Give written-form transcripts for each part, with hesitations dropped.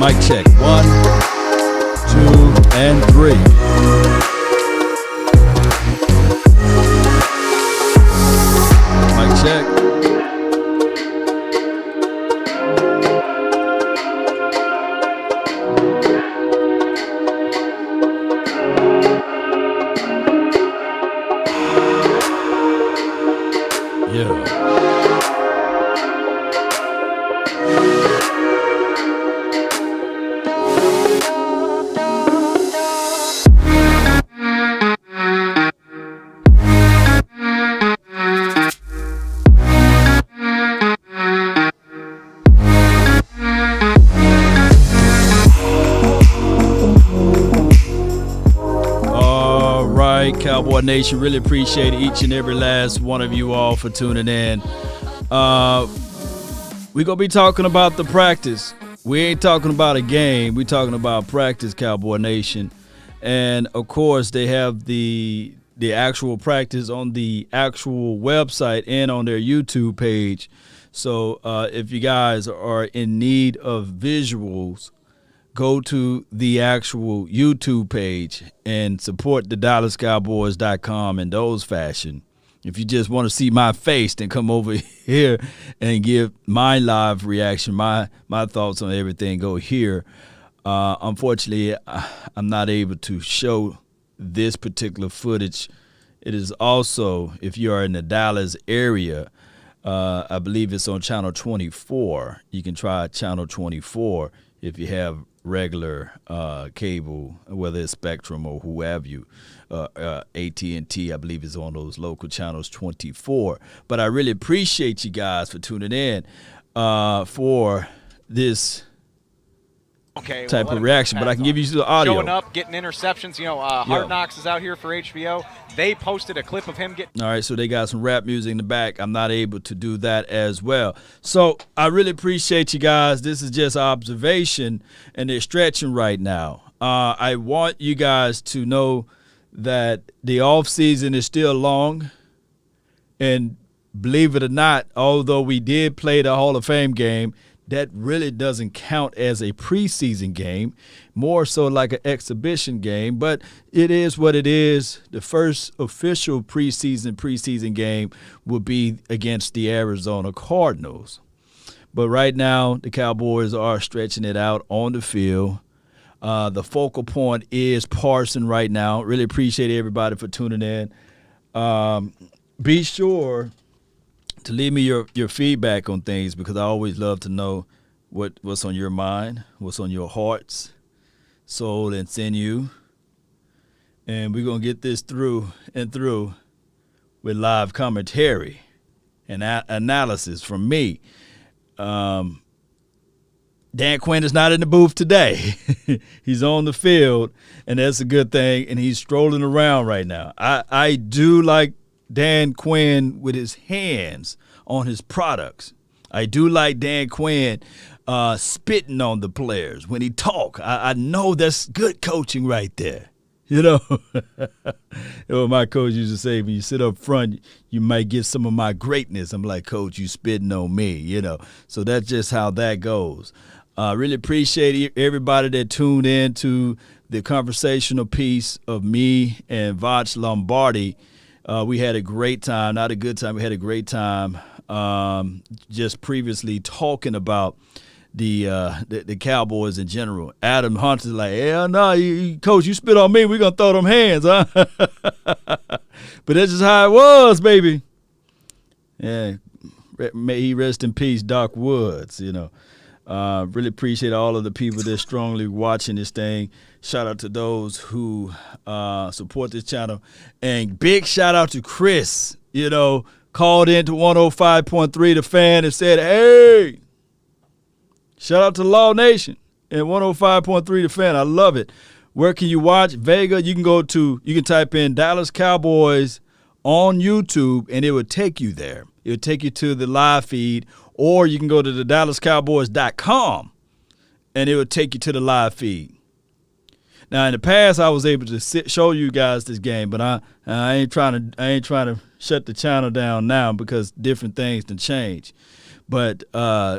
Mic check. 1, 2, and 3. Mic check. Yeah. Cowboy Nation, really appreciate each and every last one of you all for tuning in. We're going to be talking about the practice. We ain't talking about a game. We're talking about practice, Cowboy Nation. And, of course, they have the actual practice on the actual website and on their YouTube page. So if you guys are in need of visuals, go to the actual YouTube page and support the DallasCowboys.com in those fashion. If you just want to see my face, then come over here and give my live reaction, my thoughts on everything. Go here. Unfortunately, I'm not able to show this particular footage. It is also, if you are in the Dallas area, I believe it's on Channel 24. You can try Channel 24 if you have regular cable, whether it's Spectrum or who have you. AT&T, I believe, is on those local channels 24. But I really appreciate you guys for tuning in for this type of reaction. But I can give you the audio. Showing up, getting interceptions. You know, Hard Knocks is out here for HBO. They posted a clip of him getting. All right, so they got some rap music in the back. I'm not able to do that as well. So I really appreciate you guys. This is just observation, and they're stretching right now. I want you guys to know that the off season is still long, and believe it or not, although we did play the Hall of Fame game, that really doesn't count as a preseason game, more so like an exhibition game. But it is what it is. The first official preseason game will be against the Arizona Cardinals. But right now, the Cowboys are stretching it out on the field. The focal point is Parson right now. Really appreciate everybody for tuning in. Be sure to leave me your feedback on things, because I always love to know what's on your mind, what's on your hearts, soul, and sinew. And we're going to get this through with live commentary and analysis from me. Dan Quinn is not in the booth today. He's on the field, and that's a good thing, and he's strolling around right now. I do like Dan Quinn with his hands on his products. I do like Dan Quinn spitting on the players when he talk. I know that's good coaching right there. You know, what my coach used to say, when you sit up front, you might get some of my greatness. I'm like, Coach, you spitting on me, you know. So that's just how that goes. Really appreciate everybody that tuned in to the conversational piece of me and Vach Lombardi. We had a great time, not a good time. We had a great time just previously talking about the Cowboys in general. Adam Hunter's like, hell no, Coach, you spit on me, we're going to throw them hands, huh? But that's just how it was, baby. Yeah, may he rest in peace, Doc Woods, you know. Really appreciate all of the people that are strongly watching this thing. Shout out to those who support this channel. And big shout out to Chris, you know, called into 105.3 The Fan and said, hey, shout out to Law Nation and 105.3 The Fan. I love it. Where can you watch? Vega, you can type in Dallas Cowboys on YouTube and it would take you there. It would take you to the live feed, or you can go to the DallasCowboys.com and it would take you to the live feed. Now, in the past, I was able to show you guys this game, but I ain't trying to shut the channel down now because different things can change. But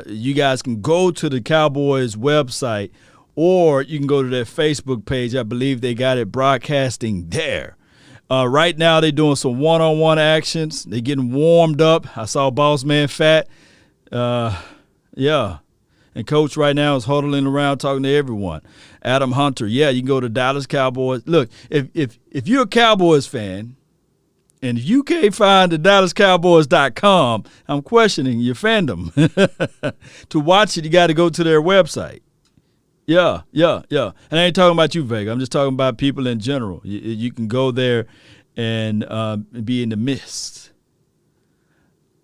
you guys can go to the Cowboys website, or you can go to their Facebook page. I believe they got it broadcasting there. Right now, they're doing some one-on-one actions. They're getting warmed up. I saw Boss Man Fat. Yeah. And Coach right now is huddling around talking to everyone. Adam Hunter, yeah, you can go to Dallas Cowboys. Look, if you're a Cowboys fan and if you can't find the DallasCowboys.com, I'm questioning your fandom. To watch it, you got to go to their website. Yeah. And I ain't talking about you, Vega. I'm just talking about people in general. You can go there and be in the mist.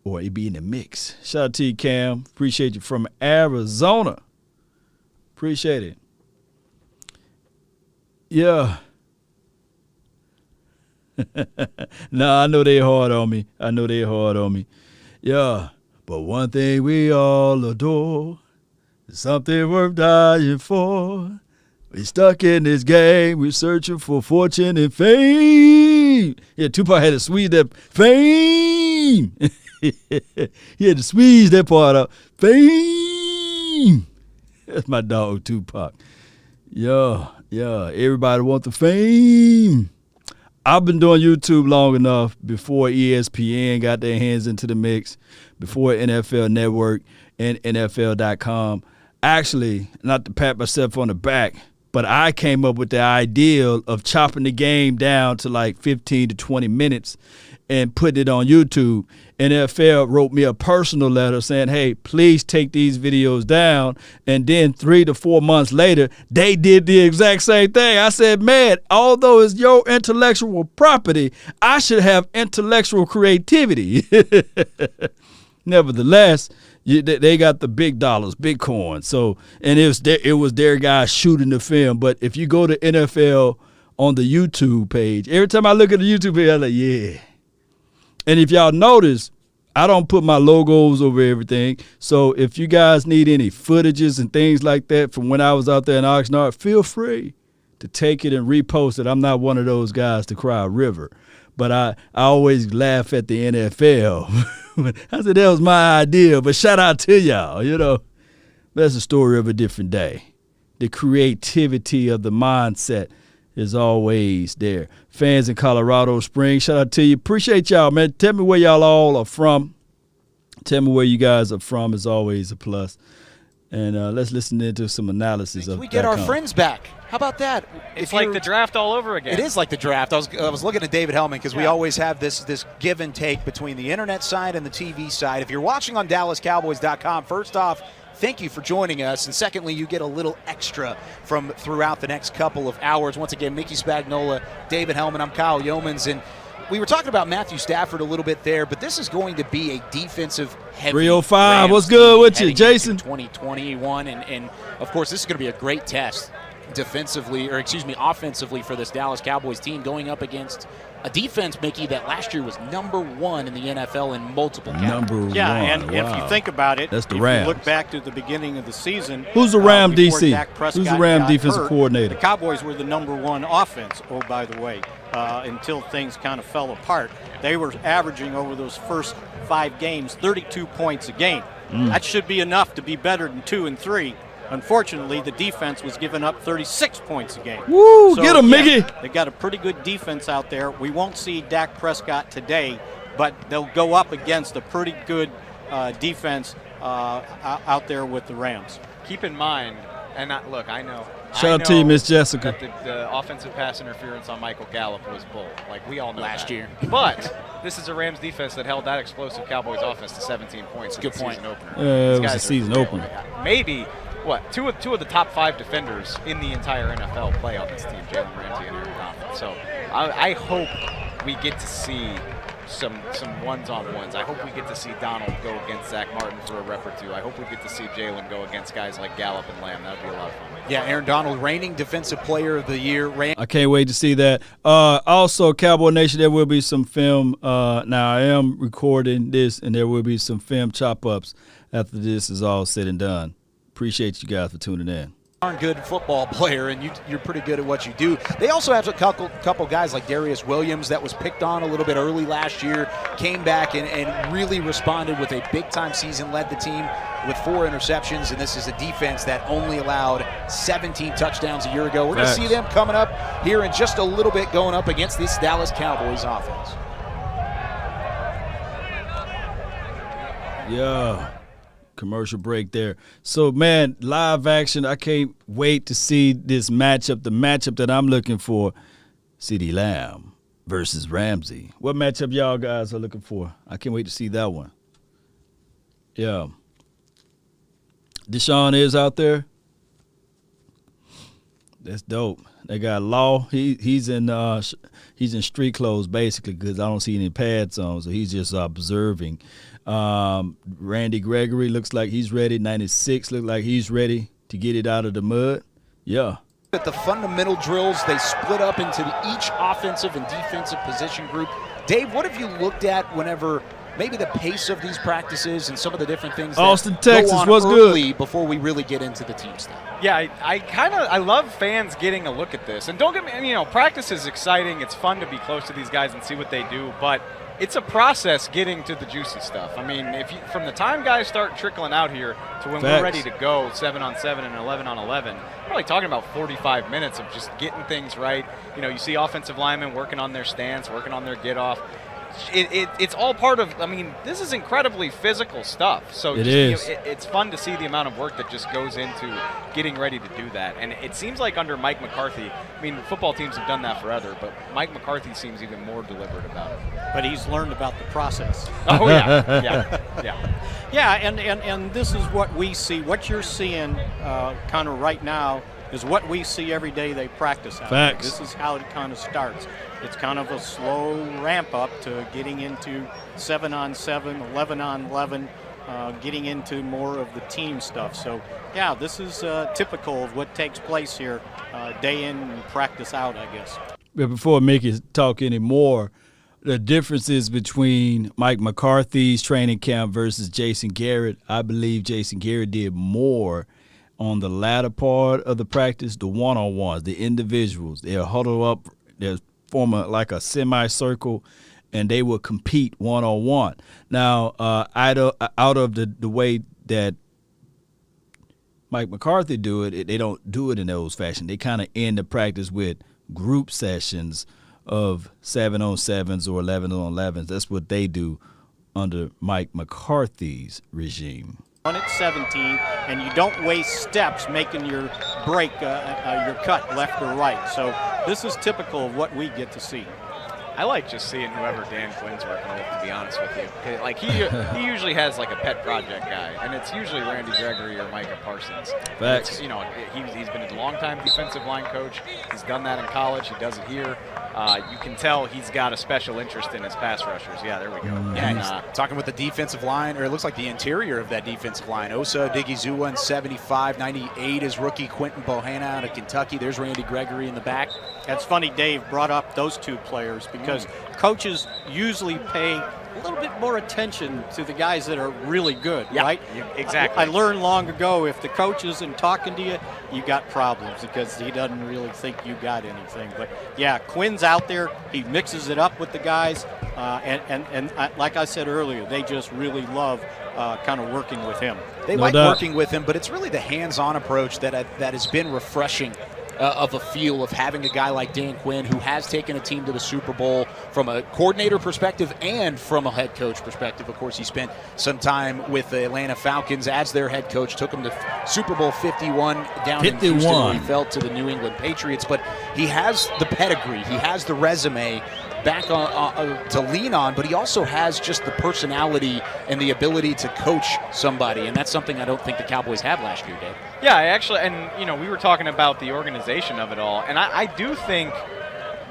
Or it be in the mix. Shout out to you, Cam. Appreciate you from Arizona. Appreciate it. Yeah. No, I know they hard on me. Yeah. But one thing we all adore is something worth dying for. We stuck in this game. We're searching for fortune and fame. Yeah, Tupac had to squeeze that fame. He had to squeeze that part out. Fame. That's my dog, Tupac. Yeah. Everybody want the fame. I've been doing YouTube long enough before ESPN got their hands into the mix, before NFL Network and NFL.com. Actually, not to pat myself on the back, but I came up with the idea of chopping the game down to like 15 to 20 minutes and putting it on YouTube. NFL wrote me a personal letter saying, hey, please take these videos down. And then 3 to 4 months later, they did the exact same thing. I said, man, although it's your intellectual property, I should have intellectual creativity. Nevertheless, they got the big dollars, Bitcoin. So, and it was their guys shooting the film. But if you go to NFL on the YouTube page, every time I look at the YouTube page, I'm like, yeah. And if y'all notice, I don't put my logos over everything. So if you guys need any footages and things like that from when I was out there in Oxnard, feel free to take it and repost it. I'm not one of those guys to cry a river. But I always laugh at the NFL. I said, that was my idea. But shout out to y'all, you know. That's a story of a different day. The creativity of the mindset is always there. Fans in Colorado Springs, shout out to you. Appreciate y'all, man. Tell me where y'all all are from. Tell me where you guys are from. Is always a plus. And let's listen into some analysis of we get our friends back. How about that? It's like the draft all over again. It is like the draft. I was looking at David Hellman because we always have this give and take between the internet side and the TV side. If you're watching on DallasCowboys.com, first off, thank you for joining us. And secondly, you get a little extra from throughout the next couple of hours. Once again, Mickey Spagnola, David Hellman, I'm Kyle Yeomans. And we were talking about Matthew Stafford a little bit there, but this is going to be a defensive-heavy 305, what's good with you, Jason? 2021, and of course, this is going to be a great test offensively for this Dallas Cowboys team going up against a defense, Mickey, that last year was #1 in the NFL in multiple categories. And if you think about it, that's the if Rams. You look back to the beginning of the season. Who's the Ram DC? Who's the Ram defensive coordinator? The Cowboys were the #1 offense, oh, by the way, until things kind of fell apart. They were averaging over those first 5 games 32 points a game. That should be enough to be better than 2 and 3. Unfortunately, the defense was giving up 36 points a game. Woo, get him, Mickey. They got a pretty good defense out there. We won't see Dak Prescott today, but they'll go up against a pretty good defense out there with the Rams. Keep in mind, and look, I know. Shout out to you, Miss Jessica. That the offensive pass interference on Michael Gallup was bull. Like, we all know last that. year. But this is a Rams defense that held that explosive Cowboys offense to 17 points. Good point. Season opener. It was a season opener. Maybe, two of the top 5 defenders in the entire NFL play on this team, Jalen Ramsey and Aaron Donald. So I hope we get to see some ones-on-ones. I hope we get to see Donald go against Zach Martin for a rep or two. I hope we get to see Jalen go against guys like Gallup and Lamb. That would be a lot of fun. Yeah, Aaron Donald, reigning Defensive Player of the Year. I can't wait to see that. Also, Cowboy Nation, there will be some film. Now, I am recording this, and there will be some film chop-ups after this is all said and done. Appreciate you guys for tuning in. Darn good football player, and you're pretty good at what you do. They also have a couple guys like Darius Williams that was picked on a little bit early last year, came back and really responded with a big-time season, led the team with 4 interceptions, and this is a defense that only allowed 17 touchdowns a year ago. We're going to see them coming up here in just a little bit, going up against this Dallas Cowboys offense. Yeah. Commercial break there. So, man, live action, I can't wait to see this matchup, the matchup that I'm looking for, CeeDee Lamb versus Ramsey. What matchup y'all guys are looking for? I can't wait to see that one. Yeah. Deshaun is out there. That's dope. They got Law. He's in street clothes basically because I don't see any pads on, so he's just observing. Randy Gregory looks like he's ready. 96 look like he's ready to get it out of the mud. Yeah. At the fundamental drills, they split up into each offensive and defensive position group. Dave, what have you looked at whenever maybe the pace of these practices and some of the different things that Austin, Texas, go on what's early good? Before we really get into the team stuff? Yeah, I love fans getting a look at this. And don't get me, practice is exciting. It's fun to be close to these guys and see what they do, but it's a process getting to the juicy stuff. I mean, from the time guys start trickling out here to when we're ready to go 7-on-7 and 11-on-11, we're really talking about 45 minutes of just getting things right. You see offensive linemen working on their stance, working on their get off. It's all part of, this is incredibly physical stuff. So it's fun to see the amount of work that just goes into getting ready to do that. And it seems like under Mike McCarthy, football teams have done that forever, but Mike McCarthy seems even more deliberate about it. But he's learned about the process. Oh, yeah. Yeah, and this is what we see. What you're seeing kind of right now is what we see every day they practice out there. This is how it kind of starts. It's kind of a slow ramp up to getting into 7-on-7, 11-on-11, getting into more of the team stuff. So, yeah, this is typical of what takes place here day in and practice out, I guess. But before Mickey talk anymore, the differences between Mike McCarthy's training camp versus Jason Garrett, I believe Jason Garrett did more on the latter part of the practice, the one-on-ones, the individuals. They'll huddle up, they'll form like a semicircle, and they will compete one-on-one. Now, out of the way that Mike McCarthy do it, they don't do it in those fashion. They kind of end the practice with group sessions of 7-on-7s or 11-on-11s. That's what they do under Mike McCarthy's regime. At 17, and you don't waste steps making your break, your cut left or right. So this is typical of what we get to see. I like just seeing whoever Dan Quinn's working with, to be honest with you. Like he usually has like a pet project guy, and it's usually Randy Gregory or Micah Parsons. Facts. He's been a long-time defensive line coach. He's done that in college. He does it here. You can tell he's got a special interest in his pass rushers. Yeah, there we go. Yeah, he's talking with the defensive line, or it looks like the interior of that defensive line. Osa Odighizuwa in 75, 98 is rookie Quentin Bohanna out of Kentucky. There's Randy Gregory in the back. That's funny Dave brought up those two players because coaches usually pay a little bit more attention to the guys that are really good, right? Exactly. I learned long ago, if the coach isn't talking to you, you got problems because he doesn't really think you got anything. But, yeah, Quinn's out there. He mixes it up with the guys. Like I said earlier, they just really love kind of working with him. They like working with him, but it's really the hands-on approach that has been refreshing of a feel of having a guy like Dan Quinn who has taken a team to the Super Bowl from a coordinator perspective and from a head coach perspective. Of course, he spent some time with the Atlanta Falcons as their head coach, took them to Super Bowl 51 down in Houston where he fell to the New England Patriots. But he has the pedigree, he has the resume back on, to lean on, but he also has just the personality and the ability to coach somebody, and that's something I don't think the Cowboys had last year, Dave. Yeah, actually, and we were talking about the organization of it all, and I do think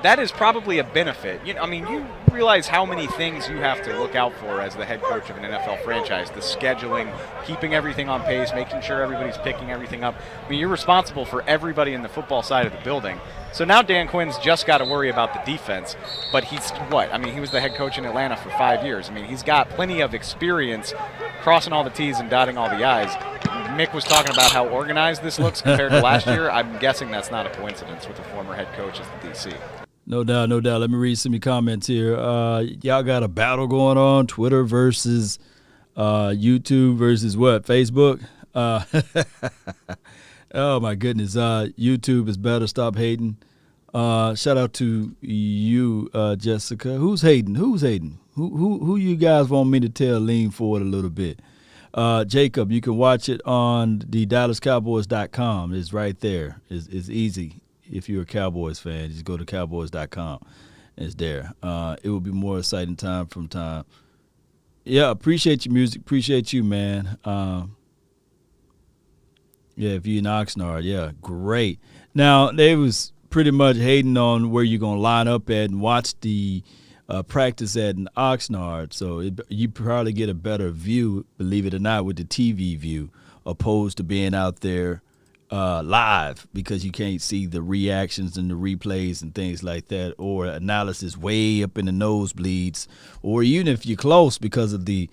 that is probably a benefit. You realize how many things you have to look out for as the head coach of an NFL franchise. The scheduling, keeping everything on pace, making sure everybody's picking everything up. You're responsible for everybody in the football side of the building. So now Dan Quinn's just got to worry about the defense. But he's what? He was the head coach in Atlanta for 5 years. He's got plenty of experience crossing all the T's and dotting all the I's. Mick was talking about how organized this looks compared to last year. I'm guessing that's not a coincidence with the former head coach as the DC. No doubt, no doubt. Let me read some of your comments here. Y'all got a battle going on, Twitter versus YouTube versus what, Facebook? Oh, my goodness. YouTube is better. Stop hating. Shout out to you, Jessica. Who's hating? Who you guys want me to tell lean forward a little bit? Jacob, you can watch it on the DallasCowboys.com. It's right there. It's easy. If you're a Cowboys fan, just go to Cowboys.com. It's there. It will be more exciting time from time. Yeah, appreciate your music. Appreciate you, man. Yeah, if you're in Oxnard, yeah, great. Now, they was pretty much hating on where you're going to line up at and watch the practice at in Oxnard. So you probably get a better view, believe it or not, with the TV view, opposed to being out there live, because you can't see the reactions and the replays and things like that, or analysis way up in the nosebleeds, or even if you're close because of the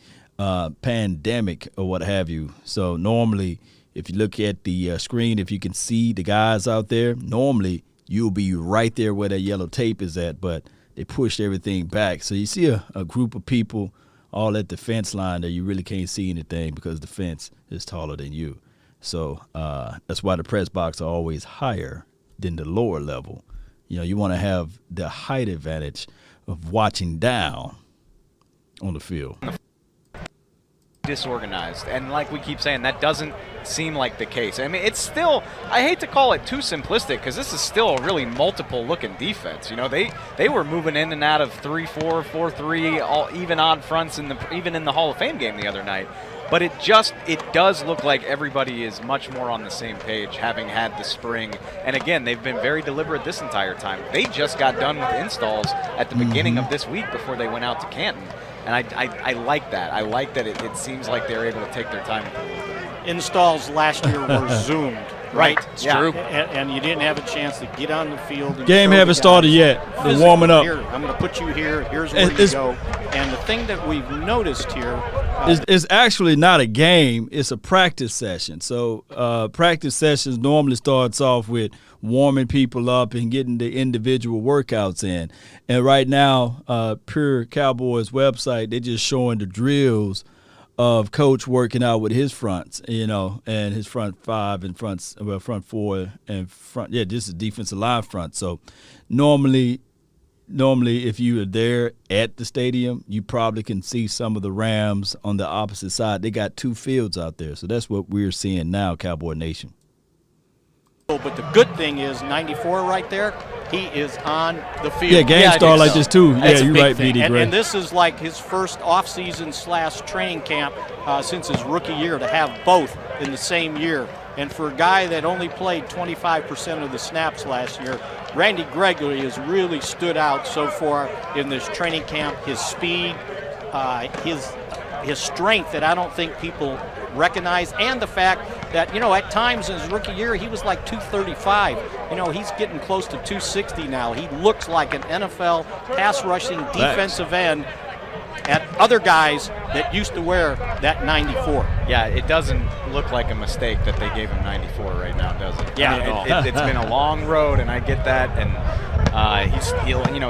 pandemic or what have you. So normally, if you look at the screen, if you can see the guys out there, normally you'll be right there where that yellow tape is at, but they pushed everything back. So you see a group of people all at the fence line there. You really can't see anything because the fence is taller than you. So that's why the press box are always higher than the lower level. You want to have the height advantage of watching down on the field. Disorganized, and like we keep saying, that doesn't seem like the case. It's still, I hate to call it too simplistic, because this is still a really multiple looking defense. They were moving in and out of 3-4, 4-3, all even odd fronts even in the Hall of Fame game the other night. But it does look like everybody is much more on the same page, having had the spring. And again, they've been very deliberate this entire time. They just got done with installs at the beginning of this week before they went out to Canton. And I like that. I like that it seems like they're able to take their time with it a little bit. Installs last year were zoomed, right? It's true. And you didn't have a chance to get on the field. Game haven't started yet. They're warming up. Here, I'm going to put you here. Here's where you go. And the thing that we've noticed here it's actually not a game. It's a practice session. So practice sessions normally starts off with warming people up and getting the individual workouts in. And right now, Pure Cowboys website, they're just showing the drills of Coach working out with his fronts, and his front five and front four and front. Yeah, this is defensive line front. So normally if you are there at the stadium, you probably can see some of the Rams on the opposite side. They got two fields out there. So that's what we're seeing now, Cowboy Nation. But the good thing is 94 right there, he is on the field. Yeah, games start like this too. That's you're right, BD. And this is like his first offseason / training camp since his rookie year, to have both in the same year. And for a guy that only played 25% of the snaps last year, Randy Gregory has really stood out so far in this training camp. His speed, his strength that I don't think people recognize, and the fact that, at times in his rookie year, he was like 235. He's getting close to 260 now. He looks like an NFL pass rushing defensive end at other guys that used to wear that 94. Yeah, it doesn't look like a mistake that they gave him 94 right now, does it? Yeah, it's been a long road, and I get that. And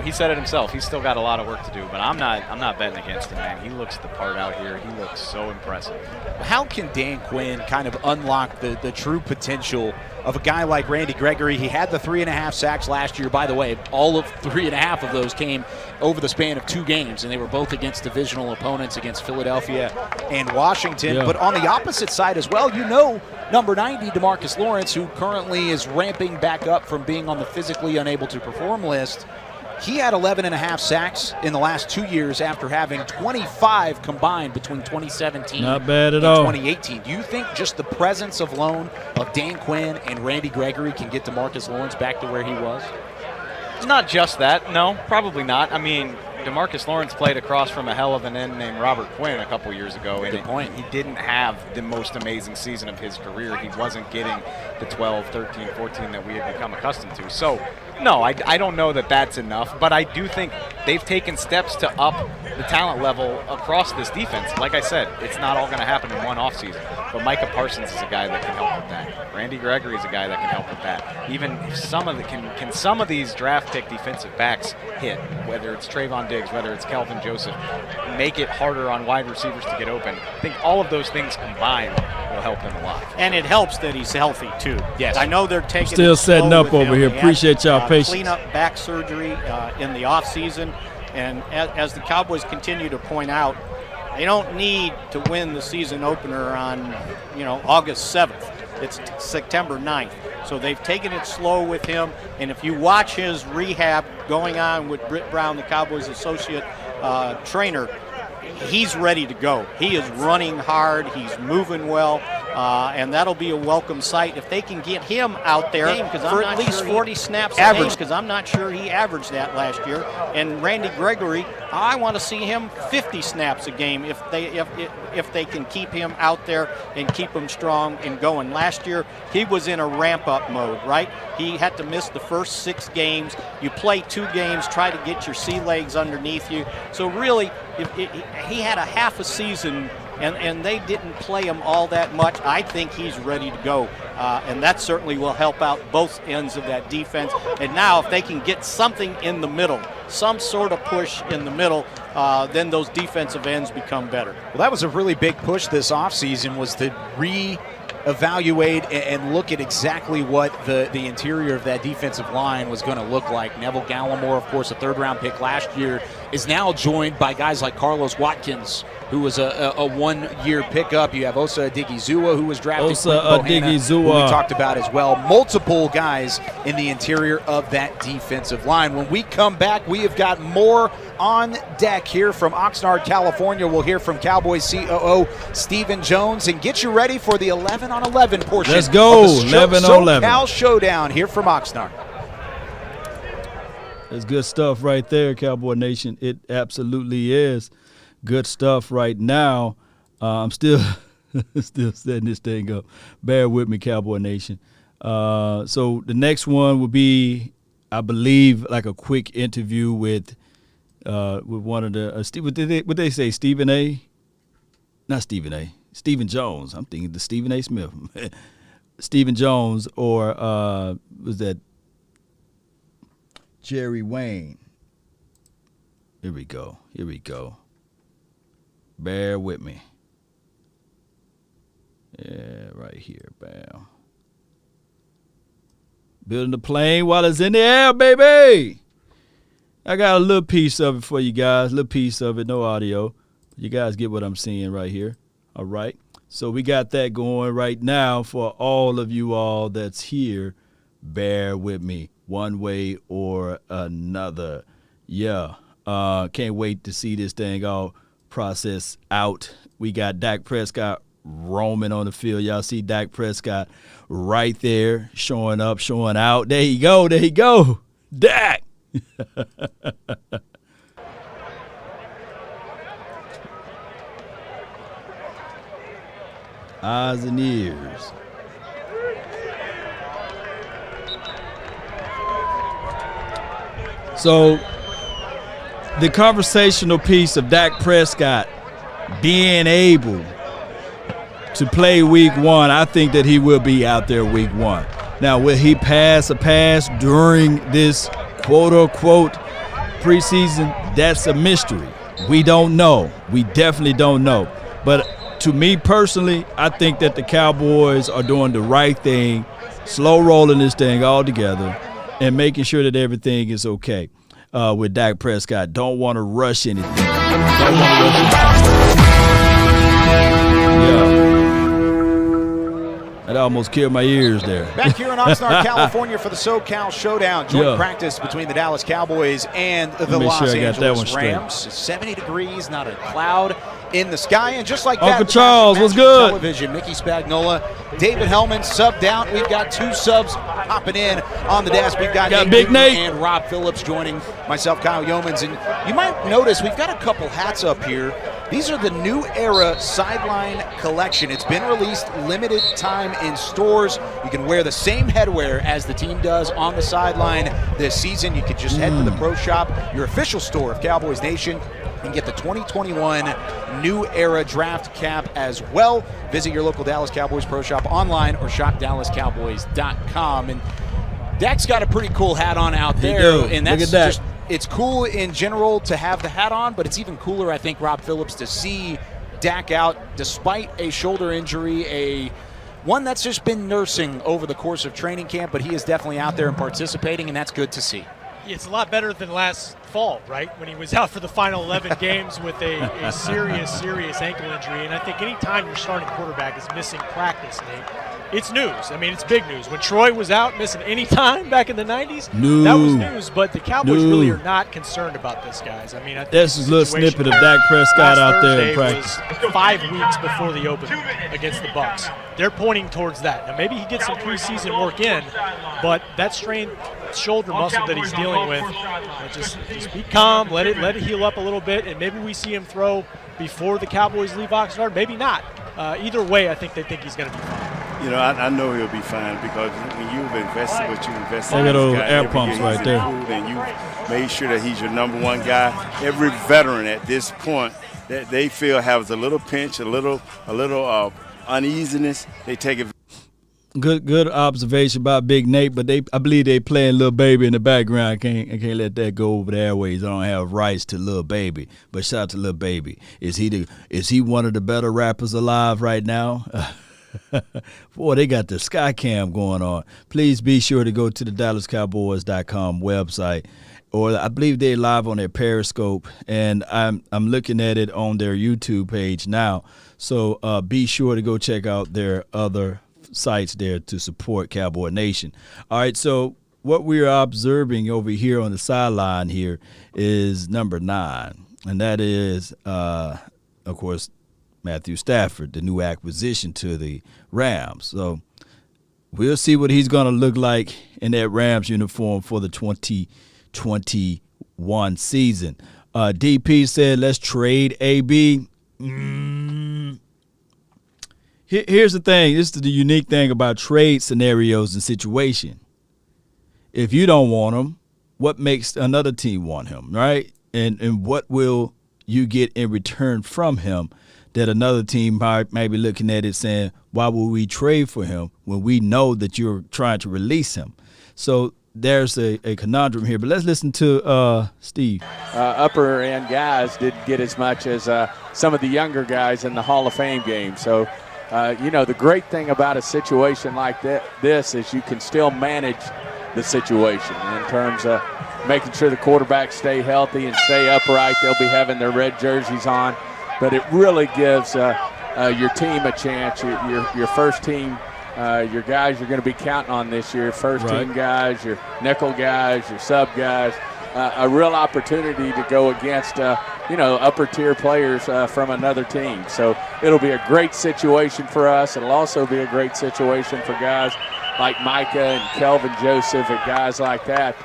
He said it himself. He's still got a lot of work to do, but I'm not betting against him, man. He looks the part out here. He looks so impressive. How can Dan Quinn kind of unlock the true potential of a guy like Randy Gregory? He had the 3.5 sacks last year. By the way, all of 3.5 of those came over the span of 2 games, and they were both against divisional opponents, against Philadelphia and Washington. Yeah. But on the opposite side as well, number 90, DeMarcus Lawrence, who currently is ramping back up from being on the physically unable to perform list, he had 11.5 sacks in the last 2 years after having 25 combined between 2017 Not bad at and all. 2018. Do you think just the presence alone of Dan Quinn and Randy Gregory can get DeMarcus Lawrence back to where he was? It's not just that. No, probably not. I mean, DeMarcus Lawrence played across from a hell of an end named Robert Quinn a couple years ago. Good point. He didn't have the most amazing season of his career. He wasn't getting the 12, 13, 14 that we had become accustomed to. So, no, I don't know that that's enough, but I do think they've taken steps to up the talent level across this defense. Like I said, it's not all going to happen in one offseason, but Micah Parsons is a guy that can help with that. Randy Gregory is a guy that can help with that. Even if can some of these draft pick defensive backs hit, whether it's Trayvon Diggs, whether it's Kelvin Joseph, make it harder on wide receivers to get open. I think all of those things combined will help them a lot. And it helps that he's healthy, too. Yes. I know they're taking Still it slow setting up with over him. here. They had, Appreciate y'all patience. Clean up back surgery in the offseason. And as the Cowboys continue to point out, they don't need to win the season opener on, August 7th. It's September 9th. So they've taken it slow with him. And if you watch his rehab going on with Britt Brown, the Cowboys associate trainer, he's ready to go. He is running hard. He's moving well. And that'll be a welcome sight if they can get him out there for at least 40 snaps a game, because I'm not sure he averaged that last year. And Randy Gregory, I want to see him 50 snaps a game if they can keep him out there and keep him strong and going. Last year, he was in a ramp-up mode, right? He had to miss the first 6 games. You play 2 games, try to get your sea legs underneath you. So really, he had a half a season and they didn't play him all that much. I think he's ready to go, and that certainly will help out both ends of that defense. And now if they can get something in the middle, some sort of push in the middle, then those defensive ends become better. Well, that was a really big push this offseason, was to evaluate and look at exactly what the interior of that defensive line was going to look like. Neville Gallimore, of course, a 3rd-round pick last year, is now joined by guys like Carlos Watkins, who was a 1-year pickup. You have Osa Odigizua, who was drafted. Osa Odigizua, who we talked about as well. Multiple guys in the interior of that defensive line. When we come back, we have got more on deck here from Oxnard, California. We'll hear from Cowboys COO Stephen Jones and get you ready for the 11-on-11 portion. Let's go, of the 11-on-11. SoCal Showdown here from Oxnard. That's good stuff right there, Cowboy Nation. It absolutely is good stuff right now. I'm still setting this thing up. Bear with me, Cowboy Nation. So the next one will be, I believe, like a quick interview with one of the what they say, Stephen A. Not Stephen A. Stephen Jones. I'm thinking the Stephen A. Smith. Stephen Jones, or was that Jerry Wayne? Here we go. Bear with me. Yeah, right here. Bam. Building the plane while it's in the air, baby. I got a little piece of it for you guys. A little piece of it, no audio. You guys get what I'm seeing right here. All right. So we got that going right now for all of you all that's here. Bear with me one way or another. Yeah. Can't wait to see this thing all process out. We got Dak Prescott roaming on the field. Y'all see Dak Prescott right there, showing up, showing out. There you go. Dak. Eyes and ears. So the conversational piece of Dak Prescott being able to play week 1, I think that he will be out there week 1. Now, will he pass a pass during this quote-unquote preseason, that's a mystery. We don't know. We definitely don't know. But to me personally, I think that the Cowboys are doing the right thing, slow rolling this thing all together and making sure that everything is okay with Dak Prescott. Don't want to rush anything. Don't want to rush anything. Yeah. That almost killed my ears there. Back here in Oxnard, California for the SoCal Showdown. Joint practice between the Dallas Cowboys and the Los Angeles Rams. 70 degrees, not a cloud in the sky. And just like that, Uncle Charles, what's good? Television, Mickey Spagnola, David Hellman subbed out. We've got 2 subs popping in on the desk. We've got Big Nate and Rob Phillips joining myself, Kyle Yeomans. And you might notice we've got a couple hats up here. These are the New Era Sideline Collection. It's been released limited time in stores. You can wear the same headwear as the team does on the sideline this season. You can just head to the Pro Shop, your official store of Cowboys Nation, and get the 2021 New Era Draft Cap as well. Visit your local Dallas Cowboys Pro Shop online or shopdallascowboys.com. And Dak's got a pretty cool hat on out there, and that's just – it's cool in general to have the hat on, but it's even cooler, I think, Rob Phillips, to see Dak out despite a shoulder injury, one that's just been nursing over the course of training camp, but he is definitely out there and participating, and that's good to see. It's a lot better than last fall, right, when he was out for the final 11 games with a serious ankle injury. And I think any time your starting quarterback is missing practice, Nate, it's news. I mean, it's big news. When Troy was out missing any time back in the 90s, that was news. But the Cowboys really are not concerned about this, guys. I mean, I think that's a little snippet of Dak Prescott out there in practice. Was 5 weeks before the opener against the Bucs. They're pointing towards that. Now, maybe he gets some preseason work in, but that strained shoulder muscle that he's dealing with, just be calm, let it heal up a little bit, and maybe we see him throw before the Cowboys leave Oxnard. Maybe not. Either way, I think they think he's going to be fine. You know, I know he'll be fine because when you've invested what you invested in this those guy, air pumps right there, and you made sure that he's your number one guy. Every veteran at this point that they feel has a little pinch, a little uneasiness, they take it. Good observation about Big Nate, but I believe they playing Lil Baby in the background. I can't let that go over the airways. I don't have rights to Lil Baby, but shout out to Lil Baby. Is he one of the better rappers alive right now? Boy, they got the sky cam going on. Please be sure to go to the DallasCowboys.com website, or I believe they're live on their Periscope, and I'm looking at it on their YouTube page now. So be sure to go check out their other sites there to support Cowboy Nation. All right, so what we're observing over here on the sideline here is number 9, and that is, of course, Matthew Stafford, the new acquisition to the Rams. So we'll see what he's going to look like in that Rams uniform for the 2021 season. DP said, let's trade AB. Here's the thing. This is the unique thing about trade scenarios and situation. If you don't want him, what makes another team want him, right? And what will you get in return from him that another team might be looking at it saying, why would we trade for him when we know that you're trying to release him? So there's a conundrum here. But let's listen to Steve. Upper end guys didn't get as much as some of the younger guys in the Hall of Fame game. So, the great thing about a situation like this is you can still manage the situation in terms of making sure the quarterbacks stay healthy and stay upright. They'll be having their red jerseys on. But it really gives your team a chance, your first team, your guys you're going to be counting on this year, first-team guys, your nickel guys, your sub guys, a real opportunity to go against, upper-tier players from another team. So it'll be a great situation for us. It'll also be a great situation for guys like Micah and Kelvin Joseph and guys like that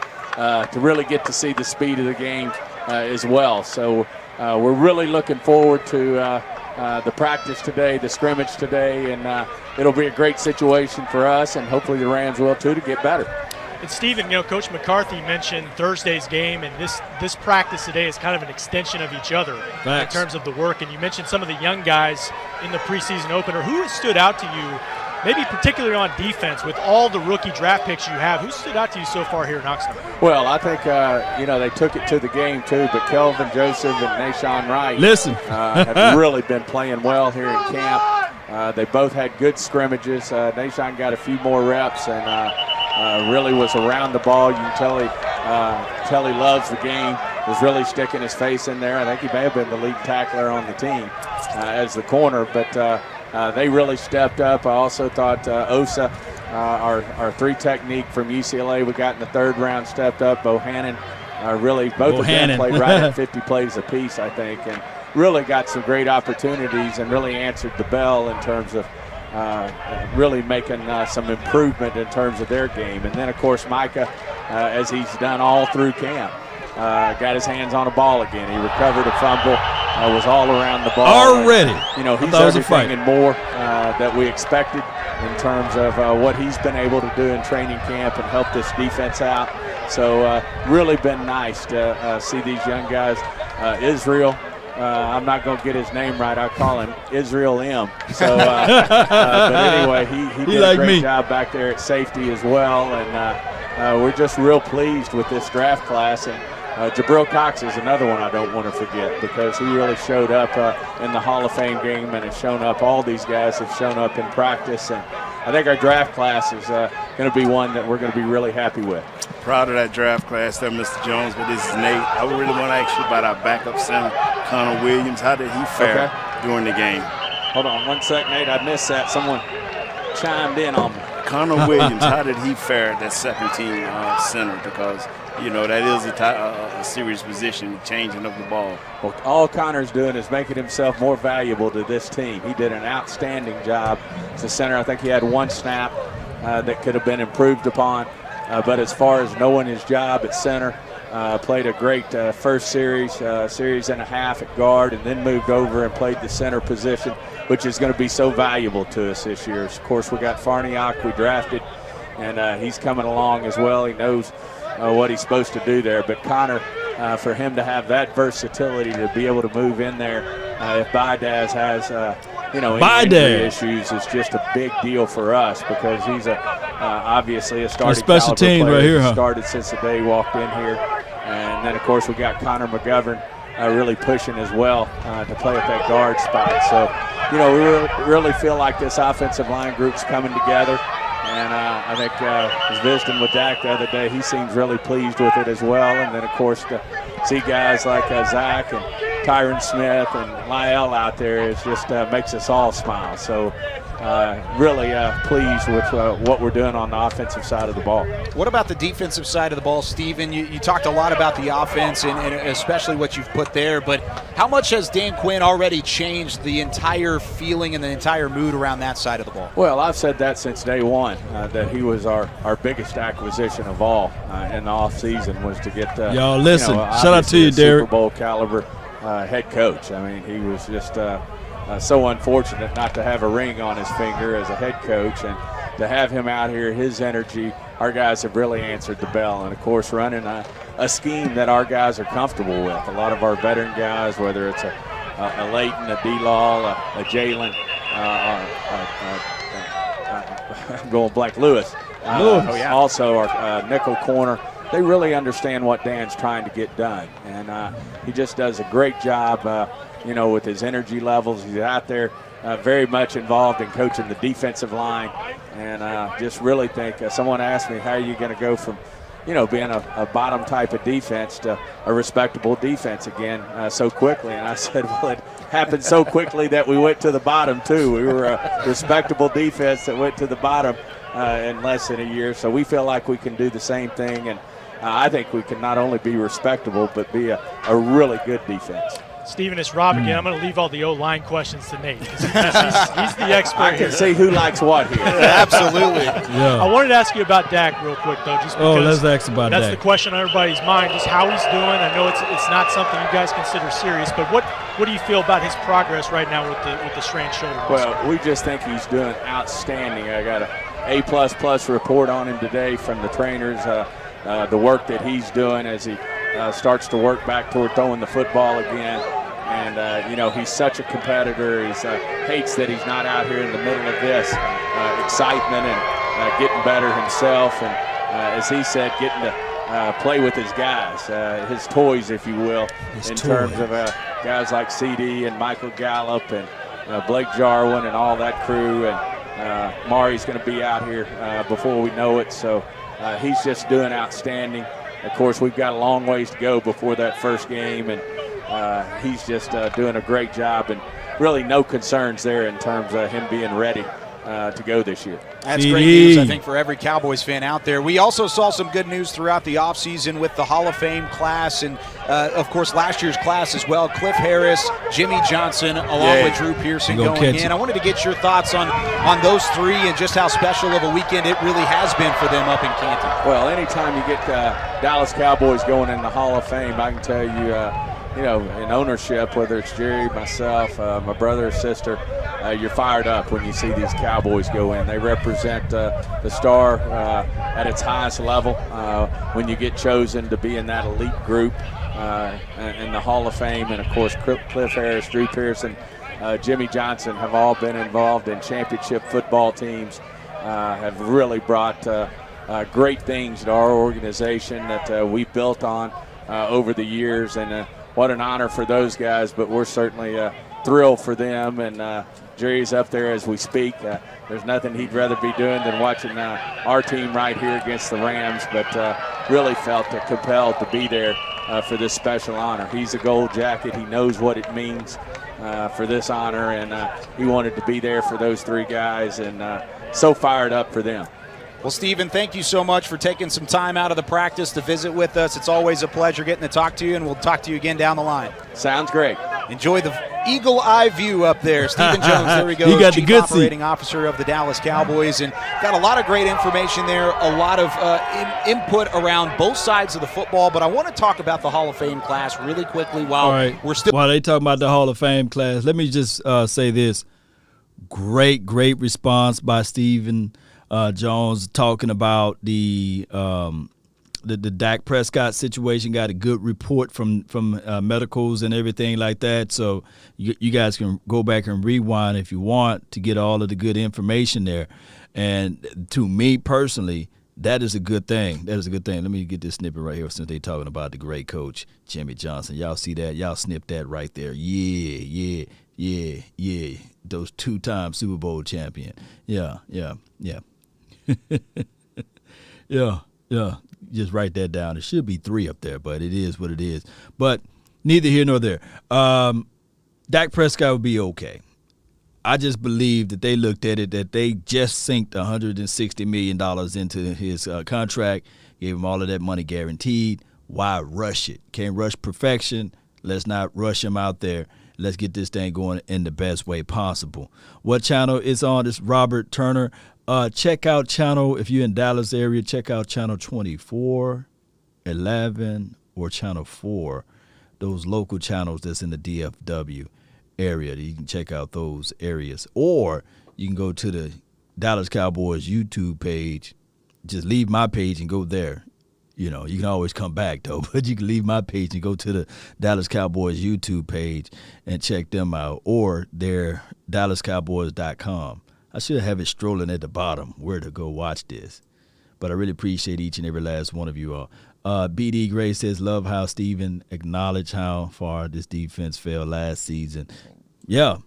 to really get to see the speed of the game as well. So we're really looking forward to the practice today, the scrimmage today, and it'll be a great situation for us, and hopefully the Rams will too, to get better. And Stephen, Coach McCarthy mentioned Thursday's game, and this practice today is kind of an extension of each other in terms of the work. And you mentioned some of the young guys in the preseason opener. Who has stood out to you maybe particularly on defense, with all the rookie draft picks you have, who stood out to you so far here in Oxnard? Well, I think, they took it to the game too, but Kelvin Joseph and Nahshon Wright have really been playing well here in camp. They both had good scrimmages. Nahshon got a few more reps and really was around the ball. You can tell he loves the game, was really sticking his face in there. I think he may have been the lead tackler on the team as the corner, but they really stepped up. I also thought Osa, our three technique from UCLA, we got in the third round, stepped up. Bohannon, both of them played right at 50 plays apiece, I think, and really got some great opportunities and really answered the bell in terms of really making some improvement in terms of their game. And then, of course, Micah, as he's done all through camp, got his hands on a ball again. He recovered a fumble, was all around the ball. Already. And, he's everything and more that we expected in terms of what he's been able to do in training camp and help this defense out. So really been nice to see these young guys. Israel, I'm not going to get his name right. I call him Israel M. So, but anyway, he did a great job back there at safety as well. And we're just real pleased with this draft class. And Jabril Cox is another one I don't want to forget, because he really showed up in the Hall of Fame game and has shown up. All these guys have shown up in practice, and I think our draft class is going to be one that we're going to be really happy with. Proud of that draft class there, Mr. Jones, but this is Nate. I really want to ask you about our backup center, Connor Williams. How did he fare during the game? Hold on 1 sec, Nate. I missed that. Someone chimed in on me. Connor Williams, how did he fare at that second-team center? Because, that is a serious position, changing of the ball. Well, all Connor's doing is making himself more valuable to this team. He did an outstanding job as a center. I think he had one snap that could have been improved upon. But as far as knowing his job at center, played a great first series and a half at guard, and then moved over and played the center position, which is going to be so valuable to us this year. Of course, we got Farniok we drafted, and he's coming along as well. He knows what he's supposed to do there. But Connor, for him to have that versatility to be able to move in there, if Baidaz has any injury issues, is just a big deal for us, because he's obviously a starting special team player. Right here, started since the day he walked in here. And then, of course, we got Connor McGovern really pushing as well to play at that guard spot. So, we really feel like this offensive line group's coming together. And I think I was visiting with Dak the other day. He seems really pleased with it as well. And then, of course, to see guys like Zach and Tyron Smith and Lyle out there, it just makes us all smile. So really pleased with what we're doing on the offensive side of the ball. What about the defensive side of the ball, Steven? You talked a lot about the offense and especially what you've put there, but how much has Dan Quinn already changed the entire feeling and the entire mood around that side of the ball? Well, I've said that since day one, that he was our biggest acquisition of all in the offseason, was to get y'all listen. Shout out to you, Derek. Super Bowl caliber head coach. I mean, he was just so unfortunate not to have a ring on his finger as a head coach, and to have him out here, his energy, our guys have really answered the bell. And, of course, running a scheme that our guys are comfortable with. A lot of our veteran guys, whether it's a Leighton, a D-Law, a Jalen, I'm going blank, Lewis. Also our nickel corner. They really understand what Dan's trying to get done. And he just does a great job, with his energy levels. He's out there very much involved in coaching the defensive line. And just really think, someone asked me, how are you going to go from, being a bottom type of defense to a respectable defense again so quickly? And I said, well, it happened so quickly that we went to the bottom too. We were a respectable defense that went to the bottom in less than a year. So we feel like we can do the same thing. And I think we can not only be respectable, but be a really good defense. Steven, it's Rob again. I'm going to leave all the O-line questions to Nate. He's the expert. I can see who likes what here. Absolutely. Yeah. I wanted to ask you about Dak real quick, though, just because let's ask about that's Dak. the question on everybody's mind, just how he's doing. I know it's not something you guys consider serious, but what do you feel about his progress right now with the strained shoulder? Well, we just think he's doing outstanding. I got an A++ report on him today from the trainers. The work that he's doing as he starts to work back toward throwing the football again. And, he's such a competitor. He hates that he's not out here in the middle of this excitement and getting better himself. And as he said, getting to play with his guys, his toys, if you will, terms of guys like CD and Michael Gallup and Blake Jarwin and all that crew. And Mari's going to be out here before we know it. So he's just doing outstanding. Of course, we've got a long ways to go before that first game, and he's just doing a great job, and really no concerns there in terms of him being ready to go this year. That's great news, I think, for every Cowboys fan out there. We also saw some good news throughout the offseason with the Hall of Fame class and, of course, last year's class as well. Cliff Harris, Jimmy Johnson, along with Drew Pearson going in. I wanted to get your thoughts on those three and just how special of a weekend it really has been for them up in Canton. Well, anytime you get Dallas Cowboys going in the Hall of Fame, I can tell you, in ownership, whether it's Jerry, myself, my brother or sister, you're fired up when you see these Cowboys go in. They represent the star at its highest level. When you get chosen to be in that elite group in the Hall of Fame, and of course Cliff Harris, Drew Pearson, Jimmy Johnson have all been involved in championship football teams, have really brought great things to our organization that we've built on over the years, and what an honor for those guys, but we're certainly thrilled for them, and Jerry's up there as we speak. There's nothing he'd rather be doing than watching our team right here against the Rams, but really felt compelled to be there for this special honor. He's a Gold Jacket. He knows what it means for this honor, and he wanted to be there for those three guys, and so fired up for them. Well, Stephen, thank you so much for taking some time out of the practice to visit with us. It's always a pleasure getting to talk to you, and we'll talk to you again down the line. Sounds great. Enjoy the eagle eye view up there. Stephen Jones, there we go, got Chief the good Operating Officer of the Dallas Cowboys, and got a lot of great information there, a lot of input around both sides of the football. But I want to talk about the Hall of Fame class really quickly while they talk about the Hall of Fame class. Let me just say this. Great response by Stephen Jones talking about the Dak Prescott situation. Got a good report from medicals and everything like that. So you guys can go back and rewind if you want to get all of the good information there. And to me personally, that is a good thing. That is a good thing. Let me get this snippet right here since they're talking about the great coach, Jimmy Johnson. Y'all see that? Y'all snip that right there. Yeah. Those 2-time Super Bowl champion. Yeah. Yeah. Just write that down. It should be 3 up there, but it is what it is. But neither here nor there. Dak Prescott would be okay. I just believe that they looked at it, that they just synced $160 million into his contract, gave him all of that money guaranteed. Why rush it? Can't rush perfection. Let's not rush him out there. Let's get this thing going in the best way possible. What channel is on? It's Robert Turner. Check out channel, if you're in Dallas area, check out channel 24, 11, or channel 4, those local channels that's in the DFW area. You can check out those areas. Or you can go to the Dallas Cowboys YouTube page. Just leave my page and go there. You can always come back, though. But you can leave my page and go to the Dallas Cowboys YouTube page and check them out. Or their DallasCowboys.com. I should have it strolling at the bottom where to go watch this. But I really appreciate each and every last one of you all. BD Gray says, love how Steven acknowledged how far this defense fell last season. Yeah,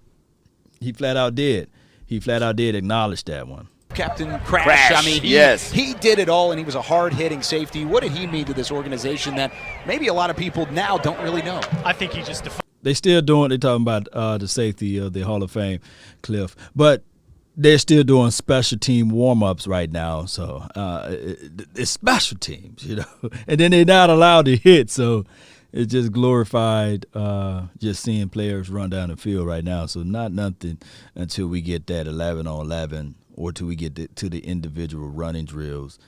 he flat out did. He flat out did acknowledge that one. Captain Crash. I mean, he did it all, and he was a hard-hitting safety. What did he mean to this organization that maybe a lot of people now don't really know? I think he just they still doing. They talking about the safety of the Hall of Fame, Cliff, but they're still doing special team warm-ups right now. So it's special teams, and then they're not allowed to hit. So it's just glorified just seeing players run down the field right now. So nothing until we get that 11-on-11. Or till we get to the individual running drills,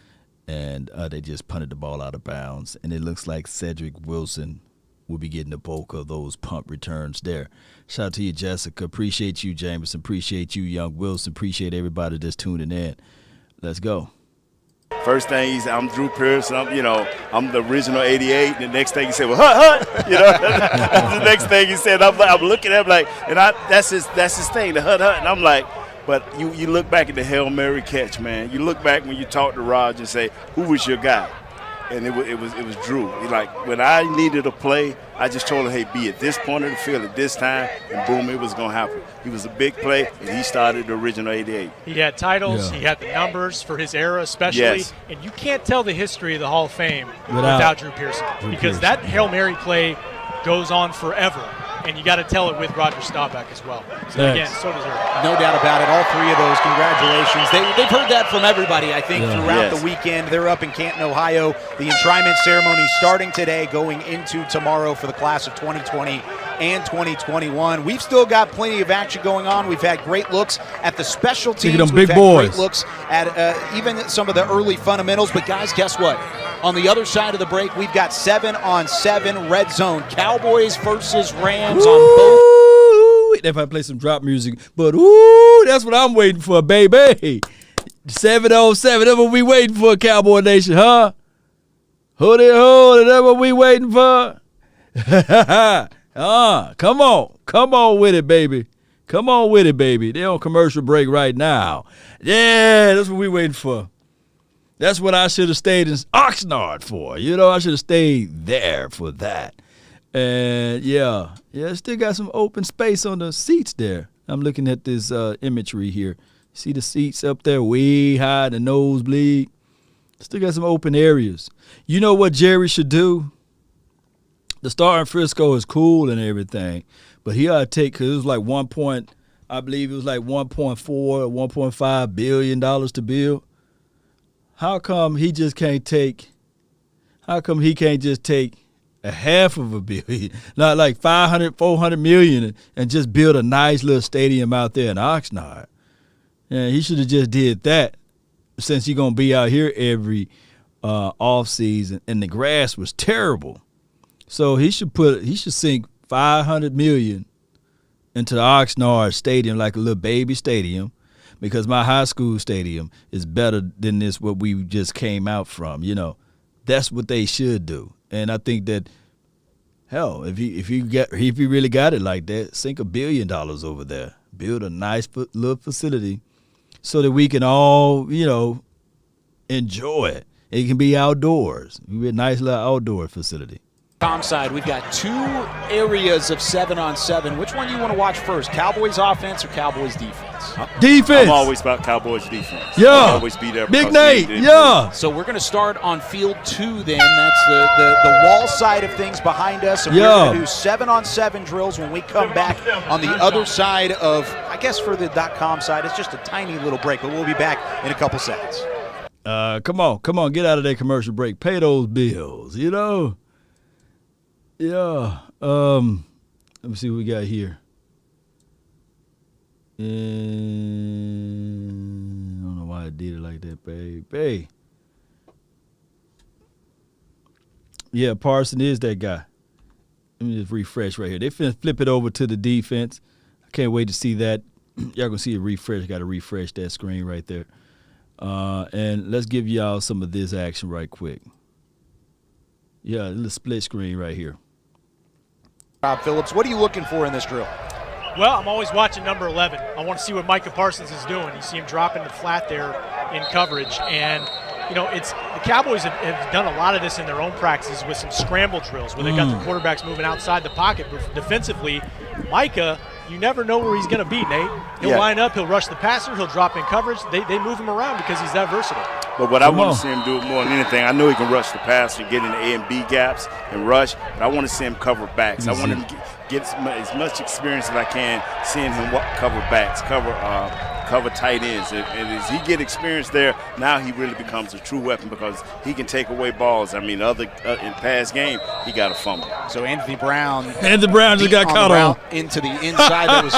and they just punted the ball out of bounds. And it looks like Cedric Wilson will be getting the bulk of those punt returns there. Shout out to you, Jessica. Appreciate you, Jameson. Appreciate you, Young Wilson. Appreciate everybody that's tuning in. Let's go. First thing he said, I'm Drew Pierce. I'm the original 88. And the next thing he said, well, hut. That's the next thing he said. I'm looking at him like, and that's his thing, the hut. And I'm like, but you look back at the Hail Mary catch, man. You look back when you talk to Raj and say, who was your guy? And it was Drew. Like, when I needed a play, I just told him, hey, be at this point of the field at this time, and boom, it was going to happen. He was a big play, and he started the original 88. He had titles. Yeah. He had the numbers for his era especially. Yes. And you can't tell the history of the Hall of Fame without Drew Pearson. Because that Hail Mary play goes on forever. And you got to tell it with Roger Staubach as well. So, again, so deserved. No doubt about it. All three of those, congratulations. They've heard that from everybody, I think, throughout the weekend. They're up in Canton, Ohio. The enshrinement ceremony starting today, going into tomorrow for the class of 2020 and 2021. We've still got plenty of action going on. We've had great looks at the special teams. We've had great looks at even some of the early fundamentals. But, guys, guess what? On the other side of the break, we've got 7-on-7 red zone. Cowboys versus Rams on both. If I play some drop music, but ooh, that's what I'm waiting for, baby. 7-on-7, that's what we waiting for, Cowboy Nation, huh? Hold it, that's what we waiting for. Come on with it, baby. Come on with it, baby. They're on commercial break right now. Yeah, that's what we waiting for. That's what I should have stayed in Oxnard for. I should have stayed there for that. And, still got some open space on the seats there. I'm looking at this imagery here. See the seats up there way high, the nosebleed? Still got some open areas. You know what Jerry should do? The star in Frisco is cool and everything, but he ought to take, because it was like $1.4 or $1.5 billion to build. How come he just can't take? How come he can't just take a half of $1 billion, not like $400 million, and just build a nice little stadium out there in Oxnard? Yeah, he should have just did that, since he's gonna be out here every off season, and the grass was terrible. So he should sink $500 million into the Oxnard Stadium, like a little baby stadium. Because my high school stadium is better than this what we just came out from. That's what they should do. And I think that, hell, if you really got it like that, sink $1 billion over there, build a nice little facility, so that we can all enjoy it. It can be outdoors. We be a nice little outdoor facility. Side, we've got 2 areas of 7-on-7. Which one do you want to watch first? Cowboys offense or Cowboys defense? Defense. I'm always about Cowboys defense. Yeah. I'll always be there. Big Nate. Yeah. So we're going to start on field 2 then. That's the wall side of things behind us. And we're going to do 7-on-7 drills when we come back on the other side of, I guess for the .com side, it's just a tiny little break, but we'll be back in a couple seconds. Come on, get out of that commercial break. Pay those bills, Yeah. Let me see what we got here. I don't know why I did it like that, baby. Yeah, Parson is that guy. Let me just refresh right here. They finna flip it over to the defense. I can't wait to see that. Y'all gonna see a refresh. Got to refresh that screen right there. And let's give y'all some of this action right quick. Yeah, a little split screen right here. Rob Phillips, what are you looking for in this drill? Well, I'm always watching number 11. I want to see what Micah Parsons is doing. You see him dropping the flat there in coverage. And, it's the Cowboys have done a lot of this in their own practices with some scramble drills where they've got the quarterbacks moving outside the pocket. But defensively, Micah, you never know where he's going to be, Nate. He'll line up, he'll rush the passer, he'll drop in coverage. They move him around because he's that versatile. But what I want to see him do more than anything, I know he can rush the passer, get in the A and B gaps and rush, but I want to see him cover backs. I want him to get as much experience as I can seeing him cover backs, cover tight ends. And as he get experience there, now he really becomes a true weapon because he can take away balls. I mean, in past game, he got a fumble. So Anthony Brown just got caught on into the inside. That was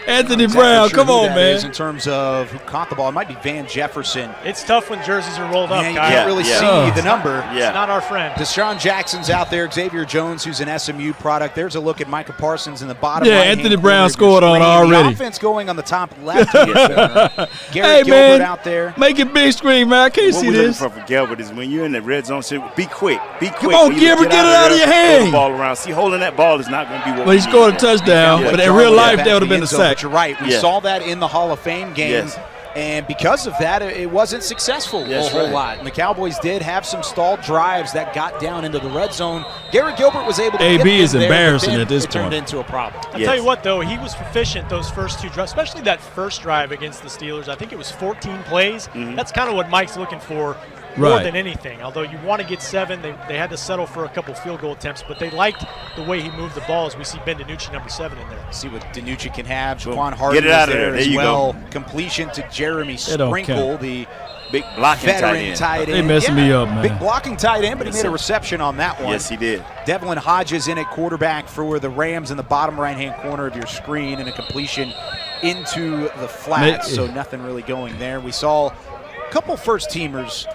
Anthony Brown, sure come who on, that man. is in terms of who caught the ball. It might be Van Jefferson. It's tough when jerseys are rolled up, Man, you guys. can't really see the number. Yeah. It's not our friend. Deshaun Jackson's out there. Xavier Jones, who's an SMU product. There's a look at Micah Parsons in the bottom Yeah, right-hand Anthony corner Brown of your scored on screen. already. The offense going on the top left-hand corner. Garrett Hey, Gilbert man, out there. make it big screen, man. I can't What see we're looking this. for Gilbert is when you're in the red zone, be quick. Be quick. Come on, When you Gilbert, get it out of your there, hand. throw the ball around. See, holding that ball is not going to be what Well, he we scored a need. touchdown, Yeah. but in Jarwin real got life, back that would to have the been a end zone, sack. But you're right. We Yeah. saw that in the Hall of Fame game. Yes. And because of that, it wasn't successful That's a whole right. lot. And the Cowboys did have some stalled drives that got down into the red zone. Garrett Gilbert was able to AB get them is there, but embarrassing then at this it turned point. into a problem. I'll Yes. tell you what, though, he was proficient those first two drives, especially that first drive against the Steelers. I think it was 14 plays. That's kind of what Mike's looking for more Right. than anything. Although you want to get 7, they had to settle for a couple field goal attempts, but they liked the way he moved the ball as we see Ben DiNucci, number 7, in there. See what DiNucci can have. Boom. Jaquan Hardy Get it was out of there there. as There you well. go. Completion to Jeremy It don't Sprinkle, count. the Big blocking tight veteran end. tight end. They messing me up, man. Big blocking tight end, but he Yes, made a sir. reception on that one. Yes, he did. Devlin Hodges in at quarterback for the Rams in the bottom right-hand corner of your screen, and a completion into the flats, so nothing really going there. We saw a couple first-teamers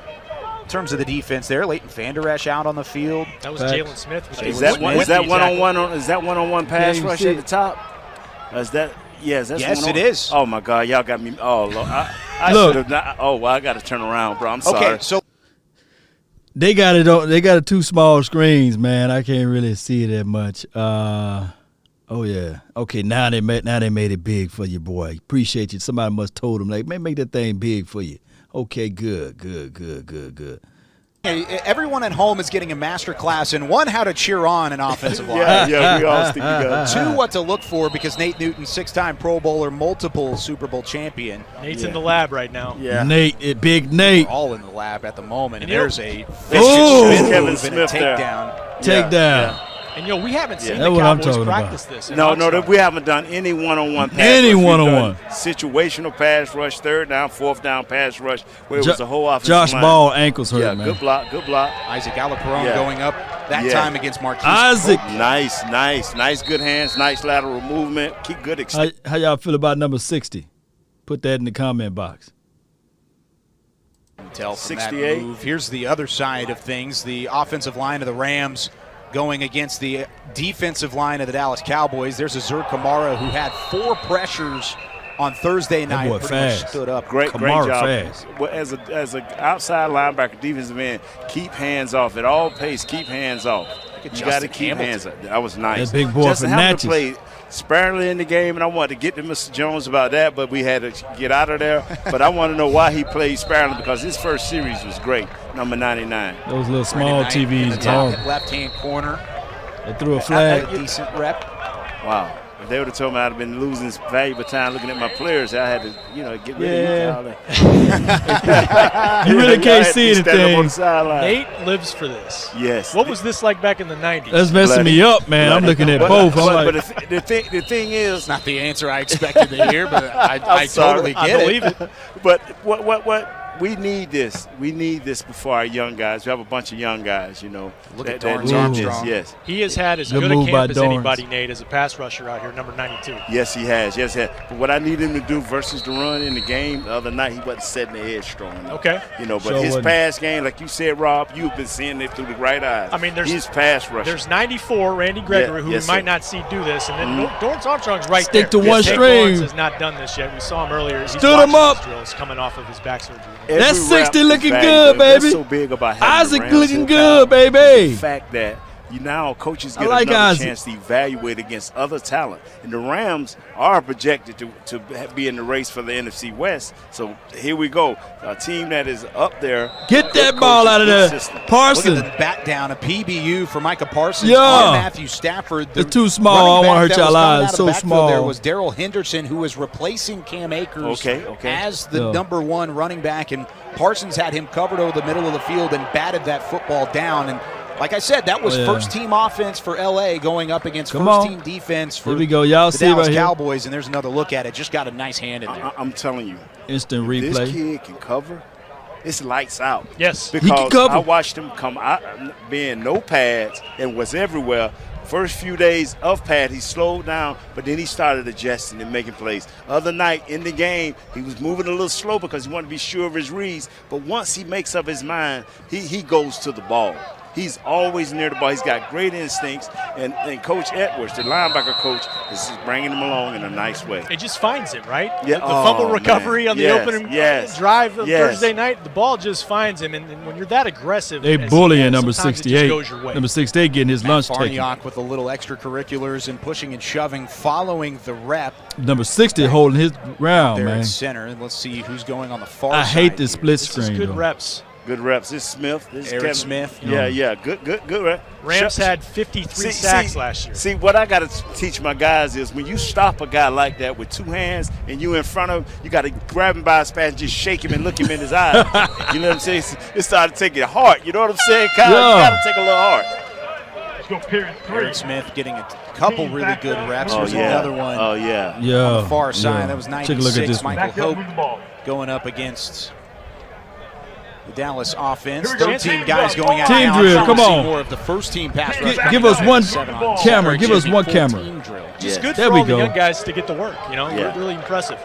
in terms of the defense there. Leighton Vander Esch out on the field. That was Facts. Jalen Smith. which Is was that with the one-on-one pass you rush see at it. the top? Is that? Yes, that's Yes, one it is. Oh my God, y'all got me. Oh, Lord. I Look. should have not. Oh, well, I got to turn around, bro. I'm sorry. Okay, so They got it. They got it 2 small screens, man. I can't really see it that much. Oh yeah. Okay, now they made it big for you, boy. Appreciate you. Somebody must told them, like, man, make that thing big for you. Okay, good. everyone at home is getting a master class in, 1, how to cheer on an offensive line. Yeah, we all stick together. 2, what to look for, because Nate Newton, 6-time Pro Bowler, multiple Super Bowl champion. Nate's in the lab right now. Yeah. Nate, big Nate. All in the lab at the moment, and And there's a Oh! vicious spin Kevin move and a Smith there. takedown. Take down. And, we haven't seen That's the what I'm Cowboys talking practice this. in No, Oxnard. we haven't done any one-on-one pass Any rush. We've one-on-one. done situational pass rush, 3rd down, 4th down pass rush, where it was the whole offensive Josh line. Ball ankles hurt, Yeah, man. good block. Isaac Alaperon Yeah. going up that Yeah. time against Marquise. Isaac. Nice, good hands, nice lateral movement. Keep good extension. How y'all feel about number 60? Put that in the comment box. Tell from that 68. move. Here's the other side of things. The offensive line of the Rams going against the defensive line of the Dallas Cowboys. There's Azur Kamara, who had 4 pressures on Thursday night. boy Pretty much fast. stood up. Great Kamara job. fast. Well, as a outside linebacker, defensive end, keep hands off at all pace. Keep hands off. You got to Justin keep Hamilton. hands off. That was nice. That big boy Justin for Hamilton Natchez. played sparingly in the game, and I wanted to get to Mr. Jones about that, but we had to get out of there. But I want to know why he played sparingly, because his first series was great. Number 99. Those little small Brandon Knight in the TVs. top Oh, left-hand corner. they threw a A flag. decent rep. Wow. If they would have told me I'd have been losing valuable time looking at my players, I had to, get rid Yeah. of all You really I can't had see to stand up on anything. the sideline. Nate lives for this. Yes. What was this like back in the 90s? That's messing me up, man. I'm looking at both. I'm like, But the thing is, It's not the answer I expected to hear, but I sorry. totally I get believe it. it. but what we need this. We need this before our young guys. We have a bunch of young guys, Look at that Dorrance need Armstrong. this. Yes. He has had as Good good a move by camp as Dorrance. anybody, Nate, as a pass rusher out here, number 92. Yes, he has. Yes, he has. But what I need him to do versus the run in the game, the other night he wasn't setting the edge strong enough. Okay. But Sure his wasn't. pass game, like you said, Rob, you've been seeing it through the right eyes. I mean, his pass rush. There's 94, Randy Gregory, who yes, we might sir. not see do this, and then Dorrance Armstrong's right Stick there. to one Tate string. Lawrence has not done this yet. We saw him earlier. He's Stood him watching up. his drills coming off of his back surgery. Every That's rep 60 is looking valuable. good, baby. That's so big about having Isaac the Rams looking so good, powerful. baby. The fact that coaches I get like another Isaac. chance to evaluate against other talent. And the Rams are projected to be in the race for the NFC West. So here we go. A team that is up there. Get Good that ball coaches, out of good there. system. Look Parson. at the bat down, a PBU for Micah Parsons Yeah. on Matthew Stafford. The It's too small. running I don't wanna back hurt that y'all was coming eyes. out of the So backfield small. There was Darrell Henderson, who was replacing Cam Akers Okay. as the Yeah. number 1 running back, and Parsons had him covered over the middle of the field and batted that football down. And like I said, that was Oh, yeah. first-team offense for L.A. going up against Come on. first-team defense for Here we go. Y'all the see Dallas right here. Cowboys, and there's another look at it. Just got a nice hand in there. I'm telling you, Instant this replay. kid can cover. It's lights out. Yes. Because cover. I watched him come out being no pads and was everywhere. First few days of Pat, he slowed down, but then he started adjusting and making plays. Other night in the game, he was moving a little slow because he wanted to be sure of his reads. But once he makes up his mind, he goes to the ball. He's always near the ball. He's got great instincts. And Coach Edwards, the linebacker coach, is just bringing him along in a nice way. It just finds him, right? Yeah. The fumble recovery on the opening drive of Thursday night, the ball just finds him. And when you're that aggressive, they bullying number sometimes 68. it just goes your way. Number 68 getting his lunch taken. Farniok with a little extracurriculars and pushing and shoving, following the rep. Number 60 holding his ground, there man. at center. And let's see who's going on the far I side. hate this split This screen. is good though. reps. Good reps. This is Smith. This is Aaron Kevin Smith. Yeah. Good rep. Rams had 53 sacks last year. See, what I got to teach my guys is when you stop a guy like that with two hands and you in front of him, you got to grab him by his pants and just shake him and look him in his eyes. You know what I'm saying? It started taking it hard. You know what I'm saying, Kyle? You got to take a little hard. Aaron Smith getting a couple really good reps. There's another one on the far side. That was 96. Michael Hope going up against the Dallas offense. 13 guys going out. Team drill, come on. More of the first team pass rush. Give us one camera. Give us one camera. Just good There for we all the go. young guys to get to work. You know, really impressive.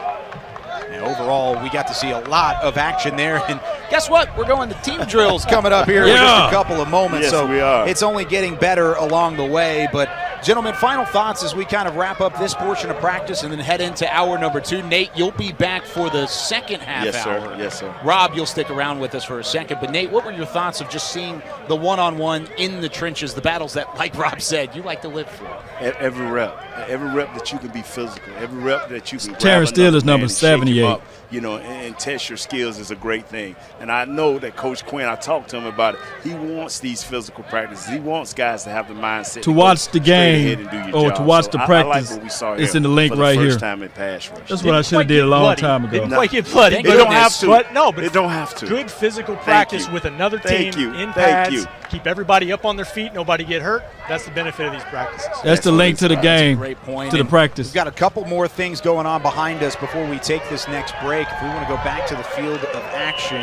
And overall, we got to see a lot of action there. And guess what? We're going to team drills coming up here in just a couple of moments. Yes, so we are. It's only getting better along the way. But, gentlemen, final thoughts as we kind of wrap up this portion of practice and then head into hour number 2. Nate, you'll be back for the second half hour. Yes, sir. Rob, you'll stick around with us for a second. But, Nate, what were your thoughts of just seeing the one-on-one in the trenches, the battles that, like Rob said, you like to live for? Every rep that you can be physical, every rep that you can Terrence Steele is number 78. You know, and test your skills is a great thing. And I know that Coach Quinn, I talked to him about it. He wants these physical practices. He wants guys to have the mindset to watch the game or to watch the practice. I like what we saw it's here in the link for the right first here. time in pass rush. That's what I should have did a long time ago. Didn't quite get bloody. It don't have to. But it don't have to. Good physical practice with another team in pads. Keep everybody up on their feet. Nobody get hurt. That's the benefit of these practices. That's the link to the game, Great point. to the practice. We've got a couple more things going on behind us before we take this next break. If we want to go back to the field of action,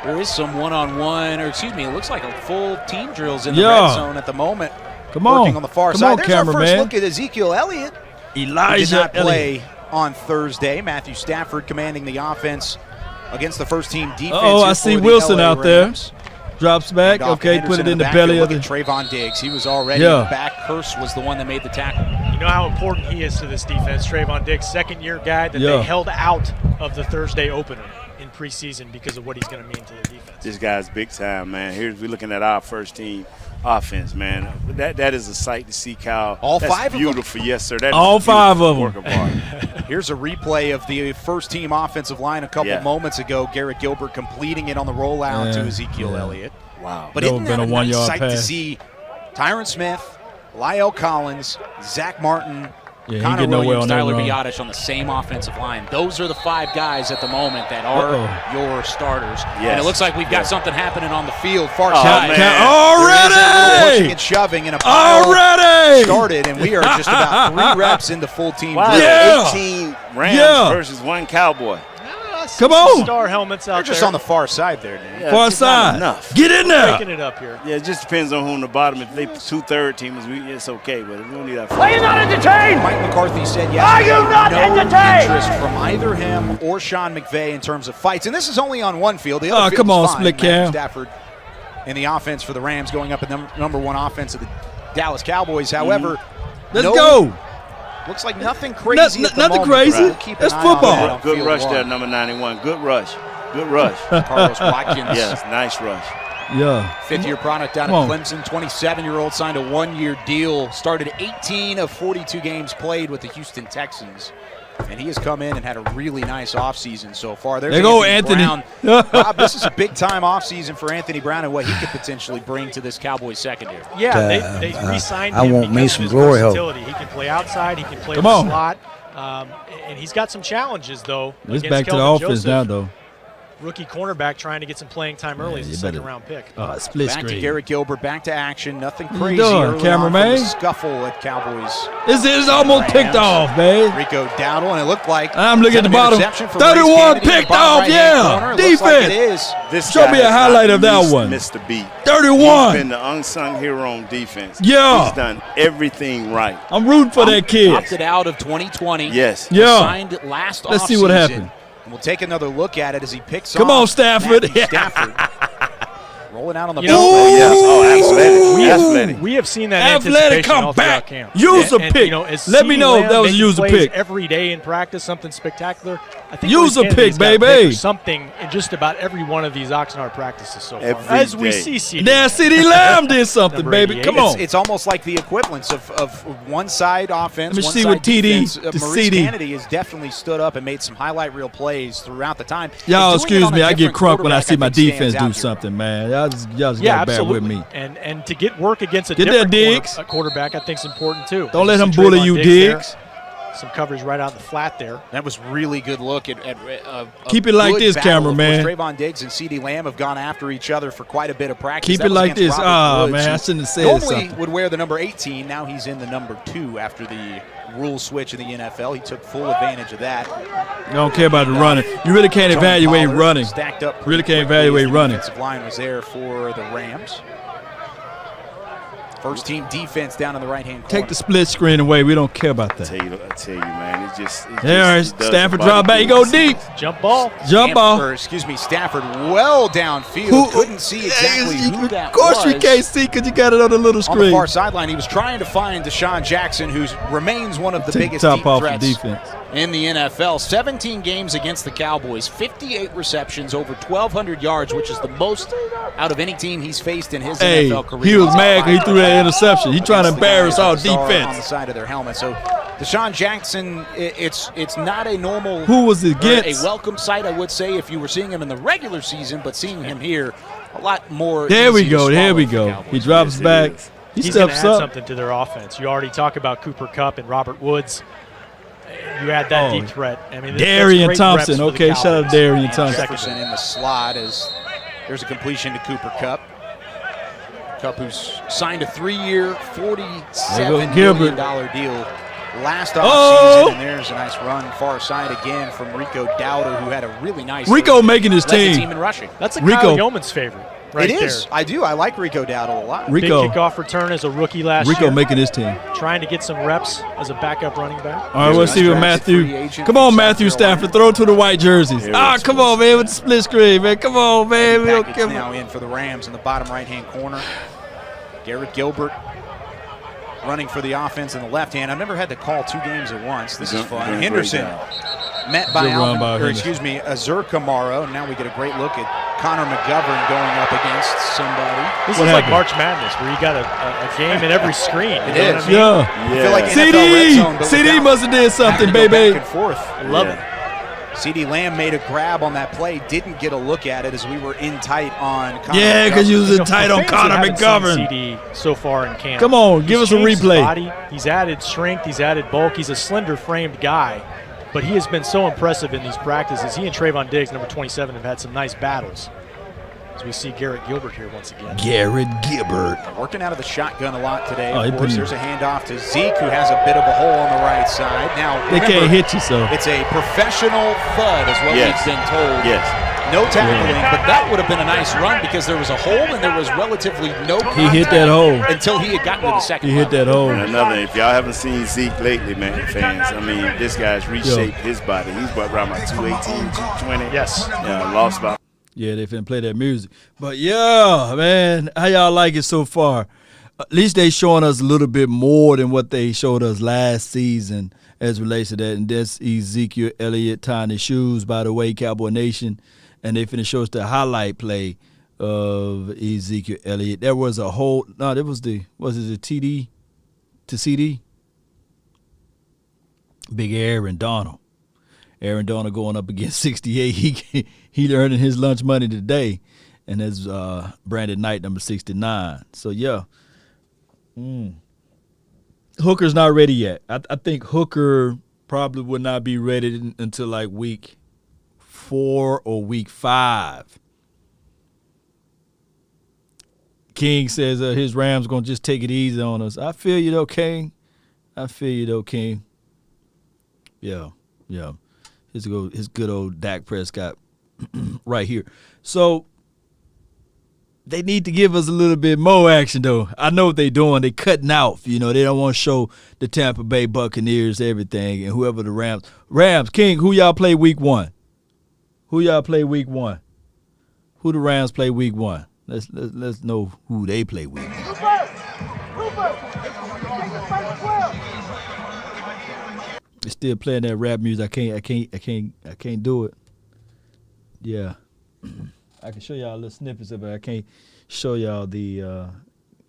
there is some one-on-one, or excuse me, it looks like a full team drills in the red zone at the moment. Come on. Working on the far Come side. on, There's our first cameraman. look at Ezekiel Elliott. Elijah did not play Elliott. on Thursday. Matthew Stafford commanding the offense against the first team defense. Oh, I see Wilson LA out there. Rams. Drops back. Okay, put it in the belly of the. Trayvon Diggs. He was already back. Hurst was the one that made the tackle. You know how important he is to this defense, Trayvon Diggs, second-year guy that they held out of the Thursday opener in preseason because of what he's going to mean to the defense. This guy's big time, man. We're looking at our first team offense, man. That is a sight to see, Kyle. All That's five beautiful. of them. Yes, sir. That All is five of them. work of art. Here's a replay of the first team offensive line a couple moments ago. Garrett Gilbert completing it on the rollout to Ezekiel Elliott. Wow. But isn't that a nice sight to see Tyron Smith, Lyle Collins, Zach Martin, Connor Williams, Tyler Biadasz on the same offensive line? Those are the 5 guys at the moment that are your starters. Yes. And it looks like we've got something happening on the field. Far side. Already! Pushing and shoving in a pile started, and we are just about 3 reps into full team. Wow. Yeah. 18 Rams versus 1 Cowboy. Come on. Star helmets out They're just on the far side there, Nate. Yeah, Far it's not side. enough. Get in there. Breaking it up here. Yeah, it just depends on who on the bottom. If they 2 third teamers, it's okay, but we don't need that. Are you not entertained? Mike McCarthy said yesterday no interest from either him or Sean McVay in terms of fights. And this is only on one field. The other come on, fine. split Matthew cam. Stafford in the offense for the Rams going up at number 1 offense of the Dallas Cowboys. However, Let's go. Looks like nothing crazy. At the nothing moment. crazy. We'll keep an That's eye on football. that on Good field rush 1. there, number 91. Good rush. Good rush. Carlos Watkins. Yes, nice rush. Yeah. 5th-year product out of Clemson, 27-year-old, signed a 1-year deal, started 18 of 42 games played with the Houston Texans, and he has come in and had a really nice offseason so far. There's There go Anthony. Brown. Rob, this is a big-time offseason for Anthony Brown and what he could potentially bring to this Cowboys secondary. Yeah, they re-signed him. I want me some glory hole. He can play outside. He can play Come in the on. slot. And he's got some challenges, though. It's against back to the Kelvin offense Joseph. now, though. rookie cornerback trying to get some playing time early as a second-round pick. Split back screen. to Garrett Gilbert, back to action. Nothing you crazy. doing, early cameraman? on from the scuffle at Cowboys. It's almost picked off, man. Rico Dowdle, and it looked like I'm looking at the bottom. interception from 31 Ray Kennedy in the picked bottom off, right-hand yeah. corner. It looks like it is. This Show guy me a has highlight not of that missed- one. Missed the beat. 31. He's been the unsung hero on defense. Yeah. He's done everything right. I'm rooting for that kid. Opted out of 2020. Yes. Yeah. Signed last Let's see what offseason. happened. And we'll take another look at it as he picks Come off on, Stafford. Matthew Stafford. Rolling out on the You know, ball. Oh, yes. Oh, athletic. Athletic. We have seen that Athletic, anticipation come all throughout back. camp. Use a And, pick. you know, as Let me CeeDee know if Lamb that was a making user plays pick. every day in practice, something spectacular. I think Use Ray a pick, Kennedy's got a baby. or something in just about every one of these Oxnard practices so far. Every As we day. see CeeDee. Now, CeeDee Lamb did something, Number baby. 88. Come on. It's almost like the equivalence of one side offense, Let me one see side what TD defense. to Maurice CD. Kennedy has definitely stood up and made some highlight reel plays throughout the time. Y'all, And doing it excuse on a me. I get different crunk when I quarterback, see my think, defense stands do out here. something, man. Y'all just Yeah, got to bear absolutely. with me. And to get work against a Get different that, Diggs. quarterback, I think is important too. Don't let You him see bully Trayvon you, there. Diggs. Some coverage right out in the flat there. That was really good look at Keep it like good this, battle. cameraman. Of course, Trayvon Diggs and CeeDee Lamb have gone after each other for quite a bit of practice. Keep That it was like against this. Robert Woods, Man, who I shouldn't have said normally something. would wear the number 18. Now he's in the number 2 after the rule switch in the NFL. He took full advantage of that. You don't care about the running. You really can't Tony evaluate Pollard running. Stacked up Really can't quickly evaluate as the running. Defensive line was there for the Rams. First team defense down in the right-hand corner. Take the split screen away. We don't care about I that. tell you, man. It just. There, it does Stafford the drop back. body He go good. deep. Jump ball. Jump off. Stafford well downfield. Couldn't see exactly who that Of course was. you can't see because you got it on the little On the screen. far sideline, he was trying to find Deshaun Jackson, who remains one of the Take biggest the top deep off the threats defense. in the NFL. 17 games against the Cowboys, 58 receptions, over 1,200 yards, which is the most out of any team he's faced in his Hey, NFL career. he was mad 'cause he threw that interception. He trying to embarrass our on the defense. side of their helmet. So Deshaun Jackson, it's not a normal, Who was it or a against? welcome sight, I would say, if you were seeing him in the regular season, but seeing him here, a lot more. There we easy to go. There swallow we for the go. Cowboys. He drops Yes, it back. is. He He's going to steps add up. something to their offense. You already talk about Cooper Kupp and Robert Woods. You add that deep threat. I mean, Darian that's great Thompson. reps for the Okay, shout out to Cowboys. Darian And Thompson. Jefferson in the slot as there's a completion to Cooper Kupp. Kupp, who's signed a 3-year, $47 Gilbert. million deal last Oh! offseason. And there's a nice run far side again from Rico Dowdle, who had a really nice Rico making his led the team. team in rushing. That's a Rico. Kyle Yeoman's favorite right It is. there. I do. I like Rico Dowdle a lot. Rico. Big kickoff return as a rookie last Rico year. making his team. Trying to get some reps as a backup running back. All right, let's see what Matthew. Come on, Matthew Stafford. Throw to the white jerseys. Here Ah, it's come on, man, with the split screen, man. Come on, man. We don't Package care. now in for the Rams in the bottom right-hand corner. Garrett Gilbert running for the offense in the left hand. I've never had to call 2 games at once. This is fun. Doing a Henderson great met by Good run by Azur Kamara. And now we get a great look at Connor McGovern going up against somebody. This What is like happened? March Madness, where you got a game in every screen. It You know is. what I mean? Yeah. I feel like Yeah. NFL red CD. zone, but CD without must have did something, having to go baby. Back and forth. Love Yeah. it. CeeDee Lamb made a grab on that play. Didn't get a look at it as we were in tight on Connor Yeah, because McGovern. you was You in know, tight for on fans that Connor haven't seen McGovern. CD so far in camp. Come on, give He's us a changed his replay. body. He's added strength. He's added bulk. He's a slender-framed guy, but he has been so impressive in these practices. He and Trayvon Diggs, number 27, have had some nice battles. As we see Garrett Gilbert here once again. Garrett Gilbert. Working out of the shotgun a lot today. Oh, he Of course, putting- there's a handoff to Zeke, who has a bit of a hole on the right side. Now, They remember, can't hit you, so. it's a professional thud, is what Yes. we've been told. Yes. No tackling, but that would have been a nice run because there was a hole and there was relatively no He hit that hole. until he had gotten to the second He hit level. that hole. And another, if y'all haven't seen Zeke lately, man, fans, I mean, this guy's reshaped his body. He's what, around about 218, 220. Yes. Yeah, lost about. Yeah, they finna play that music. But yeah, man, how y'all like it so far? At least they showing us a little bit more than what they showed us last season as relates to that. And that's Ezekiel Elliott tying his shoes, by the way, Cowboy Nation. And they finna show us the highlight play of Ezekiel Elliott. There was a whole was it the TD to CD? Big Aaron Donald. Aaron Donald going up against 68. He earning his lunch money today, and that's Brandon Knight, number 69. So yeah, Hooker's not ready yet. I think Hooker probably would not be ready until like week 4 or week 5. King says his Rams going to just take it easy on us. I feel you, though, King. I feel you, though, King. Yeah. His good old Dak Prescott right here. So they need to give us a little bit more action, though. I know what they're doing. They're cutting out. They don't want to show the Tampa Bay Buccaneers everything and whoever the Rams. King, who y'all play week 1? Who y'all play week 1? Who the Rams play week 1? Let's know who they play week 1. They're still playing that rap music. I can't do it. Yeah. I can show y'all little snippets of it. I can't show y'all the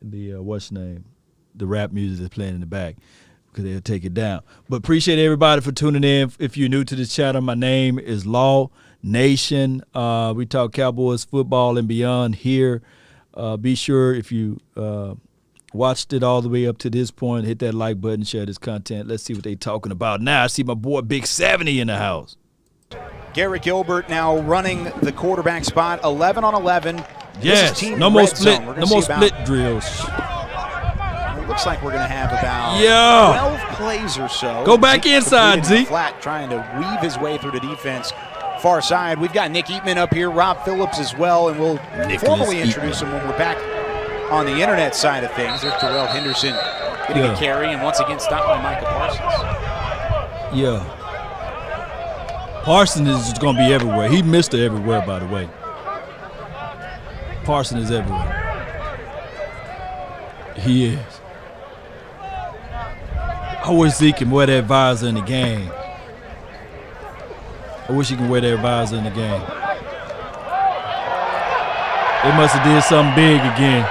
what's name, the rap music that's playing in the back because they'll take it down. But appreciate everybody for tuning in. If you're new to this channel, my name is Law Nation. We talk Cowboys football and beyond here. Be sure if you watched it all the way up to this point, hit that like button, share this content. Let's see what they talking about now. I see my boy Big 70 in the house. Garrett Gilbert now running the quarterback spot, 11 on 11. Yes, no more split drills. It looks like we're going to have about 12 plays or so. Go back inside, Zeke. Flat, trying to weave his way through the defense. Far side, we've got Nick Eatman up here, Rob Phillips as well, and we'll formally introduce him when we're back on the internet side of things. There's Terrell Henderson getting a carry, and once again stopped by Micah Parsons. Yeah. Parsons is going to be everywhere. He missed it everywhere, by the way. Parsons is everywhere. He is. I wish Zeke can wear that visor in the game. I wish he can wear that visor in the game. They must have did something big again.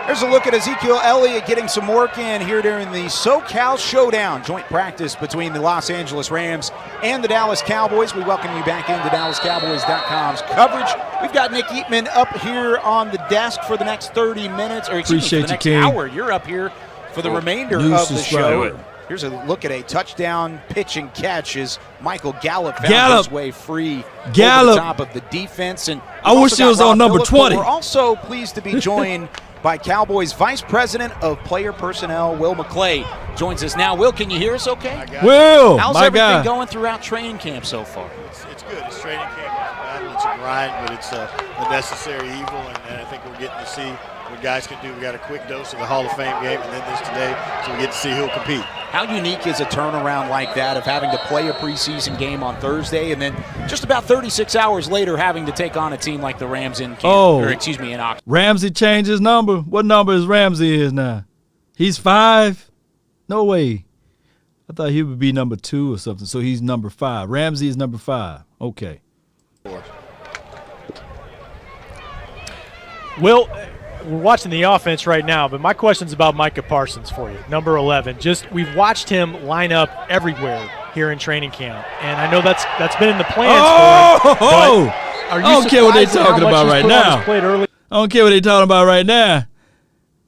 There's a look at Ezekiel Elliott getting some work in here during the SoCal Showdown, joint practice between the Los Angeles Rams and the Dallas Cowboys. We welcome you back into DallasCowboys.com's coverage. We've got Nick Eatman up here on the desk for the next 30 minutes, or excuse me, for the next hour. You're up here for the remainder of the show. Here's a look at a touchdown pitch and catch as Michael Gallup found his way free over the top of the defense. And I wish it was on number 20. We're also pleased to be joined by Cowboys Vice President of Player Personnel, Will McClay, joins us now. Will, can you hear us okay? Will, how's everything going throughout training camp so far? It's good. It's training camp. It's a battle. It's a grind, but it's a necessary evil, and I think we're getting to see what guys can do. We got a quick dose of the Hall of Fame game, and then this today, so we get to see who'll compete. How unique is a turnaround like that of having to play a preseason game on Thursday and then just about 36 hours later having to take on a team like the Rams in Oxford? Ramsey changed his number. What number is Ramsey is now? He's 5? No way. I thought he would be number 2 or something, so he's number 5. Ramsey is number 5. Okay. Will, we're watching the offense right now, but my question's about Micah Parsons for you, number 11. We've watched him line up everywhere here in training camp, and I know that's been in the plans for him. I don't care what they're talking about right now. I don't care what they're talking about right now.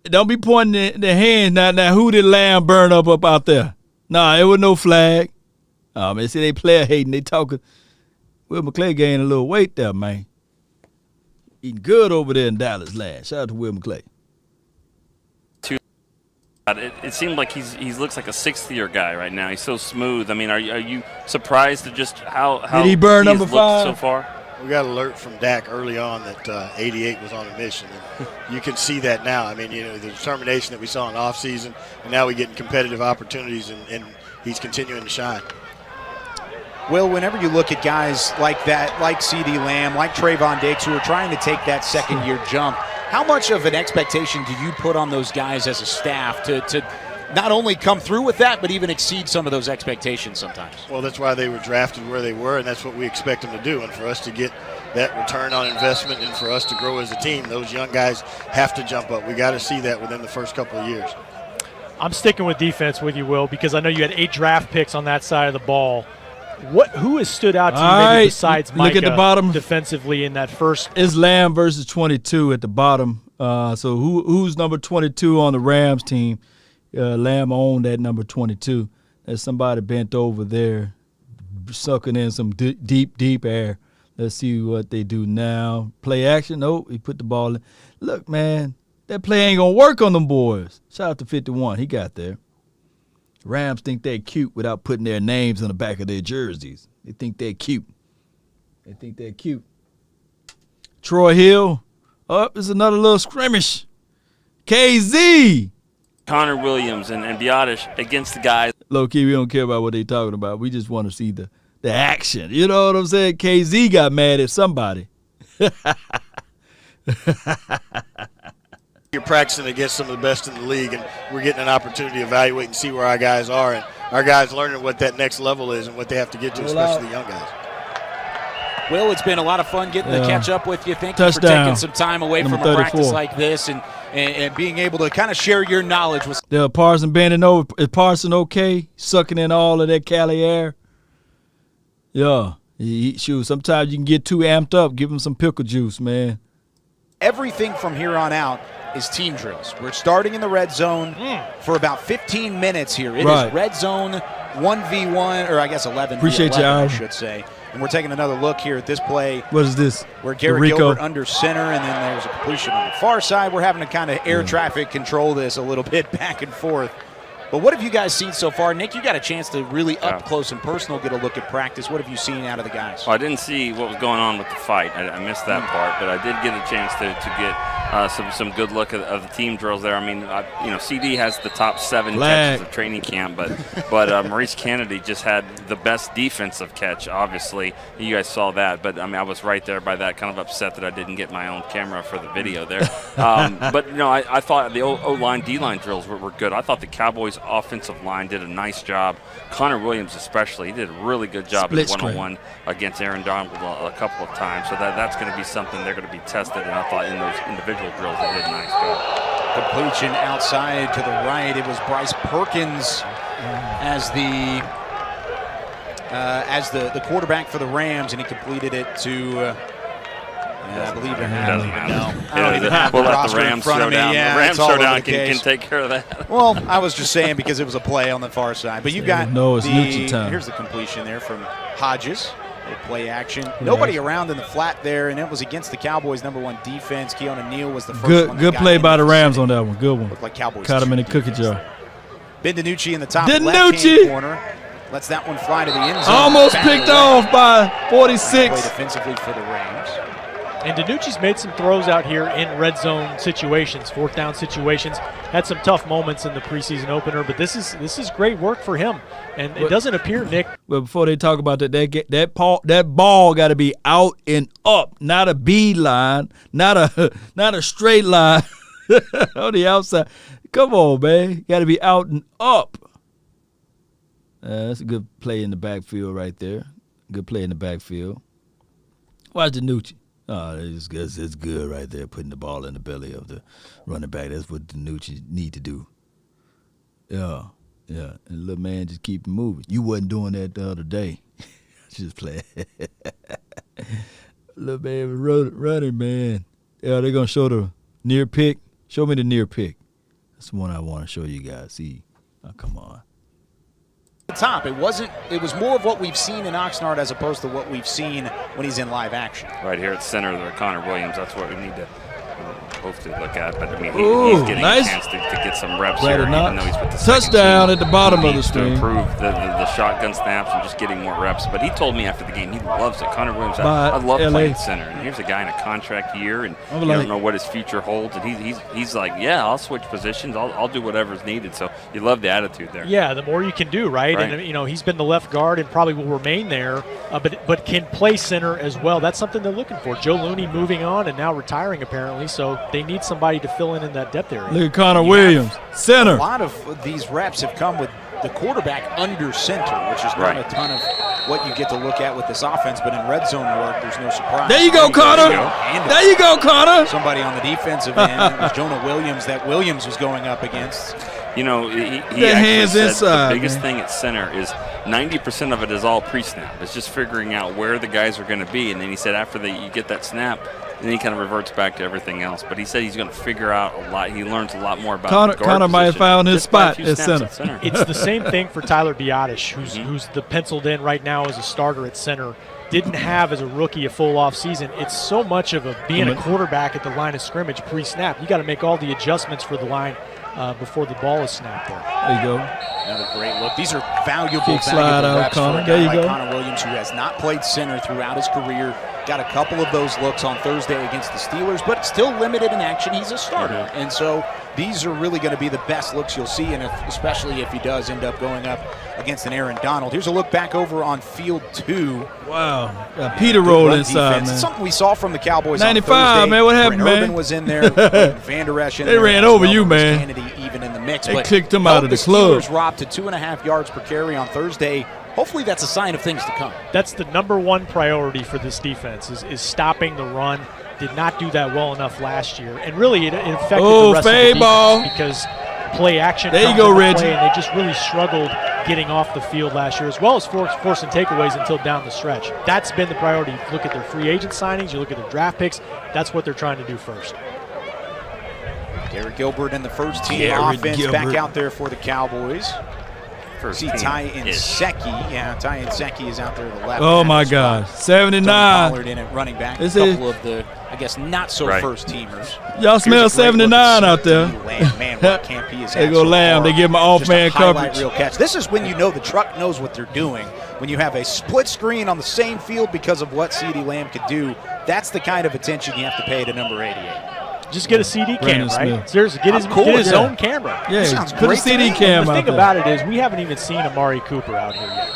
Don't be pointing the hands now. Who did Lamb burn up out there? Nah, it was no flag. Man, see they player hating. They talking. Will McClay gained a little weight there, man. Eating good over there in Dallas land. Shout out to Will McClay. It seemed like he looks like a sixth-year guy right now. He's so smooth. I mean, are you surprised at just how did he burn number 5 so far? We got alert from Dak early on that 88 was on a mission. And you can see that now. I mean, the determination that we saw in the offseason, and now we're getting competitive opportunities, and he's continuing to shine. Will, whenever you look at guys like that, like CeeDee Lamb, like Trayvon Diggs, who are trying to take that second-year jump, how much of an expectation do you put on those guys as a staff to not only come through with that, but even exceed some of those expectations sometimes? Well, that's why they were drafted where they were, and that's what we expect them to do. And for us to get that return on investment and for us to grow as a team, those young guys have to jump up. We got to see that within the first couple of years. I'm sticking with defense with you, Will, because I know you had 8 draft picks on that side of the ball. Who has stood out to you maybe besides Micah at the bottom defensively in that first? It's Lamb versus 22 at the bottom. So who's number 22 on the Rams team? Lamb owned that number 22. There's somebody bent over there, sucking in some deep air. Let's see what they do now. Play action. Nope, he put the ball in. Look, man, that play ain't going to work on them boys. Shout out to 51. He got there. Rams think they're cute without putting their names on the back of their jerseys. They think they're cute. Troy Hill. Oh, there's another little skirmish. KZ. Connor Williams and Biotish against the guys. Low-key, we don't care about what they talking about. We just want to see the action. You know what I'm saying? KZ got mad at somebody. You're practicing against some of the best in the league, and we're getting an opportunity to evaluate and see where our guys are, and our guys learning what that next level is and what they have to get to, especially the young guys. Will, it's been a lot of fun getting to catch up with you. Thank Touchdown. you for taking some time away from a 34. practice like this and being able to kind of share your knowledge with. Parson bending over. Is Parson okay? Sucking in all of that Cali air? Yeah. Shoot, sometimes you can get too amped up. Give him some pickle juice, man. Everything from here on out is team drills. We're starting in the red zone for about 15 minutes here. It is red zone 1v1, or I guess 11 Appreciate v 11, you, I should say. And we're taking another look here at this play. What is this? Where Garrett Gilbert under center, and then there's a completion on the far side. We're having to kind of air traffic control this a little bit back and forth. But what have you guys seen so far? Nick, you got a chance to really up close and personal get a look at practice. What have you seen out of the guys? Well, I didn't see what was going on with the fight. I missed that part, but I did get a chance to get some good look of the team drills there. I mean, CD has the top 7 catches of training camp, but Maurice Kennedy just had the best defensive catch, obviously. You guys saw that, but, I mean, I was right there by that, kind of upset that I didn't get my own camera for the video there. But, I thought the O-line, D-line drills were good. I thought the Cowboys' offensive line did a nice job. Connor Williams especially, he did a really good job in one-on-one against Aaron Donald a couple of times. So that's going to be something they're going to be tested, and I thought in those individual drills they did a nice job. Completion outside to the right. It was Bryce Perkins as the quarterback for the Rams, and he completed it to I believe it. I don't even know. We'll let the Rams throw down. The Rams throw down can take care of that. Well, I was just saying because it was a play on the far side. But you got here's the completion there from Hodges. They play action. Nobody around in the flat there, and it was against the Cowboys' #1 defense. Keona Neal was the first one. Good play by the Rams on that one. Good one. Looked like Cowboys. Caught him in the cookie jar. Ben DiNucci in the top left-hand corner. Lets that one fly to the end zone. Almost picked off by 46. Play defensively for the Rams. And DiNucci's made some throws out here in red zone situations, 4th down situations. Had some tough moments in the preseason opener, but this is great work for him. And it doesn't appear, Nick. Well, before they talk about that ball got to be out and up, not a B line, not a straight line on the outside. Come on, man, got to be out and up. That's a good play in the backfield right there. Good play in the backfield. Watch DiNucci. Oh, it's good right there, putting the ball in the belly of the running back. That's what DiNucci need to do. Yeah. And the little man just keep moving. You wasn't doing that the other day. Just playing. Little man was running, man. Yeah, they're going to show the near pick. Show me the near pick. That's the one I want to show you guys. See. Oh, come on. Top. It was more of what we've seen in Oxnard as opposed to what we've seen when he's in live action. Right here at center there, Connor Williams. That's what we need to hopefully look at. But I mean, he's getting a chance to get some reps here, even though he's with the touchdown at the bottom of the screen. To improve the shotgun snaps and just getting more reps. But he told me after the game he loves it. Connor Williams, I love playing center. And here's a guy in a contract year, and you don't know what his future holds. And he's like, yeah, I'll switch positions. I'll do whatever's needed. So you love the attitude there. Yeah, the more you can do, right? And he's been the left guard and probably will remain there, but can play center as well. That's something they're looking for. Joe Looney moving on and now retiring apparently, so they need somebody to fill in that depth area. Look at Connor Williams, center. A lot of these reps have come with the quarterback under center, which is not a ton of what you get to look at with this offense, but in red zone work, there's no surprise. There you go, Connor. There you go, Connor. Somebody on the defensive end. It was Jonah Williams that Williams was going up against. You know, he the actually hands said inside, the biggest man. thing at center is 90% of it is all pre-snap. It's just figuring out where the guys are going to be. And then he said after you get that snap, then he kind of reverts back to everything else. But he said he's going to figure out a lot. He learns a lot more about the guard Connor might have position found his just by a spot few at snaps center. It's the same thing for Tyler Biotish, who's the penciled in right now as a starter at center. Didn't have as a rookie a full off season. It's so much of being a quarterback at the line of scrimmage pre-snap. You got to make all the adjustments for the line before the ball is snapped there. There you go. Another great look. These are valuable slide out, reps Connor. for a There guy you like go. Connor Williams, who has not played center throughout his career. Got a couple of those looks on Thursday against the Steelers, but still limited in action. He's a starter. And so these are really going to be the best looks you'll see, and especially if he does end up going up against an Aaron Donald. Here's a look back over on field 2. Wow. Peter rolled inside, defense. man. It's something we saw from the Cowboys 95, on Thursday. man. What happened, Brent man? Urban was in there. Van Der Esch in They there ran as over well. you, Bruce man. Kennedy even in the mix. They But kicked him out of the club. Steelers dropped to 2.5 yards per carry on Thursday. Hopefully that's a sign of things to come. That's the number one priority for this defense is stopping the run. Did not do that well enough last year. And really it affected the rest of the defense ball. because play action There you comes go, into Reggie. play, and they just really struggled getting off the field last year, as well as forcing takeaways until down the stretch. That's been the priority. You look at their free agent signings, you look at their draft picks, that's what they're trying to do first. Garrett Gilbert and the first team Garrett offense Gilbert. back out there for the Cowboys. First See team Ty is. Inseki. Yeah, Ty Inseki is out there to the left. Oh, tackle my spot. God. 79. Pollard in at running back. This a is- couple of the, I guess, not so Right. first teamers. Y'all smell Here's a great look 79 at out there. CeeDee Lamb. Man, what camp he is They at go so Lamb. far. They give him an Just a off-man highlight coverage. reel catch. This is when you know the truck knows what they're doing. When you have a split screen on the same field because of what CeeDee Lamb could do, that's the kind of attention you have to pay to number 88. Just get a CD Brandon cam, right? Smith. Seriously, get his, I'm cool get with his that. own camera. Yeah, Sounds put a great to CD me. cam The out thing there. about it is we haven't even seen Amari Cooper out here yet.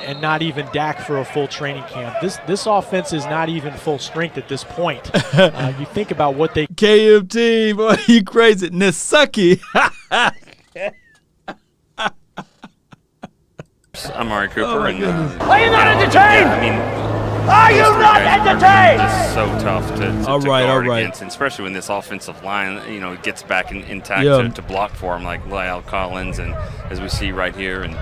And not even Dak for a full training camp. This offense is not even full strength at this point. You think about what they KMT, boy, you crazy. Nasuki. Amari Cooper. Oh, my and, goodness. Are you not entertained? Yeah, I mean, are you not entertained? It's so tough to All right, guard all right. against, and especially when this offensive line, gets back intact Yeah. to block for him, like Lyle Collins, and as we see right here, and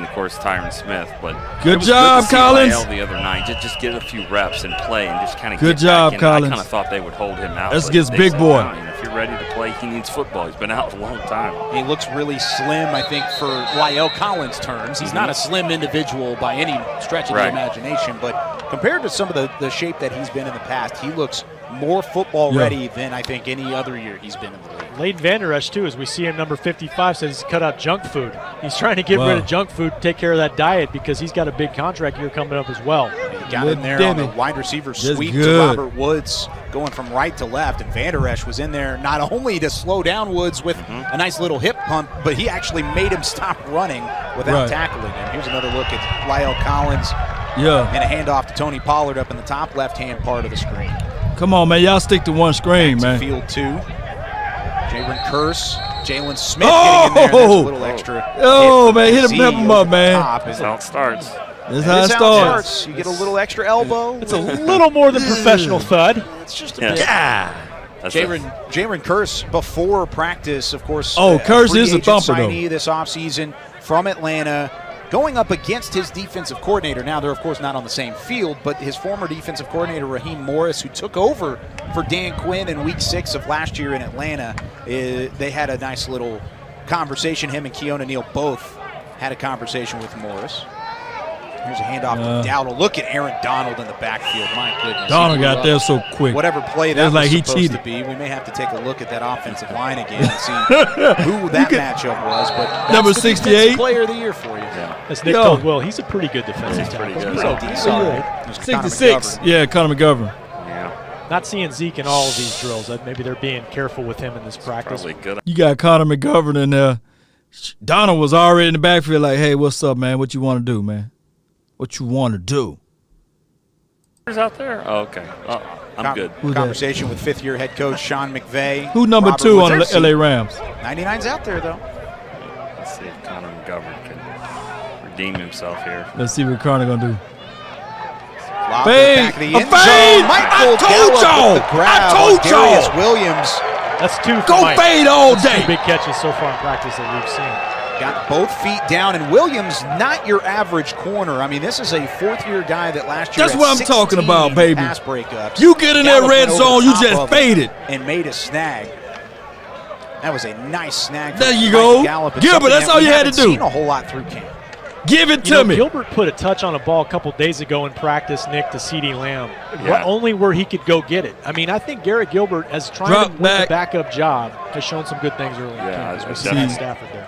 of course Tyron Smith. But Good it was job, good to see Collins. Lyle the other night, just get a few reps and play, and just kind of Good get job, back in. Collins. I kind of thought they would hold him out. That's but against they big said, boy. "No, if you're ready to play, he needs football. He's been out a long time." He looks really slim, I think, for Lyle Collins' terms. He's not a slim individual by any stretch of the Right. imagination, but compared to some of the shape that he's been in the past, he looks more football ready than I think any other year he's been in the league. Leighton Van Der Esch, too, as we see him, number 55, says he's cut out junk food. He's trying to get rid of junk food, take care of that diet, because he's got a big contract year coming up as well. He got in there on the wide receiver sweep to good. Robert Woods, going from right to left, and Van Der Esch was in there not only to slow down Woods with a nice little hip pump, but he actually made him stop running without tackling him. Here's another look at Lyle Collins and a handoff to Tony Pollard up in the top left-hand part of the screen. Come on, man. Y'all stick to one screen, Back to man. field 2. Jalen Kearse, Jalen Smith getting in there. There's a little extra. Oh, man. Hit him, Z pep him over up, the man. top. That's how it starts. That's how it starts. You get a little extra elbow. It's a little more than professional thud. It's just a Yeah. bit. That's Jalen Kearse before practice, of course. Oh, Kearse free is a agent thumper, though. signee this offseason from Atlanta, going up against his defensive coordinator. Now, they're, of course, not on the same field, but his former defensive coordinator, Raheem Morris, who took over for Dan Quinn in Week 6 of last year in Atlanta, they had a nice little conversation. Him and Keona Neal both had a conversation with Morris. Here's a handoff to Dowdle. Look at Aaron Donald in the backfield. My goodness. Donald He blew got up. there so quick. Whatever play It that was was like he supposed cheated. to be, we may have to take a look at that offensive line again and see who that matchup was. But that's Number the defensive 68. player of the year for you. As Nick told Will, he's a pretty good defensive tackle. pretty good. He's okay. He's all right. 66. Yeah, Conor McGovern. Yeah, Not seeing Zeke in all of these drills. Maybe they're being careful with him in this practice. probably good. You got Conor McGovern in there. Donald was already in the backfield like, hey, what's up, man? What you want to do, man? What you want to do? Who's out there? Oh, okay. Oh, I'm good. Who's that? Conversation with fifth-year head coach Sean McVay. Who number Robert 2 Woods. on There's the LA Rams? 99's out there, though. Let's see if Connor McGovern can redeem himself here. Let's see what Conor going to do. Lob to the Fade! back of the A end fade! zone. Michael I told Gallup y'all! with the grab I told on Darius y'all! Williams. That's 2 for Go Mike. fade all That's 2 day. big catches so far in practice that we've seen. Got both feet down, and Williams, not your average corner. I mean, this is a fourth-year guy that last year That's had what I'm talking 16 about, baby. pass breakups. You get in that Gallup red went over zone, the you top just of fade him it. and made a snag. That was a nice snag. There from you Michael go. Gallup, and Gilbert, something that's that all we you had to haven't do. seen a whole lot through camp. Give it You to know, me. Gilbert put a touch on a ball a couple days ago in practice, Nick, to CeeDee Lamb. Yeah. Only where he could go get it. I mean, I think Garrett Gilbert, as trying Drop to win back. the backup job, has shown some good things early in Yeah, camp. As we I see definitely- Stafford there.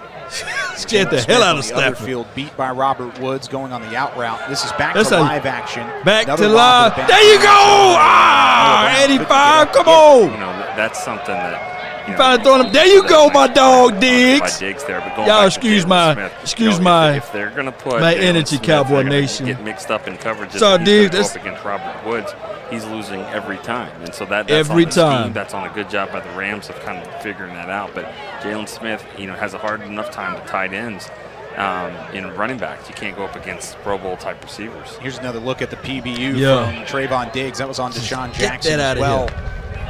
Scared the Smith hell out on of the other Stafford. field, beat by Robert Woods, going on the out route. This is back That's to how you- live action. Back Another to lob live. to the There you bench. go. Ah, Brown, 85. Come You on. know, that's something that. You know, Finally throwing him. There you go, my dog, by Diggs. Diggs there, but going Y'all back to excuse Jalen my- Smith, excuse you know, my- if they're going to put my Jalen energy, Smith, Cowboy they're gonna Nation. get mixed up in coverage. So, If he's Diggs, gonna go that's- up against Robert Woods, he's losing every time, and so that's Every on the time. scheme. That's on a good job by the Rams of kind of figuring that out. But Jalen Smith, you know, has a hard enough time with tight ends. In running backs, you can't go up against Pro Bowl type receivers. Here's another look at the PBU Yeah. from Trayvon Diggs. That was on Deshaun Get Jackson that as outta well. here.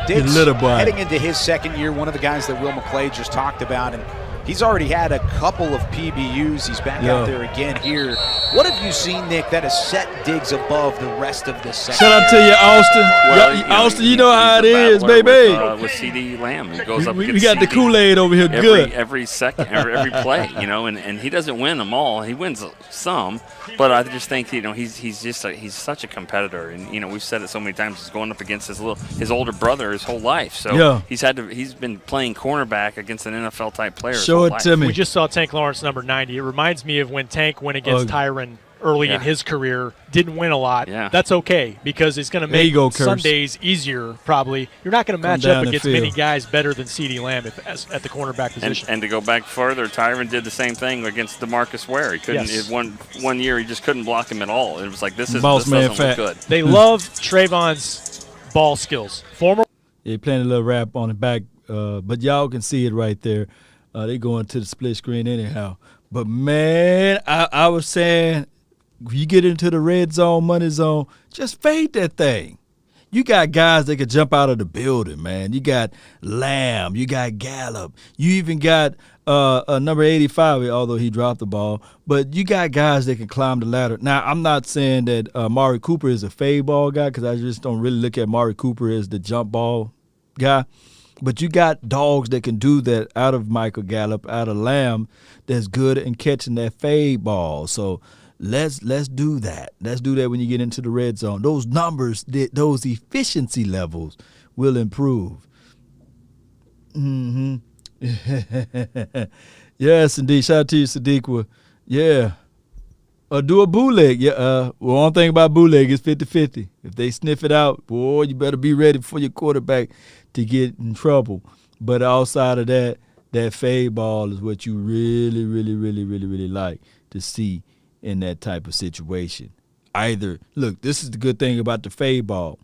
Diggs, You little boy. heading into his second year, one of the guys that Will McClay just talked about, and he's already had a couple of PBUs. He's back out there again here. What have you seen, Nick, that has set Diggs above the rest of this second? Shout out to you, Austin. Well, Austin, you know how it he's a is, battler baby. With CeeDee Lamb, he goes up We against got the CeeDee Kool-Aid over here good. every second, every play, you know, and he doesn't win them all. He wins some, but I just think, you know, he's such a competitor, and you know, we've said it so many times. He's going up against his older brother his whole life, so Yeah. he's been playing cornerback against an NFL type player. his Show whole it life. to me. We just saw Tank Lawrence, number 90. It reminds me of when Tank went against Tyron early in his career, didn't win a lot. Yeah. That's okay because it's going to There you make go, Curse. Sundays easier, probably. You're not going to match down up the against field. many guys better than CeeDee Lamb at the cornerback position. And to go back further, Tyron did the same thing against DeMarcus Ware. He couldn't. Yes. One year he just couldn't block him at all. It was like this Boss man doesn't look fat. good. They love Trayvon's ball skills. Former Yeah, playing a little rap on the back, but y'all can see it right there. They going to the split screen anyhow. But, man, I was saying, if you get into the red zone, money zone, just fade that thing. You got guys that could jump out of the building, man. You got Lamb. You got Gallup. You even got number 85, although he dropped the ball. But you got guys that can climb the ladder. Now, I'm not saying that Amari Cooper is a fade ball guy because I just don't really look at Amari Cooper as the jump ball guy. But you got dogs that can do that out of Michael Gallup, out of Lamb, that's good in catching that fade ball. So let's do that. Let's do that when you get into the red zone. Those numbers, those efficiency levels will improve. Mm-hmm. Yes, indeed. Shout out to you, Sadiq. Yeah. Do a bootleg. Yeah. One thing about bootleg is 50-50. If they sniff it out, boy, you better be ready for your quarterback to get in trouble. But outside of that, that fade ball is what you really, really, really, really, really like to see in that type of situation. Either, look, this is the good thing about the fade ball.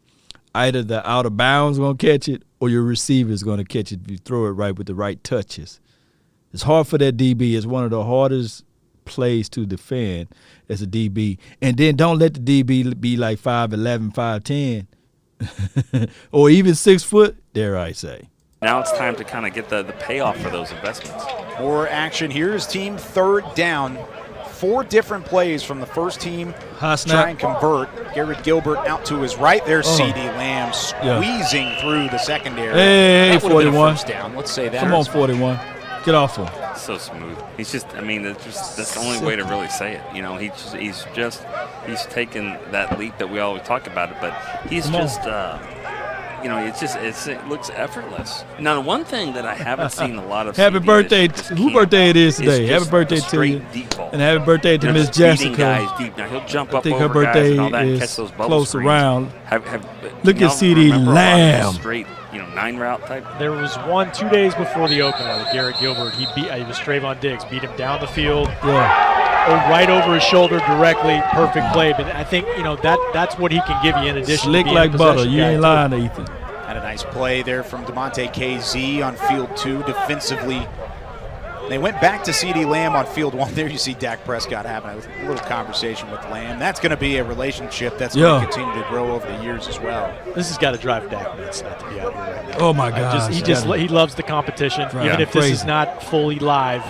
Either the out of bounds going to catch it or your receiver is going to catch it if you throw it right with the right touches. It's hard for that DB. It's one of the hardest plays to defend as a DB. And then don't let the DB be like 5'11", 5'10", or even 6 foot, dare I say. Now it's time to kind of get the payoff for those investments. More action here is team third down. 4 different plays from the first team. High snap. Try and convert. Garrett Gilbert out to his right. There's CeeDee Lamb squeezing through the secondary. Hey, that would've been a 41. first down. Let's say that. Come on, 41. Get off him. So smooth. He's just, I mean, that's the only way to really say it. You know, he's taken that leap that we always talk about it, but he's just, you know, it looks effortless. Now, the one thing that I haven't seen a lot of. Happy CD birthday. this Who birthday it is today? Happy just birthday the to straight you. deep ball. And happy birthday to You know, Miss just beating Jessica. guys deep. Now, he'll jump I up think her over guys birthday and all that and is catch those bubble close screens. around. Look you at know, CeeDee remember a lot of those Lamb. Straight, you know, 9-route type. There was one 2 days before the opener that Garrett Gilbert, he was Trayvon Diggs, beat him down the field, right over his shoulder directly, perfect play. But I think, you know, that's what he can give you in addition Slick to being like a butter. possession You guy, ain't too. lying, Ethan. Had a nice play there from DeMonte KZ on field 2 defensively. They went back to CeeDee Lamb on field one. There you see Dak Prescott having a little conversation with Lamb. That's going to be a relationship that's going to continue to grow over the years as well. This has got to drive Dak nuts not to be out here right now. Oh, my God. He loves the competition. Even if this is not fully live,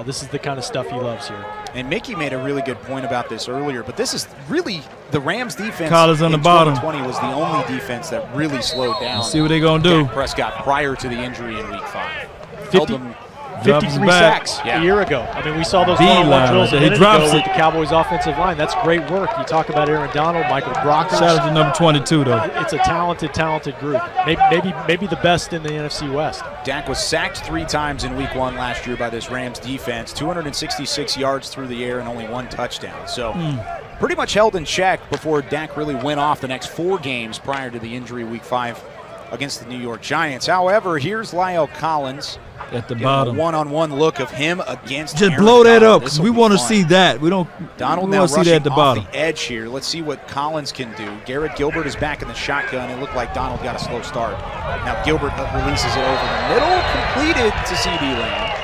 this is the kind of stuff he loves here. And Mickey made a really good point about this earlier, but this is really the Rams defense Collars on the bottom. 2020 was the only defense that really slowed down. Let's see what they're going to do. Dak Prescott prior to the injury in Week 5. 53 sacks a year ago. I mean, we saw those one-on-one drills a minute ago with the Cowboys' offensive line. That's great work. You talk about Aaron Donald, Michael Brockers. Shout out to number 22, though. It's a talented group. Maybe the best in the NFC West. Dak was sacked 3 times in Week 1 last year by this Rams defense. 266 yards through the air and only 1 touchdown. So pretty much held in check before Dak really went off the next 4 games prior to the injury Week 5 against the New York Giants. However, here's La'el Collins. At the bottom. A one-on-one look of him against Just Aaron blow that Donald. up. We want to see that. We don't. Donald we now want to see rushing that at the bottom. off the edge here. Let's see what Collins can do. Garrett Gilbert is back in the shotgun. It looked like Donald got a slow start. Now Gilbert releases it over the middle, completed to CeeDee Lamb.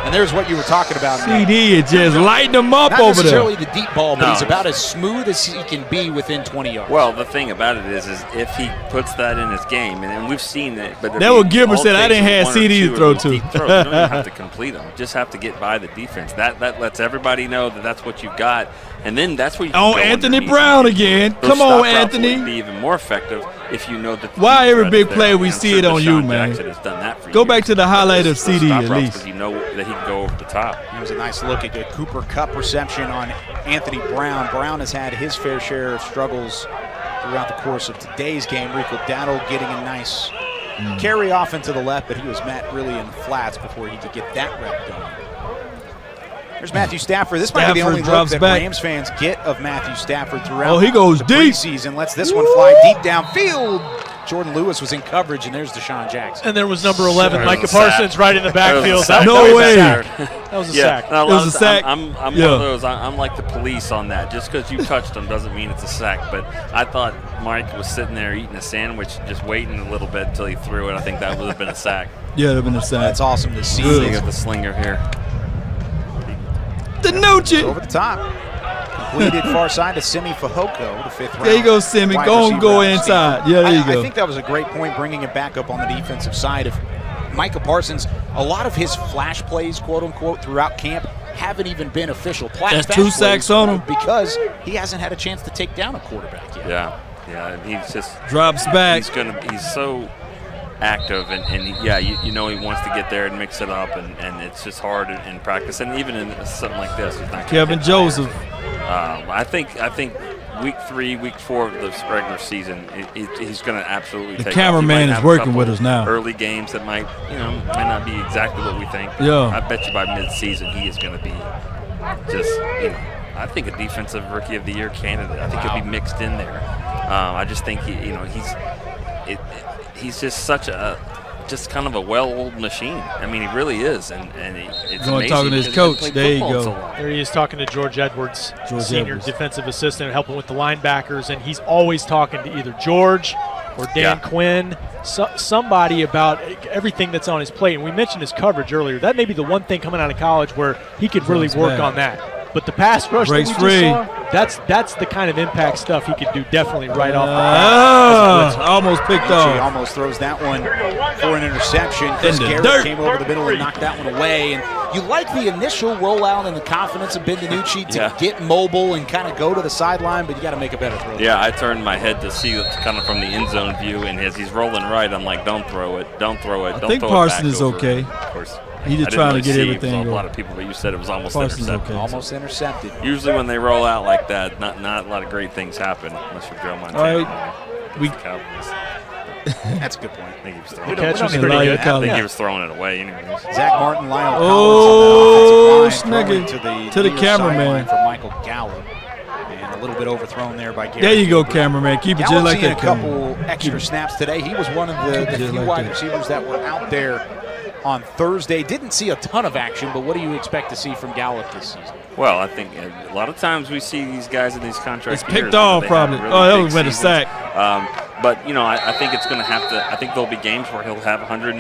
And there's what you were talking about. CeeDee is just lighting them up over there. Not necessarily the deep ball, but he's about as smooth as he can be within 20 yards. Well, the thing about it is if he puts that in his game, and we've seen it. But that what Gilbert said. I didn't have CeeDee to throw to. You don't even have to complete them. Just have to get by the defense. That lets everybody know that that's what you've got. And then that's where you can go Anthony underneath. Brown again. Those Come stop on, routes Anthony. would be even more effective if you know that. Why every big there. play we I'm see sure it on you, Deshaun man? Jackson has done that for Go years. back to the highlight of Those CeeDee stop at routes, least. because you know that he can go over the top. That was a nice look at the Cooper Kupp reception on Anthony Brown. Brown has had his fair share of struggles throughout the course of today's game. Rico Dowdle getting a nice carry off into the left, but he was met really in the flats before he could get that rep going. There's Matthew Stafford. This might be the only look that Rams fans get of Matthew Stafford throughout he goes the deep. preseason. Lets this one fly deep downfield. Jordan Lewis was in coverage, and there's Deshaun Jackson. And there was number 11, Micah Parsons, right in the backfield. No way. That was a sack. No, it was a sack. I'm one of those. I'm like the police on that. Just because you touched him doesn't mean it's a sack. But I thought Mike was sitting there eating a sandwich, just waiting a little bit until he threw it. I think that would have been a sack. Yeah, it would have been a sack. That's awesome to see. Look at the slinger here. Danucci. Over the top. Completed far side to Simi Fehoko, the 5th round. There you go, Simi. Go inside. Yeah, there you go. I think that was a great point, bringing it back up on the defensive side of Micah Parsons. A lot of his flash plays, quote unquote, throughout camp haven't even been official. That's 2 sacks on him because he hasn't had a chance to take down a quarterback yet. Yeah. He's just drops back. He's so active, and you know he wants to get there and mix it up, and it's just hard in practice, and even in something like this, he's not Kevin Joseph. I think week 3, week 4 of this regular season, he's going to absolutely take off. The cameraman is working with us now. Early games that might not be exactly what we think. Yeah. I bet you by mid-season he is going to be just, I think a defensive rookie of the year candidate. I think he'll be mixed in there. I just think he's just such just kind of a well-oiled machine. I mean, he really is, and it's going amazing. Talking to his coach. There you go. There he is talking to George Edwards, senior defensive assistant, helping with the linebackers, and he's always talking to either George or Dan Quinn, somebody about everything that's on his plate. And we mentioned his coverage earlier. That may be the one thing coming out of college where he could really work on that. But the pass rush that we just saw, that's the kind of impact stuff he could do definitely right off the bat. Almost picked off. He almost throws that one for an interception. Chris Garrett came over the middle and knocked that one away. And you like the initial rollout and the confidence of Ben DiNucci to get mobile and kind of go to the sideline, but you got to make a better throw. Yeah, I turned my head to see it kind of from the end zone view, and as he's rolling right, I'm like, don't throw it, don't throw it. I think Parsons is okay. Of course. He's just trying to get everything going. going. A lot of people, but you said it was almost Parsons intercepted. Okay. Almost intercepted. Usually when they roll out like that, not a lot of great things happen unless you're Joe Montana. All right. That's a good point. I think he was throwing he was throwing it away anyways. Zach Martin, La'el Collins on the offensive line, to the cameraman for Michael Gallup. And a little bit overthrown there by Garrett. There you go, cameraman. Keep it just like that. A couple extra snaps today. He was one of the few wide receivers that were out there on Thursday. Didn't see a ton of action, but what do you expect to see from Gallup this season? Well, I think a lot of times we see these guys in these contract years. It's picked off probably. That was a sack. But, I think it's going to have to – I think there'll be games where he'll have 120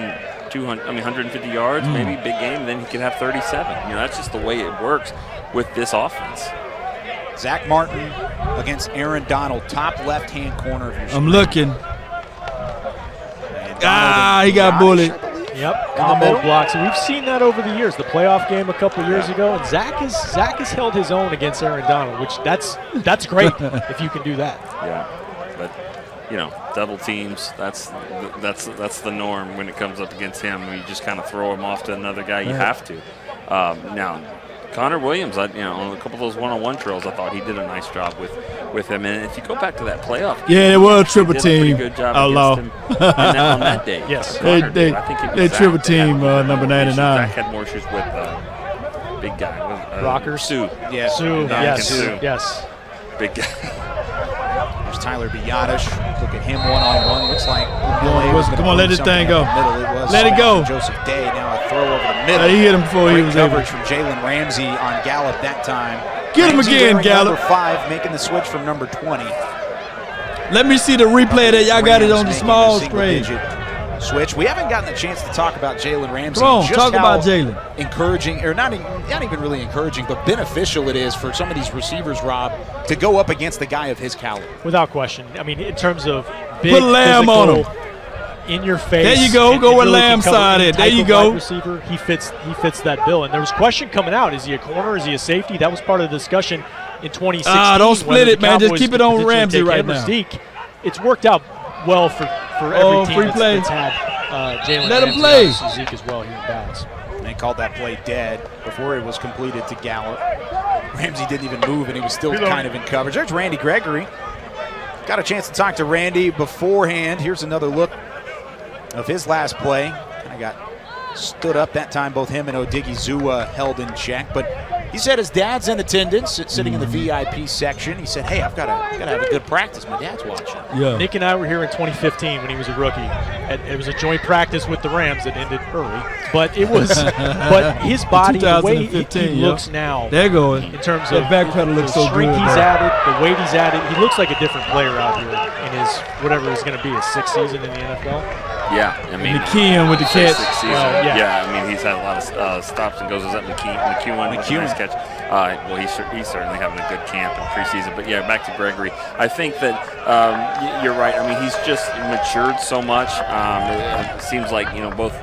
150 yards, maybe big game, then he could have 37. That's just the way it works with this offense. Zach Martin against Aaron Donald, top left-hand corner of your screen. I'm looking. He got bullied. Yep, combo blocks. And we've seen that over the years. The playoff game a couple years ago, and Zach has held his own against Aaron Donald, which that's great if you can do that. Yeah, but double teams, that's the norm when it comes up against him. You just kind of throw him off to another guy. You have to. Now, Connor Williams, on a couple of those one-on-one drills, I thought he did a nice job with him. And if you go back to that playoff game, it was triple team. Good job against him on that day. Yes, they triple team number 99. Zach had more issues with big guy. Rocker Sue. Yeah, Sue. Yes. Big guy. There's Tyler Biadasz. Look at him one-on-one. Looks like Come on, let this thing go. Let it go. Joseph Day. Now a throw over the middle. He hit him before he was able. Coverage from Jalen Ramsey on Gallup that time. Get him Ramsey again, wearing Gallup. Number 5, making the switch from number 20. Let me see the replay of that. Y'all got it on the small screen. Switch. We haven't gotten the chance to talk about Jalen Ramsey. Come on, just talk how about Jalen. Encouraging, or not even really encouraging, but beneficial it is for some of these receivers, Rob, to go up against the guy of his caliber. Without question. I mean, in terms of big, put a lamb on him. In your face. There you go. Go with really lamb side it. There you go. Receiver, he fits that bill. And there was question coming out: is he a corner? Is he a safety? That was part of the discussion in 2016. Don't split it, man. Just keep it on Ramsey right now. Zeke. It's worked out well for every team that's had Jalen. Let him play. Zeke as well here in Dallas. And they called that play dead before it was completed to Gallup. Ramsey didn't even move, and he was still kind of in coverage. There's Randy Gregory. Got a chance to talk to Randy beforehand. Here's another look of his last play. I got stood up that time. Both him and Odigizua held in check, but he said his dad's in attendance, sitting in the VIP section. He said, "Hey, I've got to have a good practice. My dad's watching." Yeah. Nick and I were here in 2015 when he was a rookie. It was a joint practice with the Rams that ended early, but it was. But his body, the way he looks now, there going. In terms that of back pedal looks so good. The he's added, the weight he's added, he looks like a different player out here in his whatever is going to be his 6th season in the NFL. Yeah, I mean, McKeon with the catch. Yeah, I mean, he's had a lot of stops and goes. Is that McEwen with a nice catch? Well, he's certainly having a good camp in preseason. But yeah, back to Gregory. I think that you're right. I mean, he's just matured so much. It seems like both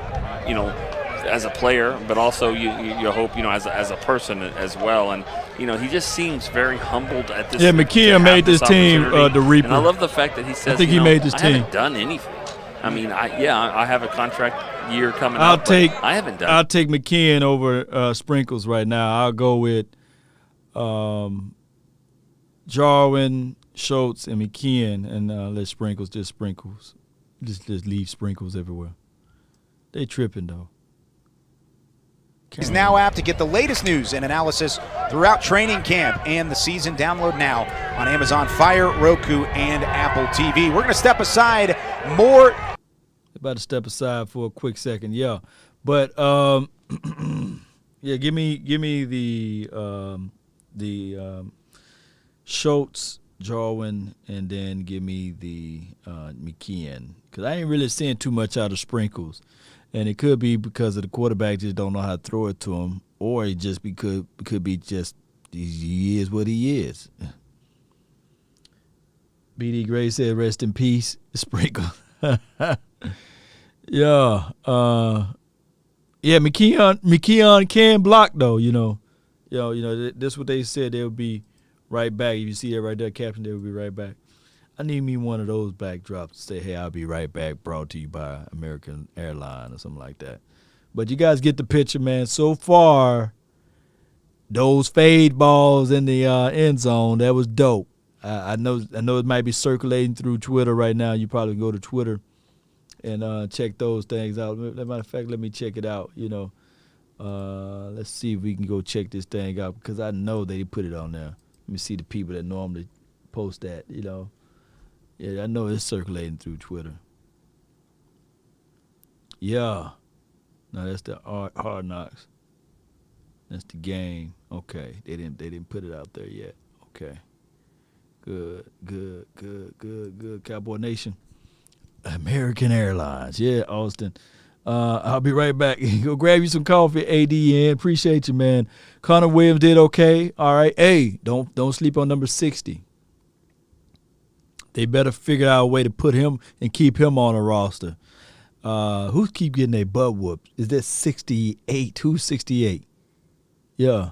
as a player, but also you hope as a person as well. And he just seems very humbled at this. Yeah, McKeon made this team the Reaper. And I love the fact that he says, I think he made this team. I haven't done anything. I mean, I have a contract year coming I haven't done. I'll take McKeon over Sprinkles right now. I'll go with Jarwin, Schultz, and McKeon, and let Sprinkles just leave Sprinkles everywhere. They tripping though. Is now apt to get the latest news and analysis throughout training camp and the season. Download now on Amazon Fire, Roku, and Apple TV. We're going to step aside more. About to step aside for a quick second, yeah. But yeah, give me the Schultz, Jarwin, and then give me the McKeon, because I ain't really seeing too much out of Sprinkles. And it could be because of the quarterback just don't know how to throw it to him, or it just could be just he is what he is. B.D. Gray said, "Rest in peace, Sprinkle." Yeah, McKeon can block though. That's what they said. They'll be right back. If you see that right there, Captain, they'll be right back. I need me one of those backdrops to say, "Hey, I'll be right back," brought to you by American Airlines or something like that. But you guys get the picture, man. So far, those fade balls in the end zone, that was dope. I know it might be circulating through Twitter right now. You probably go to Twitter and check those things out. As a matter of fact, let me check it out. Let's see if we can go check this thing out, because I know they put it on there. Let me see the people that normally post that, Yeah, I know it's circulating through Twitter. Yeah. No, that's the Hard Knocks. That's the game. Okay. They didn't put it out there yet. Okay. Good. Cowboy Nation. American Airlines. Yeah, Austin. I'll be right back. Go grab you some coffee, ADN. Appreciate you, man. Connor Williams did okay. All right. Hey, don't sleep on number 60. They better figure out a way to put him and keep him on a roster. Who keep getting their butt whooped? Is that 68? Who's 68? Yeah,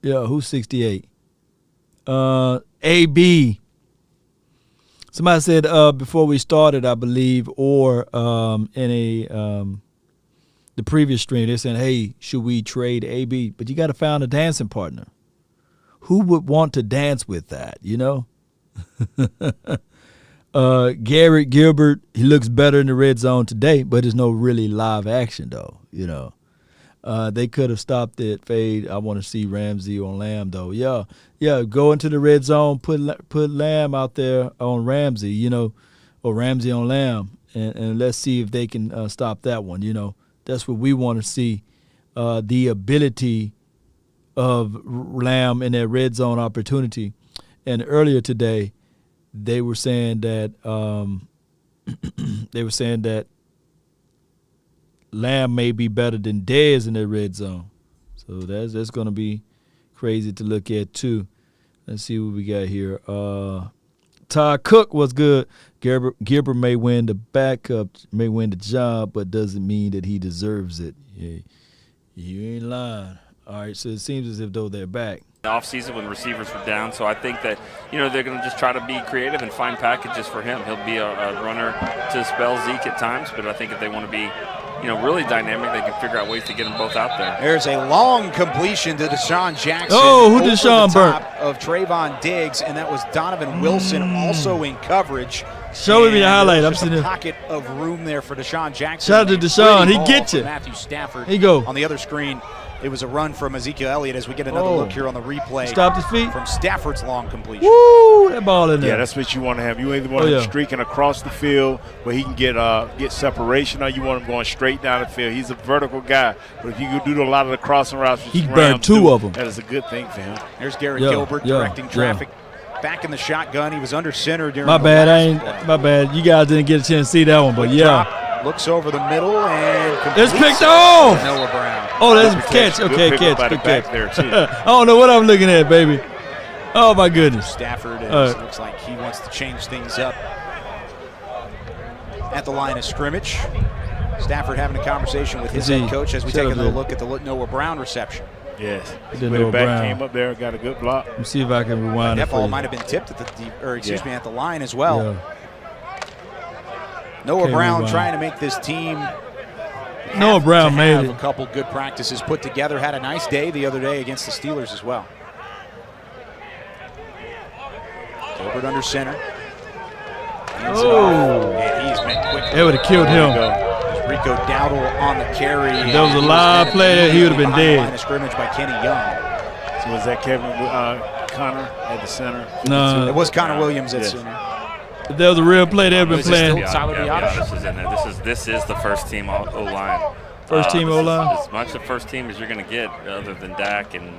who's 68? AB. Somebody said before we started, I believe, or in the previous stream, they're saying, hey, should we trade AB? But you got to find a dancing partner. Who would want to dance with that, you know? Garrett Gilbert, he looks better in the red zone today, but there's no really live action, though, you know. They could have stopped it. Fade. I want to see Ramsey on Lamb, though. Yeah. Go into the red zone. Put Lamb out there on Ramsey, you know, or Ramsey on Lamb, and let's see if they can stop that one. You know, that's what we want to see. The ability of Lamb in that red zone opportunity. And earlier today, they were saying that Lamb may be better than Dez in that red zone. So that's going to be crazy to look at, too. Let's see what we got here. Todd Cook was good. Gilbert may win the backup, may win the job, but doesn't mean that he deserves it. Yeah, you ain't lying. All right, so it seems as if, though, they're back. Off-season when receivers were down, so I think that, you know, they're going to just try to be creative and find packages for him. He'll be a runner to spell Zeke at times, but I think if they want to be, you know, really dynamic, they can figure out ways to get them both out there. There's a long completion to Deshaun Jackson. Oh, who Deshaun burnt? Of Trayvon Diggs, and that was Donovan Wilson also in coverage. Show me the highlight. I'm seeing a pocket of room there for Deshaun Jackson. Shout out to Deshaun. He gets you. Matthew Stafford. Here you go. On the other screen, it was a run from Ezekiel Elliott as we get another look here on the replay. Stopped his feet. From Stafford's long completion. Woo, that ball in there. Yeah, that's what you want to have. You either want him streaking across the field where he can get separation, or you want him going straight down the field. He's a vertical guy, but if you can do a lot of the crossing routes, he burned two of them. That is a good thing for him. There's Garrett Gilbert directing traffic. Back in the shotgun. He was under center during my bad. You guys didn't get a chance to see that one, but looks over the middle and it's picked off. Noah Brown. Oh, that's a catch. Okay, catch. Good catch. There too. I don't know what I'm looking at, baby. Oh, my goodness. Stafford looks like he wants to change things up at the line of scrimmage. Stafford having a conversation with his head coach as we take another look at the Noah Brown reception. Yes. The back came up there, got a good block. Let me see if I can rewind that ball might have been tipped at at the line as well. Yeah. Noah Brown trying to make this team. Noah Brown made it. A couple good practices put together. Had a nice day the other day against the Steelers as well. Gilbert under center. And he's been quick. It would have killed him. Rico Dowdle on the carry. If there was a live play there, he would have been dead. Line of scrimmage by Kenny Young. So was that Connor at the center? No. It was Connor Williams at center. If there was a real play, they'd have been playing. This is in there. This is the first team O-line. First team O-line? As much the first team as you're going to get, other than Dak and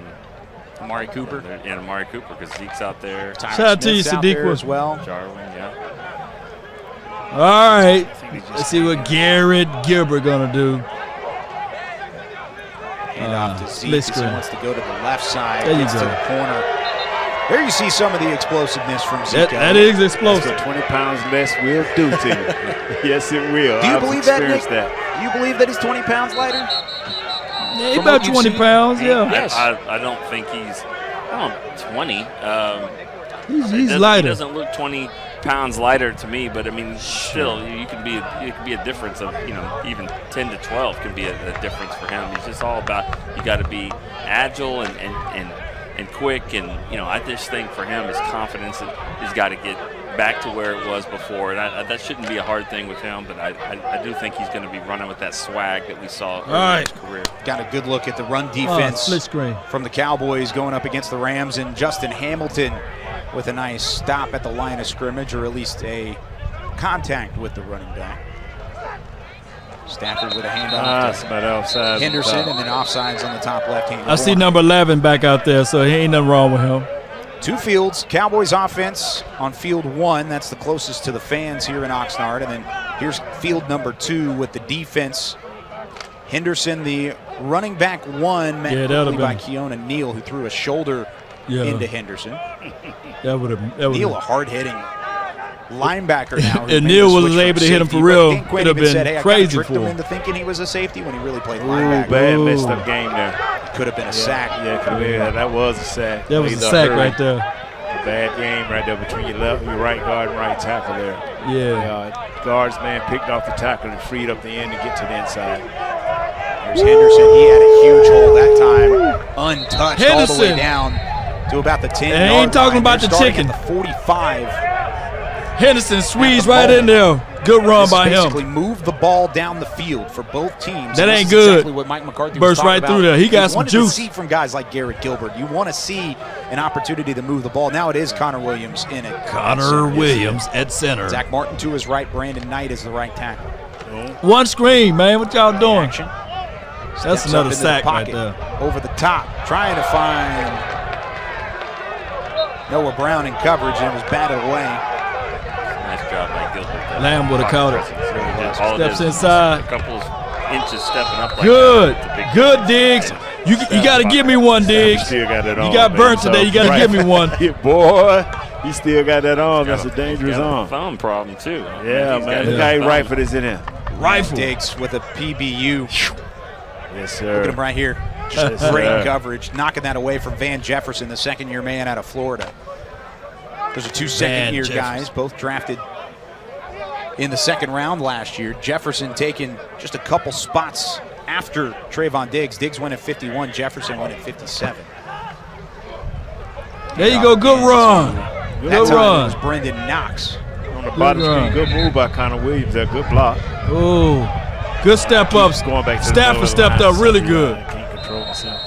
Amari Cooper. And Amari Cooper, because Zeke's out there. Shout out to you, Sadiq, as well. Jarwin, yeah. All right, let's see what Garrett Gilbert gonna do. Hand off to Zeke. He wants to go to the left side. There you go. To the corner. There you see some of the explosiveness from Zeke. That is explosive. 20 pounds less will do to you. Yes, it will. Do you believe that, Nick? Do you believe that he's 20 pounds lighter? Yeah, he's about 20 pounds. Yeah. Yes. I don't think he's. 20. He's lighter. He doesn't look 20 pounds lighter to me, but I mean, still, it can be a difference of, you know, even 10 to 12 can be a difference for him. It's just all about, you got to be agile and quick, and you know, I just think for him, his confidence has got to get back to where it was before, and that shouldn't be a hard thing with him. But I do think he's going to be running with that swag that we saw in his career. Got a good look at the run defense from the Cowboys going up against the Rams, and Justin Hamilton with a nice stop at the line of scrimmage, or at least a contact with the running back. Stafford with a handoff to Henderson, and then offsides on the top left-hand corner. I see number 11 back out there, so ain't nothing wrong with him. Two fields, Cowboys offense on field 1. That's the closest to the fans here in Oxnard. And then here's field number 2 with the defense Henderson, the running back one, met quickly by Keona Neal, who threw a shoulder into Henderson. That would have. Neal, a hard-hitting linebacker now. And Neal was able to hit him for real. It would have been crazy for him. Into thinking he was a safety when he really played linebacker. Bad messed up game there. Could have been a sack. Yeah, could have been. That was a sack. That was a sack right there. A bad game right there between your right guard and right tackle there. Yeah. Guards, man, picked off the tackle and freed up the end to get to the inside. There's Henderson. He had a huge hole that time. Untouched all the way down to about the 10-yard line. I ain't talking about the chicken. At the 45. Henderson squeezed right in there. Good run by him. Basically moved the ball down the field for both teams. That ain't good. Exactly what Mike McCarthy burst right through there. He got some juice. You want to see from guys like Garrett Gilbert. You want to see an opportunity to move the ball. Now it is Connor Williams in it. Connor Williams at center. Zach Martin to his right. Brandon Knight is the right tackle. One screen, man. What y'all doing? That's another sack right there. Over the top, trying to find Noah Brown in coverage, and it was batted away. Nice job by Gilbert. Lamb would have caught it. Steps inside. A couple of inches stepping up. Like good. Good, Diggs. You got to give me one, Diggs. Still got that arm, you got burnt today. You got to give me one. Boy, he still got that arm. That's a dangerous arm. Thumb problem, too. Yeah, man. Look how he rifled this in him. Rifle. Diggs with a PBU. Yes, sir. Look at him right here. Just great coverage. Knocking that away from Van Jefferson, the second-year man out of Florida. Those are two second-year guys, both drafted in the second round last year. Jefferson taking just a couple spots after Trayvon Diggs. Diggs went at 51. Jefferson went at 57. There you go. Good run. Good run. It was Brendan Knox. On the bottom screen, good move by Connor Williams. That good block. Oh, good step up. Stafford stepped up really good.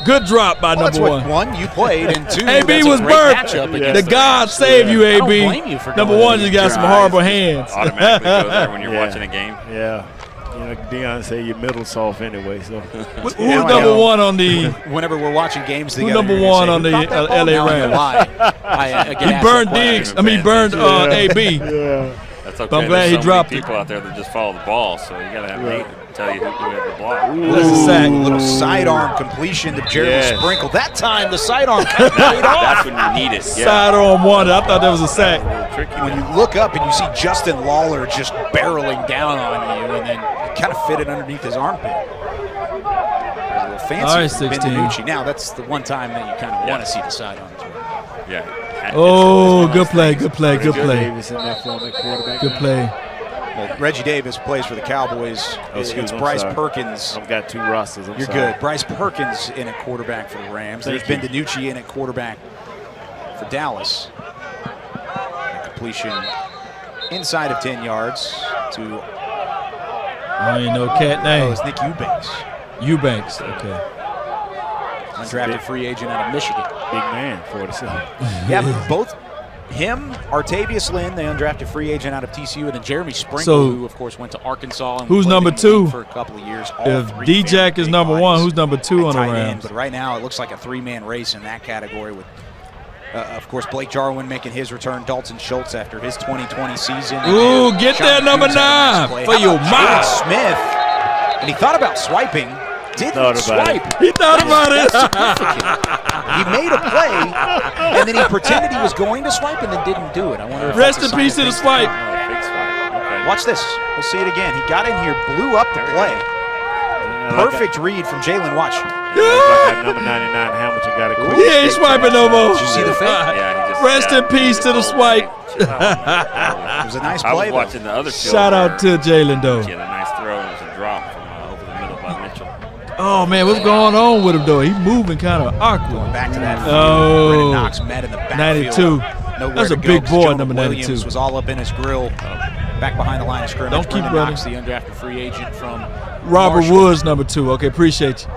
Good drop by number one. One, you played, and two, AB was burnt. The God save you, AB. Number one just got some horrible hands. Automatically go there when you're watching a game. Yeah. You know, Deion say your middle soft anyway. So who's number one on the? Whenever we're watching games together, who's number one on the LA Rams? He burned Diggs. I mean, he burned AB. Yeah. That's okay. But I'm glad he dropped people out there that just follow the ball, so you got to have Nate tell you who had the block. That's a sack. A little sidearm completion to Jeremy Sprinkle. That time, the sidearm cut right off. That's when you need it. Sidearm wanted. I thought that was a sack. When you look up and you see Justin Lawler just barreling down on you, and then it kind of fit it underneath his armpit. A little fancy. All right, 16. Now, that's the one time that you kind of want to see the sidearm. Yeah. Oh, good play, good play, good play. Good play. Well, Reggie Davis plays for the Cowboys. It's Bryce Perkins. I've got two rosters. You're good. Bryce Perkins in at quarterback for the Rams. There's Ben DiNucci in at quarterback for Dallas. Completion inside of 10 yards to. I don't even know cat name. Oh, it's Nick Eubanks. Eubanks, okay. Undrafted free agent out of Michigan. Big man, 47. Yeah, both him, Artavius Lynn, the undrafted free agent out of TCU, and then Jeremy Sprinkle, who, of course, went to Arkansas. And who's number two? For a couple of years. If D-Jack is number one, who's number two on the Rams? But right now, it looks like a three-man race in that category with, of course, Blake Jarwin making his return, Dalton Schultz after his 2020 season. Ooh, get that number 9 for your mouth. Smith, and he thought about swiping. Didn't swipe. He thought about it. He made a play, and then he pretended he was going to swipe and then didn't do it. I wonder if rest in peace to the swipe. Watch this. We'll see it again. He got in here, blew up the play. Perfect read from Jalen. Watch. Like number 99 Hamilton got a quick. He ain't swiping no more. Did you see the fake? Yeah, he just, rest in peace to the swipe. It was a nice play. I was watching the other field. Shout out to Jalen, though. He had a nice throw. It was a drop from over the middle by Mitchell. Oh, man, what's going on with him, though? He's moving kind of awkward. Going back to that. Oh, Knox met in the backfield. 92. That's a big boy, number 92. Williams was all up in his grill, back behind the line of scrimmage. Don't keep running. Knox, the undrafted free agent from Robert Woods, number 2. Okay, appreciate you.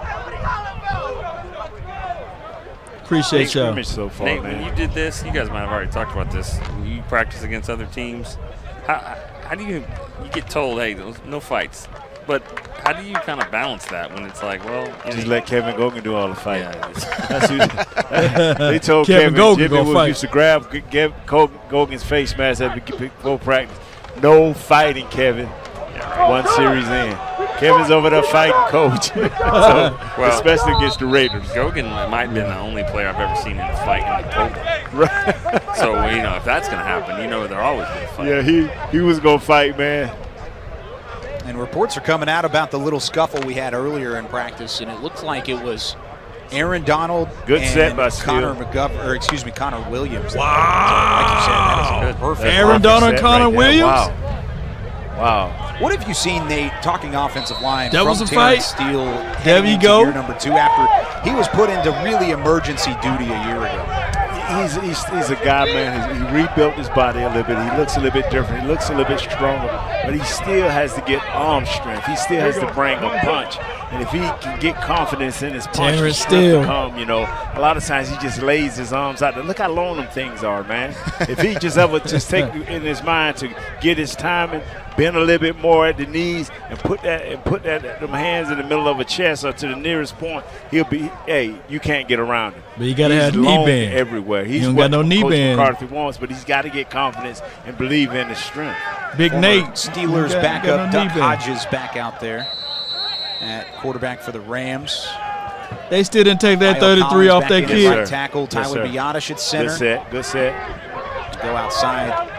Appreciate y'all. So far, Nate, man. when you did this, you guys might have already talked about this. When you practice against other teams, how do you get told, hey, no fights? But how do you kind of balance that when it's like, well, just let Kevin Gogan do all the fighting. Yeah. They told Kevin Jimmy Woods used to grab Gogan's face mask before practice. No fighting, Kevin. One series in. Kevin's over there fighting Coach. So, especially against the Raiders. Gogan might have been the only player I've ever seen in a fight in October. Right. So, if that's going to happen, they're always going to fight. Yeah, he was going to fight, man. And reports are coming out about the little scuffle we had earlier in practice, and it looked like it was Aaron Donald and set by Steele. Connor Williams. Wow. Like you said, that is perfect. Aaron Donald and Connor Williams? Wow. What have you seen, Nate, talking offensive line That from was a Terrence fight. Steele There heading you into go. year number 2 after he was put into really emergency duty a year ago? He's a guy, man. He rebuilt his body a little bit. He looks a little bit different. He looks a little bit stronger. But he still has to get arm strength. He still has to bring a punch. And if he can get confidence in his punch, Terrence strength Steele. to come, a lot of times he just lays his arms out there. Look how long them things are, man. If he just ever just take in his mind to get his timing, bend a little bit more at the knees, and put them hands in the middle of a chest or to the nearest point, he'll be. Hey, you can't get around him. But you gotta He's have knee long bend everywhere. He's don't what got no knee Coach bend. McCarthy wants, but he's got to get confidence and believe in his strength. Big Former Nate. Steelers You got backup no knee Duck bend. Hodges back out there at quarterback for the Rams. They still didn't take that Kyle 33 Collins off back that in at kid. right tackle. Tyler Biadasz at center. Good set. Go outside.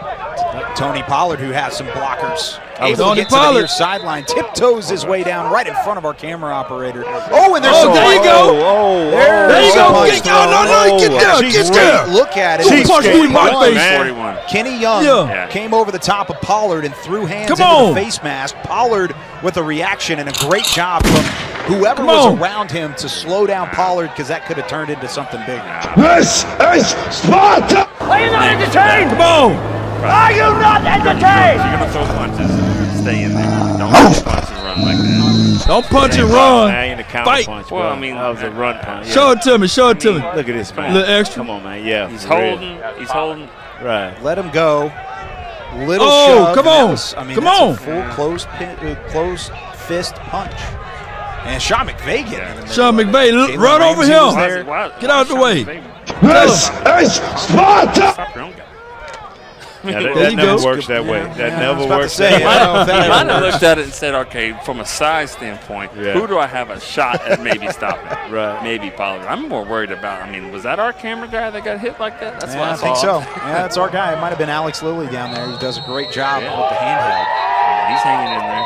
Tony Pollard, who has some blockers. Able Tony to get to the Pollard. near sideline. Tiptoes his way down right in front of our camera operator. Oh, and there's Oh, some. there you go. There you some go. punch Get thrown. down. No, get down. Get down. Look at it. Don't It was punch me in my 41. face. 41. Kenny Young Yeah. came over the top of Pollard and threw hands Come into on. the face mask. Pollard with a reaction and a great job from whoever Come was on. around him to slow down Pollard, because that could have turned into something big. This is Sparta! Are you not entertained? Come on. Are you not entertained? If you're going to throw punches, stay in there. Don't punch and run like that. Don't punch and That run. ain't a counter Fight. punch, Well, bro. I mean, that was a run punch. Show it to me. Show it to me. Look at this, man. Little extra. Come on, man. Yeah. He's for real. holding. He's holding. Right. Let him go. Little Oh, shove. come and that on. was- Come that's on. A full closed fist punch. And Sean McVay getting in the middle Sean of it. McVay, Jalen run over Ramsey him. was there. Get out of the way. This is Sparta! Stop your own guy. Yeah, There that you never go. works that way. That I never was about to works say, that way. I don't know if that I might ever have works. looked at it and said, okay, from a size standpoint, Yeah. who do I have a shot at maybe stopping? Right. Maybe Pollard. I'm more worried about, was that our camera guy that got hit like that? That's Yeah, what I I think saw. so. Yeah, that's our guy. It might have been Alex Lilly down there, who does a great job Yeah. with the handheld. He's hanging in there.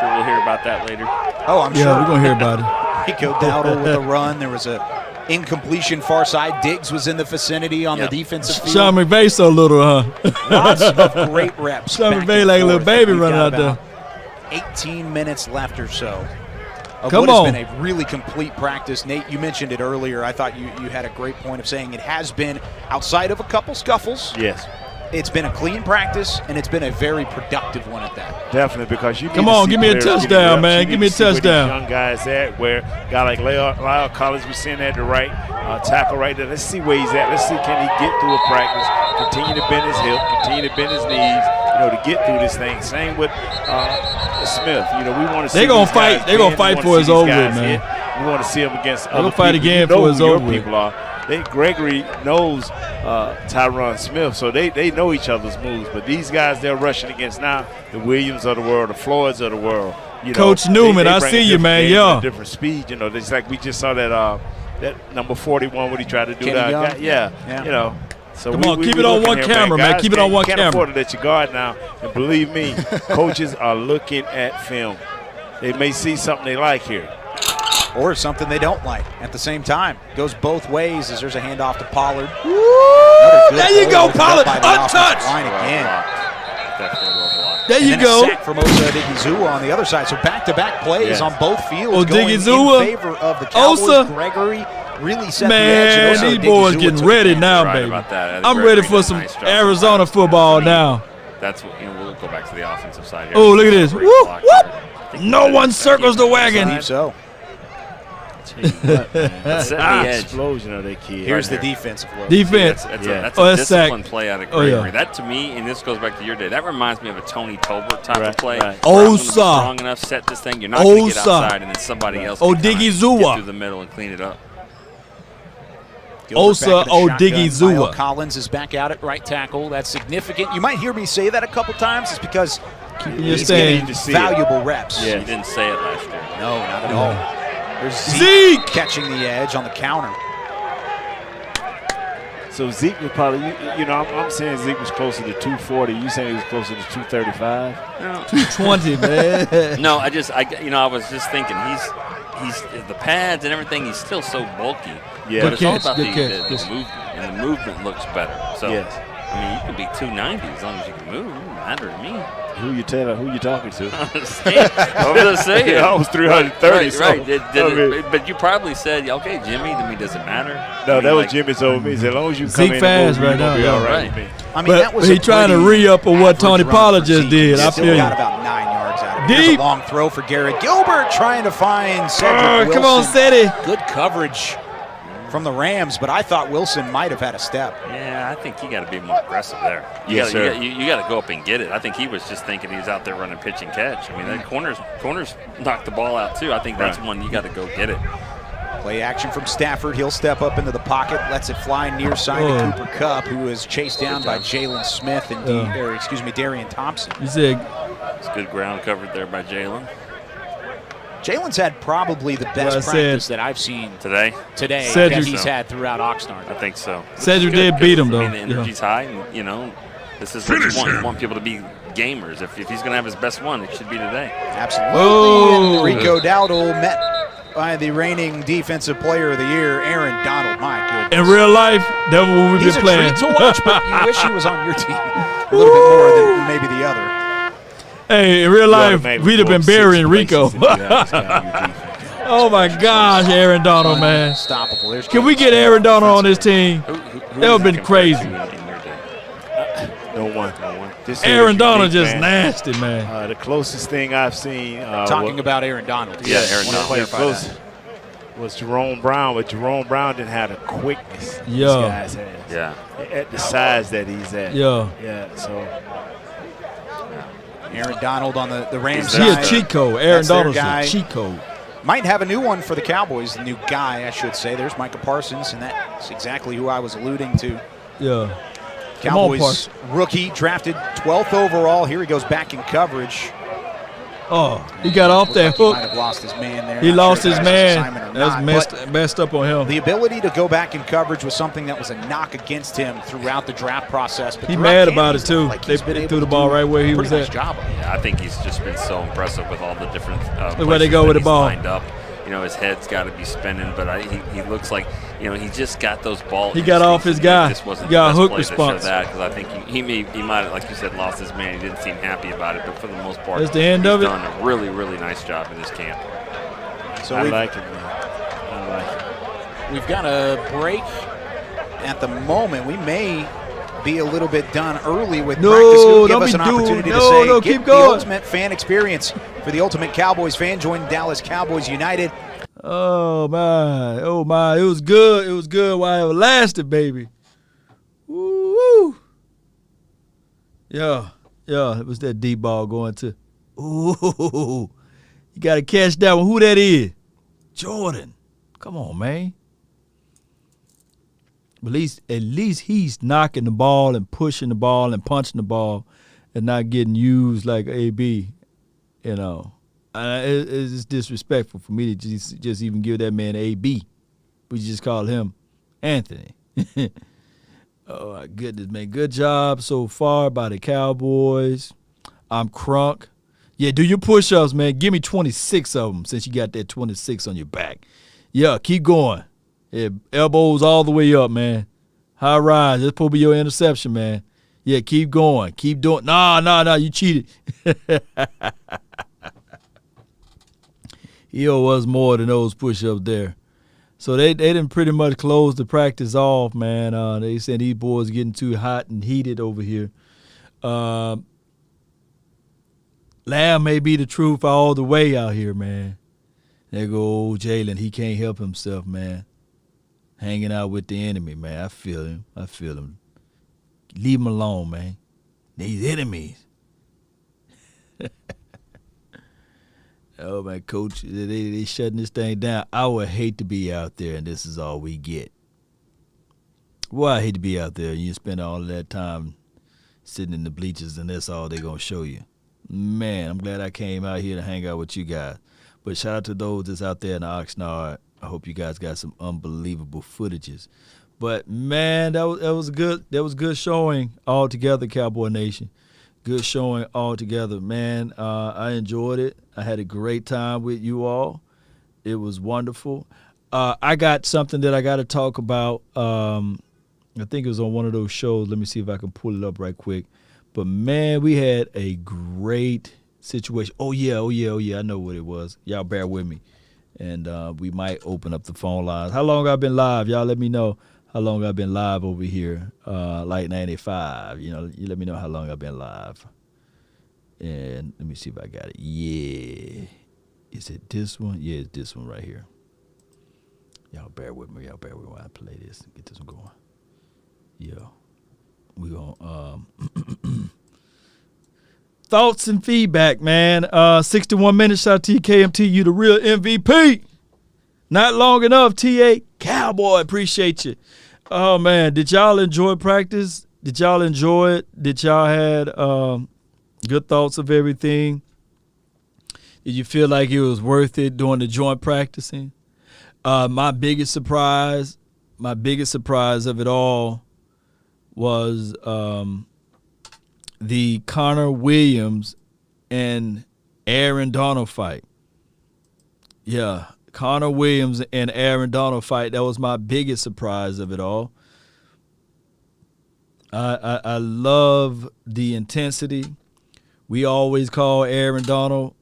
Sure, we'll hear about that later. Oh, I'm Yeah, we're sure. going to hear about it. Rico Dowdle with a run. There was a incompletion far side. Diggs was in the vicinity on Yep. the defensive field. Sean McVay so little, huh? Lots of great reps. Sean back McVay and like a little forth. baby We've running got out there. about 18 minutes left or so of Come what has on. been a really complete practice. Nate, you mentioned it earlier. I thought you had a great point of saying it has been, outside of a couple scuffles, Yes, it's been a clean practice, and it's been a very productive one at that. definitely, because you need Come to on, see give me a players getting touchdown, reps. man. You Give need me a to see where these touchdown. young guys at, where a guy like Lyle Collins was sitting at the right tackle right there. Let's see where he's at. Let's see, can he get through a practice, continue to bend his hip, continue to bend his knees, to get through this thing. Same with Smith. We want to see They gonna these guys fight. They gonna bend. fight We for wanna his see these over, guys man. hit. We want to see them against other gonna fight people. again You know for his who your over. people are. Gregory knows Tyron Smith, so they know each other's moves. But these guys they're rushing against now, the Williams of the world, the Floyds of the world. Coach Newman, I bring see a you, different man. game Yeah. at a different speed. It's like we just saw that number 41. What he tried to do Kenny that. Young? Yeah. Yeah. So Come on, keep it on one camera, man. Keep it on one can't camera. afford to let you guard now. And believe me, coaches are looking at film. They may see something they like here. Or something they don't like at the same time. Goes both ways as there's a handoff to Pollard. There you go, Pollard. Untouched. Line again. Definitely well blocked. There you And then go. a sack from Osa Odigizua on the other side. So back-to-back plays Yes. on both fields going in Odigizua, favor of the Cowboys. Osa. Gregory really set Man, the edge. and these Osa boys Odigizua getting took ready advantage. now, Right baby. about that. I'm Gregory ready for did a some nice job. Arizona football now. That's what we'll go back to the offensive side here. Oh, look at this. Great Whoop, block whoop. here. I think No that one is circles the I wagon. believe so. That's setting the edge. Explosion of that kid. Here's the right there. defensive look. Defense. That's Yeah. a, that's Oh, a that's sack. disciplined play out of Oh, yeah. Gregory. That to me, and this goes back to your day, that reminds me of a Tony Tolbert type Right, of play. right. where I'm gonna be Osa. strong enough, set this thing. You're not going to get Osa. outside, and then somebody else can kinda Odigizua. get through the middle and clean it up. Gilbert Osa back in the shotgun. Odigizua. Lyle Collins is back out at right tackle. That's significant. You might hear me say that a couple times. It's because Keeping your He's stand. getting valuable reps. Yeah, he didn't say it last year. No, not at all. There's Zeke catching the edge on the counter. So Zeke was probably, I'm saying Zeke was closer to 240. You saying he was closer to 235? No. 220, man. No, I was just thinking he's the pads and everything. He's still so bulky. Yeah. But it's all catch, about good the catch. movement, and the movement looks better. So Yes. I mean, you can be 290 as long as you can move. It doesn't matter to me. Who you talking to? I'm just saying. Yeah, I was 330. Right. But you probably said, okay, Jimmy. To me, does it matter? No, that was Jimmy's over me. As long as you come Zeke in fast and move, right you're now, gonna be yeah. all right Right. with me. I mean, But that was he a trying to pretty re-up on what Tony average run Pollard for just Zeke. did. I Still feel got you. about 9 yards out of it. Here's Deep. a long throw for Garrett Gilbert trying to find Cedric Wilson. Come on, Ceddy. Good coverage from the Rams, but I thought Wilson might have had a step. Yeah, I think you got to be more aggressive there. You Yes, sir. got to go up and get it. I think he was just thinking he was out there running pitch and catch. I mean, that corners knocked the ball out too. I think that's one you got to go get it. Play action from Stafford. He'll step up into the pocket, lets it fly near side to Cooper Kupp, who is chased down by Jalen Smith and Darian Thompson. You said It's good ground covered there by Jalen Jalen's had probably the best practice that I've seen today. Cedric- that he's had throughout Oxnard. I think so. Cedric Which is did good, beat him, 'cause, though. I mean, the energy's high, and this is what you want. You want people to be gamers. If he's going to have his best one, it should be today. Absolutely. Oh. And Rico Dowdle met by the reigning defensive player of the year, Aaron Donald. My goodness. in real life, that's what we've He's been a playing. treat to watch, but you wish he was on your team a little bit more than maybe the other. Hey, in real life, we'd have been burying Rico. Oh my gosh, Aaron Donald, man. Unstoppable. There's Can we get Aaron Donald on this team? Who That would have been crazy. in your day? No one. This Aaron is Donald unique, just man. nasty, man. The closest thing I've seen. Talking about Aaron Donald. Yeah, Aaron I wanna Donald. clarify close that. was Jerome Brown, but Jerome Brown didn't have the quickness these Yeah. guys has. Yeah. At the size that he's at. Yeah. Yeah, so Aaron Donald on the Rams He side. a cheat code. Aaron That's their Donald's guy. a cheat code. Might have a new one for the Cowboys, the new guy, I should say. There's Micah Parsons, and that's exactly who I was alluding to. Yeah. Come on, Cowboys Parsons. rookie, drafted 12th overall. Here he goes back in coverage. Oh, he got off Looked that like he hook. might have lost his man there. He Not lost sure his if that was man. assignment or That's not, but messed up on him. the ability to go back in coverage was something that was a knock against him throughout the draft process. But He throughout mad camp, about he's it, too. looked like They he's been able threw the to ball do right where he a was pretty nice at. job of it. Yeah, I think he's just been so impressive with all the different Where they places go that with the he's ball. lined up. His head's got to be spinning, but he looks like he just got those balls. He got off his guy. Just wasn't He got the a hook best play to response. show that because I think he might have, like you said, lost his man. He didn't seem happy about it, but for the most part, That's the end he's of it. done a really, really nice job in this camp. So I like him, man. I like him. we've got a break at the moment. We may be a little bit done early with No, practice. It'll give don't us be an doing- opportunity to no, say, no, get keep the going. ultimate fan experience for the ultimate Cowboys fan. Join Dallas Cowboys United. Oh my! It was good. It was good while it lasted, baby. Woo! Yeah. It was that deep ball going to. Ooh! You got to catch that one. Who that is? Jordan. Come on, man. But at least he's knocking the ball and pushing the ball and punching the ball, and not getting used like AB. It's disrespectful for me to just even give that man AB. We just call him Anthony. Oh, my goodness, man. Good job so far by the Cowboys. I'm crunk. Yeah, do your push-ups, man. Give me 26 of them since you got that 26 on your back. Yeah, keep going. Yeah, elbows all the way up, man. High rise. That's probably your interception, man. Yeah, keep going. Keep doing. Nah, you cheated. He was more than those push-ups there. So they didn't pretty much close the practice off, man. They said these boys getting too hot and heated over here. Lamb may be the truth all the way out here, man. There go old Jalen. He can't help himself, man. Hanging out with the enemy, man. I feel him. Leave him alone, man. These enemies. Oh, man, Coach, they shutting this thing down. I would hate to be out there, and this is all we get. Well, I hate to be out there, and you spend all of that time sitting in the bleachers, and that's all they're going to show you. Man, I'm glad I came out here to hang out with you guys. But shout out to those that's out there in the Oxnard. I hope you guys got some unbelievable footages. But man, that was good. That was good showing all together, Cowboy Nation. Good showing all together, man. I enjoyed it. I had a great time with you all. It was wonderful. I got something that I got to talk about. I think it was on one of those shows. Let me see if I can pull it up right quick. But man, we had a great situation. Oh yeah. I know what it was. Y'all bear with me, and we might open up the phone lines. How long I've been live? Y'all let me know how long I've been live over here. Like 95. You know, you let me know how long I've been live. And let me see if I got it. Yeah. Is it this one? Yeah, it's this one right here. Y'all bear with me. While I play this. Get this one going. Yeah. We gonna thoughts and feedback, man. 61 minutes. Shout out to KMT. You the real MVP. Not long enough, TA. Cowboy, appreciate you. Oh man, did y'all enjoy practice? Did y'all enjoy it? Did y'all had good thoughts of everything? Did you feel like it was worth it doing the joint practicing? My biggest surprise of it all was the Connor Williams and Aaron Donald fight. Yeah, Connor Williams and Aaron Donald fight. That was my biggest surprise of it all. I love the intensity. We always call Aaron Donald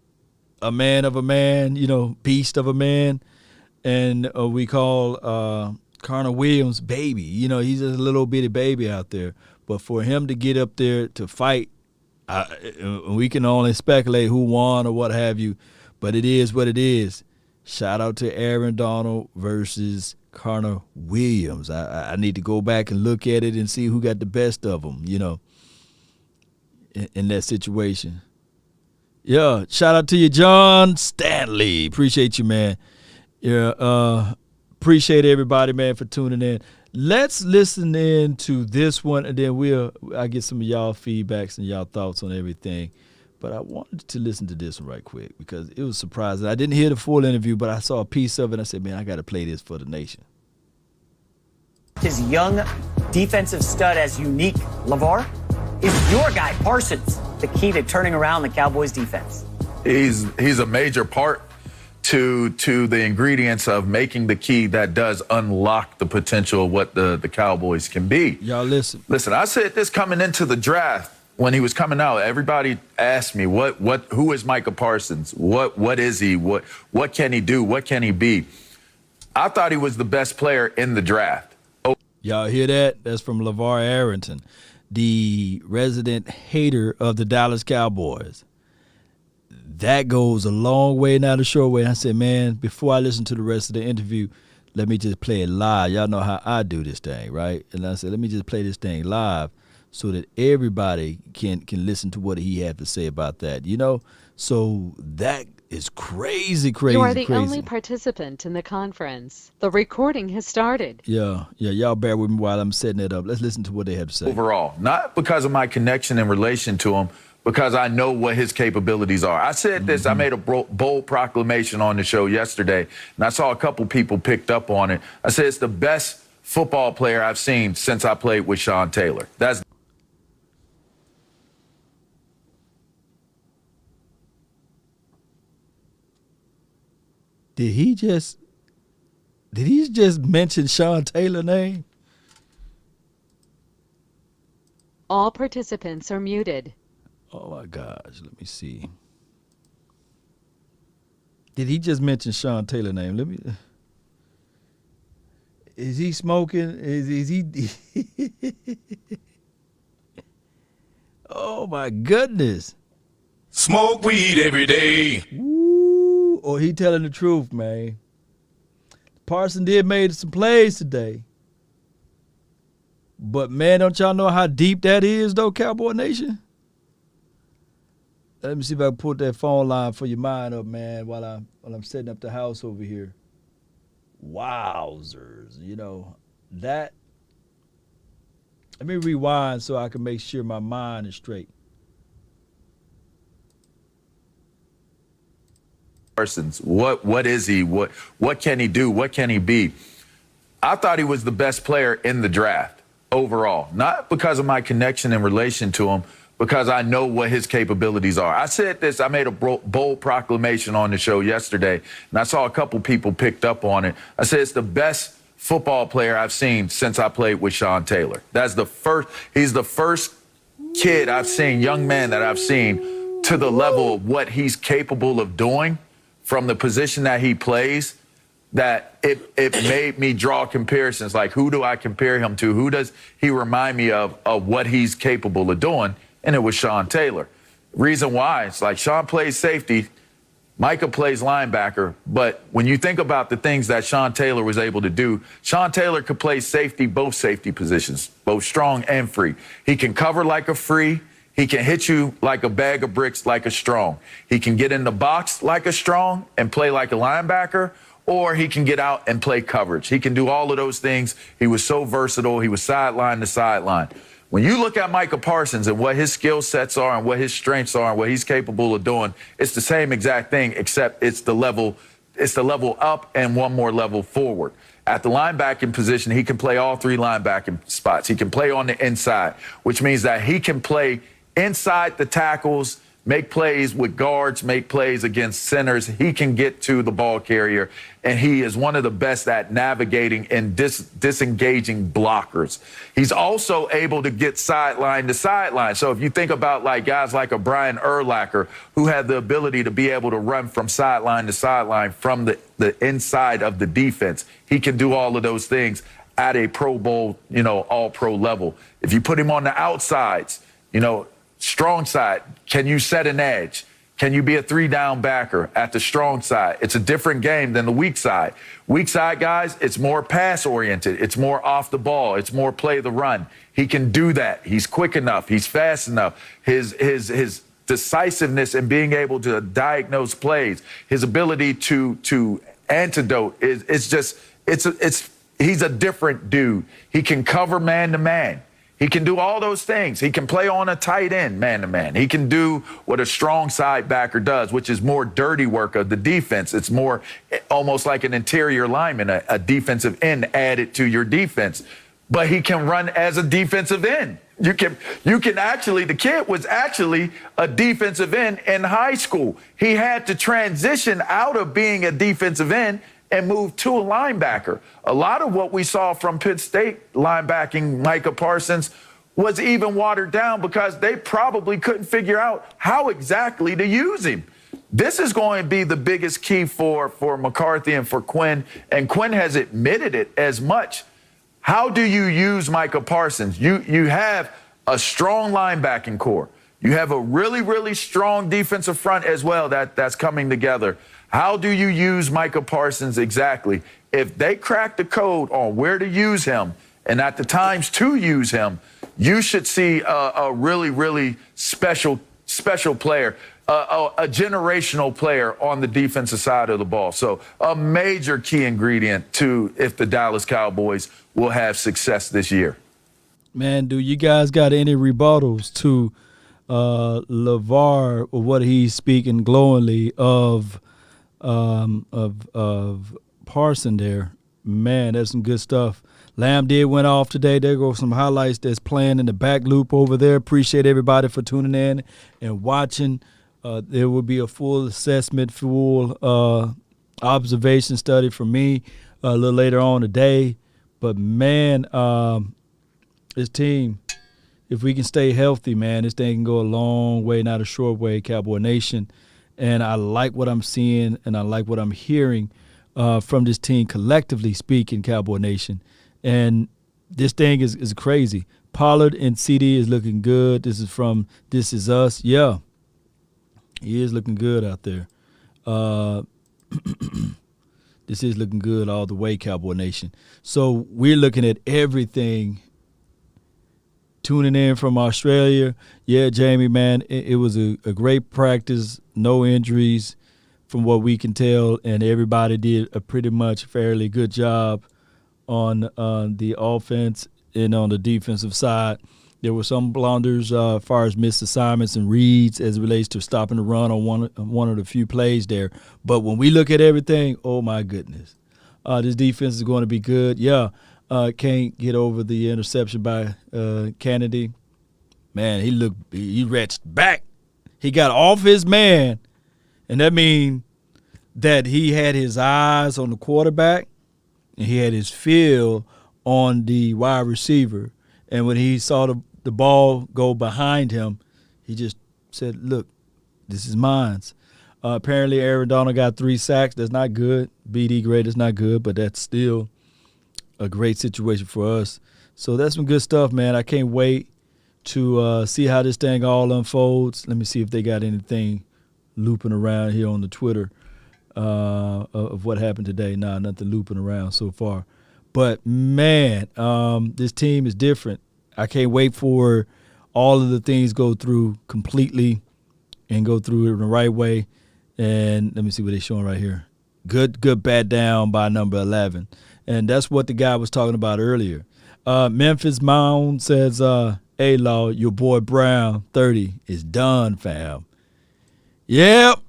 a man of a man, beast of a man. And we call Connor Williams baby. He's just a little bitty baby out there. But for him to get up there to fight, we can only speculate who won or what have you. But it is what it is. Shout out to Aaron Donald versus Connor Williams. I need to go back and look at it and see who got the best of them, in that situation. Yeah, shout out to you, John Stanley. Appreciate you, man. Yeah, appreciate everybody, man, for tuning in. Let's listen in to this one, and then I'll get some of y'all feedbacks and y'all thoughts on everything. But I wanted to listen to this one right quick because it was surprising. I didn't hear the full interview, but I saw a piece of it, and I said, man, I got to play this for the nation. His young defensive stud as unique, LeVar, is your guy, Parsons, the key to turning around the Cowboys' defense? He's a major part to the ingredients of making the key that does unlock the potential of what the Cowboys can be. Y'all listen. Listen, I said this coming into the draft. When he was coming out, everybody asked me, who is Micah Parsons? What is he? What can he do? What can he be? I thought he was the best player in the draft. Y'all hear that? That's from LeVar Arrington, the resident hater of the Dallas Cowboys. That goes a long way, not a short way. And I said, man, before I listen to the rest of the interview, let me just play it live. Y'all know how I do this thing, right? And I said, let me just play this thing live so that everybody can listen to what he had to say about that, So that is crazy. You are the only participant in the conference. The recording has started. Yeah, y'all bear with me while I'm setting it up. Let's listen to what they have to say. Overall, not because of my connection and relation to him, because I know what his capabilities are. I said this, I made a bold proclamation on the show yesterday, and I saw a couple people picked up on it. I said it's the best football player I've seen since I played with Sean Taylor. Did he just mention Sean Taylor's name? All participants are muted. Oh my gosh, let me see. Did he just mention Sean Taylor's name? Is he smoking? Is he Oh my goodness. Smoke weed every day. Woo. Or he telling the truth, man. Parson did made some plays today. But man, don't y'all know how deep that is though, Cowboy Nation? Let me see if I can put that phone line for your mind up, man, while I'm setting up the house over here. Wowzers, that. Let me rewind so I can make sure my mind is straight. Parsons. What is he? What can he do? What can he be? I thought he was the best player in the draft overall, not because of my connection and relation to him, because I know what his capabilities are. I said this, I made a bold proclamation on the show yesterday, and I saw a couple people picked up on it. I said it's the best football player I've seen since I played with Sean Taylor. He's the first kid I've seen, young man that I've seen to the level of what he's capable of doing from the position that he plays, that it made me draw comparisons. Like, who do I compare him to? Who does he remind me of what he's capable of doing? And it was Sean Taylor. Reason why, it's like Sean plays safety, Micah plays linebacker, but when you think about the things that Sean Taylor was able to do, Sean Taylor could play safety, both safety positions, both strong and free. He can cover like a free. He can hit you like a bag of bricks like a strong. He can get in the box like a strong and play like a linebacker, or he can get out and play coverage. He can do all of those things. He was so versatile. He was sideline to sideline. When you look at Micah Parsons and what his skill sets are and what his strengths are and what he's capable of doing, it's the same exact thing, except it's the level up and one more level forward. At the linebacking position, he can play all three linebacking spots. He can play on the inside, which means that he can play inside the tackles, make plays with guards, make plays against centers. He can get to the ball carrier, and he is one of the best at navigating and disengaging blockers. He's also able to get sideline to sideline. So if you think about like guys like a Brian Urlacher, who had the ability to be able to run from sideline to sideline from the inside of the defense, he can do all of those things at a Pro Bowl, all-pro level. If you put him on the outsides, strong side, can you set an edge? Can you be a three-down backer at the strong side? It's a different game than the weak side. Weak side, guys, it's more pass-oriented. It's more off the ball. It's more play the run. He can do that. He's quick enough. He's fast enough. His decisiveness in being able to diagnose plays, his ability to antidote he's a different dude. He can cover man-to-man. He can do all those things. He can play on a tight end, man-to-man. He can do what a strong side backer does, which is more dirty work of the defense. It's more almost like an interior lineman, a defensive end added to your defense. But he can run as a defensive end. You can actually, the kid was actually a defensive end in high school. He had to transition out of being a defensive end and move to a linebacker. A lot of what we saw from Pitt State linebacking Micah Parsons was even watered down because they probably couldn't figure out how exactly to use him. This is going to be the biggest key for McCarthy and for Quinn, and Quinn has admitted it as much. How do you use Micah Parsons? You have a strong linebacking core. You have a really, really strong defensive front as well that's coming together. How do you use Micah Parsons exactly? If they crack the code on where to use him and at the times to use him, you should see a really, really special player, a generational player on the defensive side of the ball. So a major key ingredient to if the Dallas Cowboys will have success this year. Man, do you guys got any rebuttals to LeVar or what he's speaking glowingly of Parson there? Man, that's some good stuff. Lamb went off today. There go some highlights that's playing in the back loop over there. Appreciate everybody for tuning in and watching. There will be a full assessment, full observation study from me a little later on today. But, man, this team, if we can stay healthy, man, this thing can go a long way, not a short way, Cowboy Nation. And I like what I'm seeing and I like what I'm hearing from this team, collectively speaking, Cowboy Nation. And this thing is crazy. Pollard and CD is looking good. This is from This Is Us. Yeah, he is looking good out there. This is looking good all the way, Cowboy Nation. So we're looking at everything. Tuning in from Australia. Yeah, Jamie, man, it was a great practice. No injuries from what we can tell, and everybody did a pretty much fairly good job on the offense and on the defensive side. There were some blunders as far as missed assignments and reads as it relates to stopping the run on one of the few plays there. But when we look at everything, oh, my goodness. This defense is going to be good. Yeah, can't get over the interception by Kennedy. Man, he reached back. He got off his man, and that means that he had his eyes on the quarterback and he had his feel on the wide receiver. And when he saw the ball go behind him, he just said, look, this is mine. Apparently, Aaron Donald got 3 sacks. That's not good. BD grade is not good, but that's still a great situation for us. So that's some good stuff, man. I can't wait to see how this thing all unfolds. Let me see if they got anything looping around here on the Twitter of what happened today. Nah, nothing looping around so far. But, man, this team is different. I can't wait for all of the things go through completely and go through it in the right way. And let me see what they're showing right here. Good bat down by number 11. And that's what the guy was talking about earlier. Memphis Mound says, hey, Law, your boy Brown, 30, is done, fam. Yep.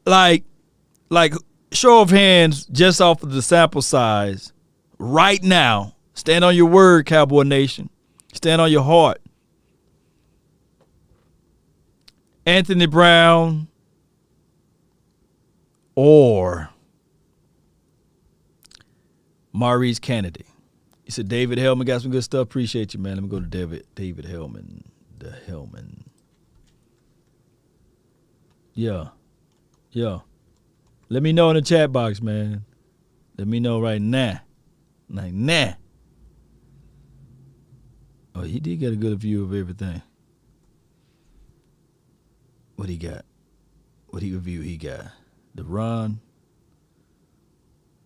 Like, show of hands, just off of the sample size, right now, stand on your word, Cowboy Nation. Stand on your heart. Anthony Brown or Maurice Kennedy. He said, David Hellman got some good stuff. Appreciate you, man. Let me go to David Hellman. The Hellman. Yeah. Let me know in the chat box, man. Let me know right now. Like, nah. Oh, he did get a good view of everything. What he got? What review he got? The run.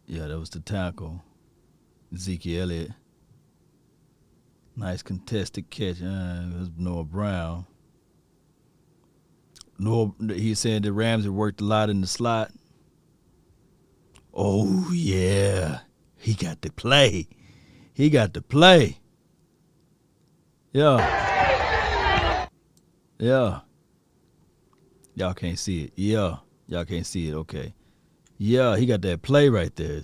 Yeah, that was the tackle. Ezekiel Elliott. Nice contested catch. It was Noah Brown. He said the Rams had worked a lot in the slot. Oh, yeah. He got to play. Yeah. Y'all can't see it. Yeah. Y'all can't see it. Okay. Yeah, he got that play right there.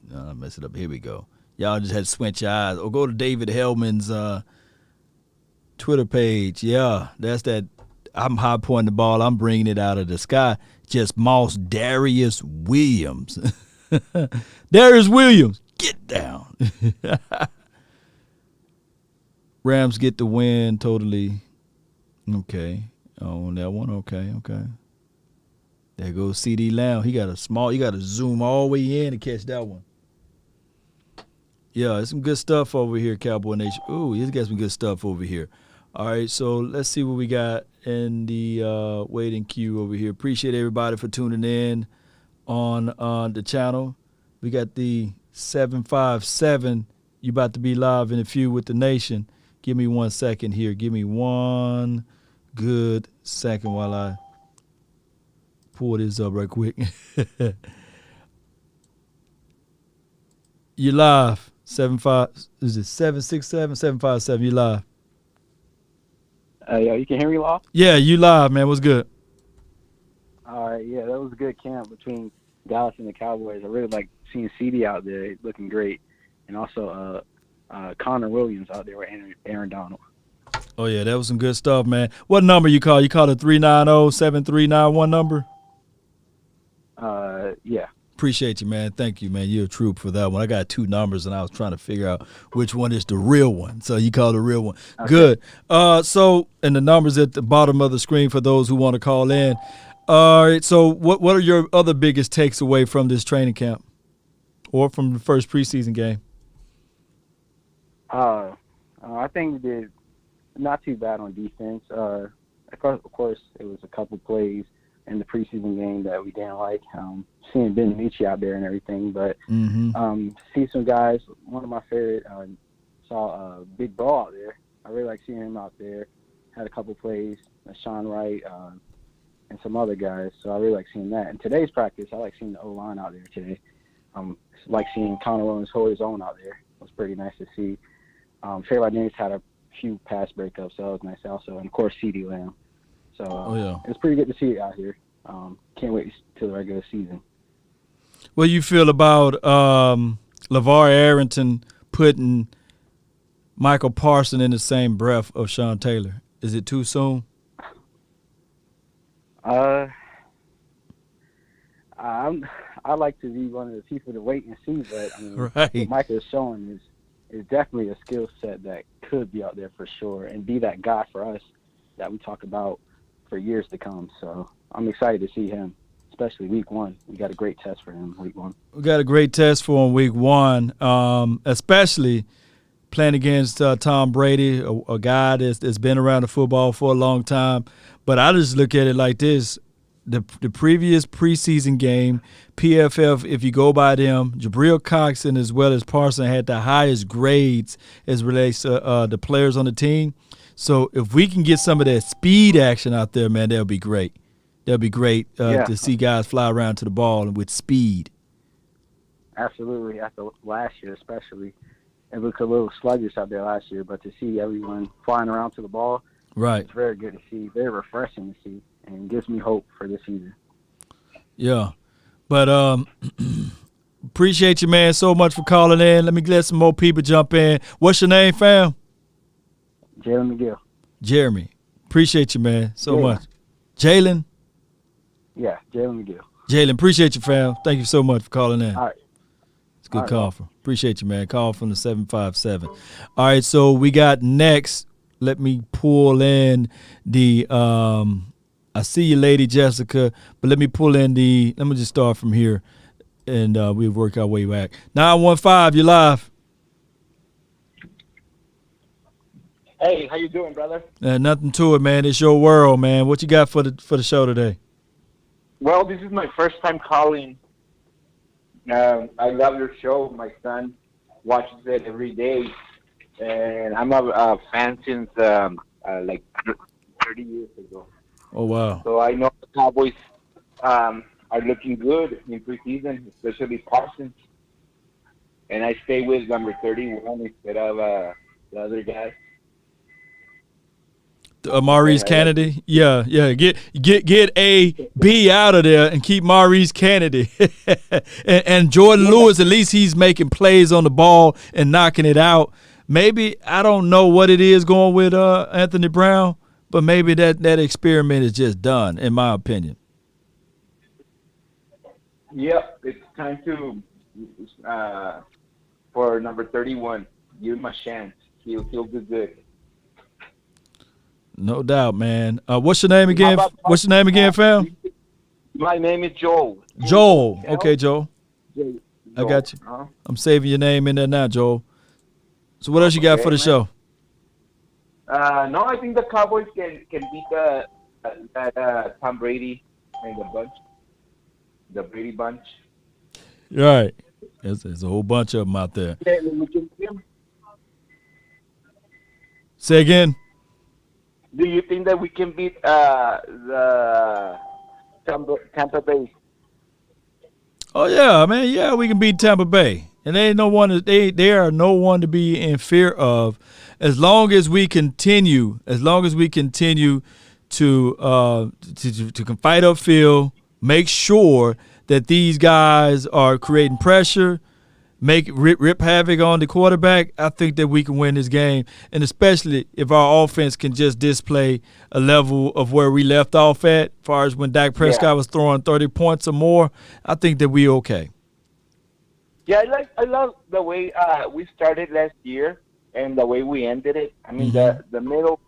No, I messed it up. Here we go. Y'all just had to squint your eyes. Or go to David Hellman's Twitter page. Yeah, that's that. I'm high pointing the ball. I'm bringing it out of the sky. Just Moss Darius Williams. Darius Williams, get down. Rams get the win totally. Okay. On that one, okay. There goes CD Lamb. You got to zoom all the way in to catch that one. Yeah, there's some good stuff over here, Cowboy Nation. Ooh, he's got some good stuff over here. All right, so let's see what we got in the waiting queue over here. Appreciate everybody for tuning in on the channel. We got the 757. You about to be live in a few with the Nation. Give me 1 second here. Give me one good second while I pull this up right quick. You live. 767, 757. You live. Yeah, you can hear me, Law? Yeah, you live, man. What's good? All right, yeah, that was a good camp between Dallas and the Cowboys. I really like seeing CD out there looking great, and also Connor Williams out there with Aaron Donald. Oh, yeah, that was some good stuff, man. What number you call? You called a 390-7391 number? Yeah. Appreciate you, man. Thank you, man. You're a troop for that one. I got 2 numbers, and I was trying to figure out which one is the real one. So you called the real one. Okay. Good. So, and the number's at the bottom of the screen for those who want to call in. All right, so what are your other biggest takes away from this training camp or from the first preseason game? I think we did not too bad on defense. Of course, it was a couple plays in the preseason game that we didn't like. Seeing Ben Michi out there and everything, but see some guys. One of my favorite saw Big Bro out there. I really like seeing him out there. Had a couple plays, Sean Wright, and some other guys. So I really like seeing that. In today's practice, I like seeing the O-line out there today. Like seeing Connor Williams hold his own out there was pretty nice to see. Trayvon Diggs had a few pass breakups, so that was nice also. And, of course, CeeDee Lamb. So it's pretty good to see it out here. Can't wait till the regular season. What do you feel about LeVar Arrington putting Michael Parsons in the same breath of Sean Taylor? Is it too soon? I like to be one of the people to wait and see, but I mean, what Michael is showing is definitely a skill set that could be out there for sure and be that guy for us that we talk about for years to come. So I'm excited to see him, especially week 1. We got a great test for him week 1. We got a great test for him week 1, especially playing against Tom Brady, a guy that's been around the football for a long time. But I just look at it like this. The previous preseason game, PFF, if you go by them, Jabril Coxon as well as Parson had the highest grades as relates to the players on the team. So if we can get some of that speed action out there, man, that'll be great. That'll be great to see guys fly around to the ball with speed. Absolutely. After last year especially, it looked a little sluggish out there last year, but to see everyone flying around to the ball, it's very good to see, very refreshing to see, and gives me hope for this season. Yeah. But appreciate you, man, so much for calling in. Let me let some more people jump in. What's your name, fam? Jalen McGill. Jeremy. Appreciate you, man, so much. Jalen? Yeah, Jalen McGill. Jalen, appreciate you, fam. Thank you so much for calling in. All right. It's a good call. Appreciate you, man. Call from the 757. All right, so we got next. Let me pull in the I see you, Lady Jessica, but let me pull in let me just start from here, and we'll work our way back. 915, you're live. Hey, how you doing, brother? Nothing to it, man. It's your world, man. What you got for the show today? Well, this is my first time calling. I love your show. My son watches it every day, and I'm a fan since like 30 years ago. Oh, wow. So I know the Cowboys are looking good in preseason, especially Parsons. And I stay with number 31 instead of the other guy. Maurice Kennedy, yeah. Get A, B out of there and keep Maurice Kennedy. and Jordan Lewis, at least he's making plays on the ball and knocking it out. Maybe, I don't know what it is going with Anthony Brown, but maybe that experiment is just done, in my opinion. Yep, it's time to for number 31, give him a chance. He'll do good. No doubt, man. What's your name again? What's your name again, fam? My name is Joel. Joel. Okay, Joel. Joel. I got you. I'm saving your name in there now, Joel. So what else you got for the show? No, I think the Cowboys can beat that Tom Brady and the Brady bunch. Right. There's a whole bunch of them out there. Say again. Do you think that we can beat the Tampa Bay? Oh yeah, man. Yeah, we can beat Tampa Bay, and they are no one to be in fear of, as long as we continue to fight upfield, make sure that these guys are creating pressure, rip havoc on the quarterback. I think that we can win this game, and especially if our offense can just display a level of where we left off at, as far as when Dak Prescott was throwing 30 points or more. I think that we okay. Yeah, I love the way we started last year and the way we ended it. I mean, the middle,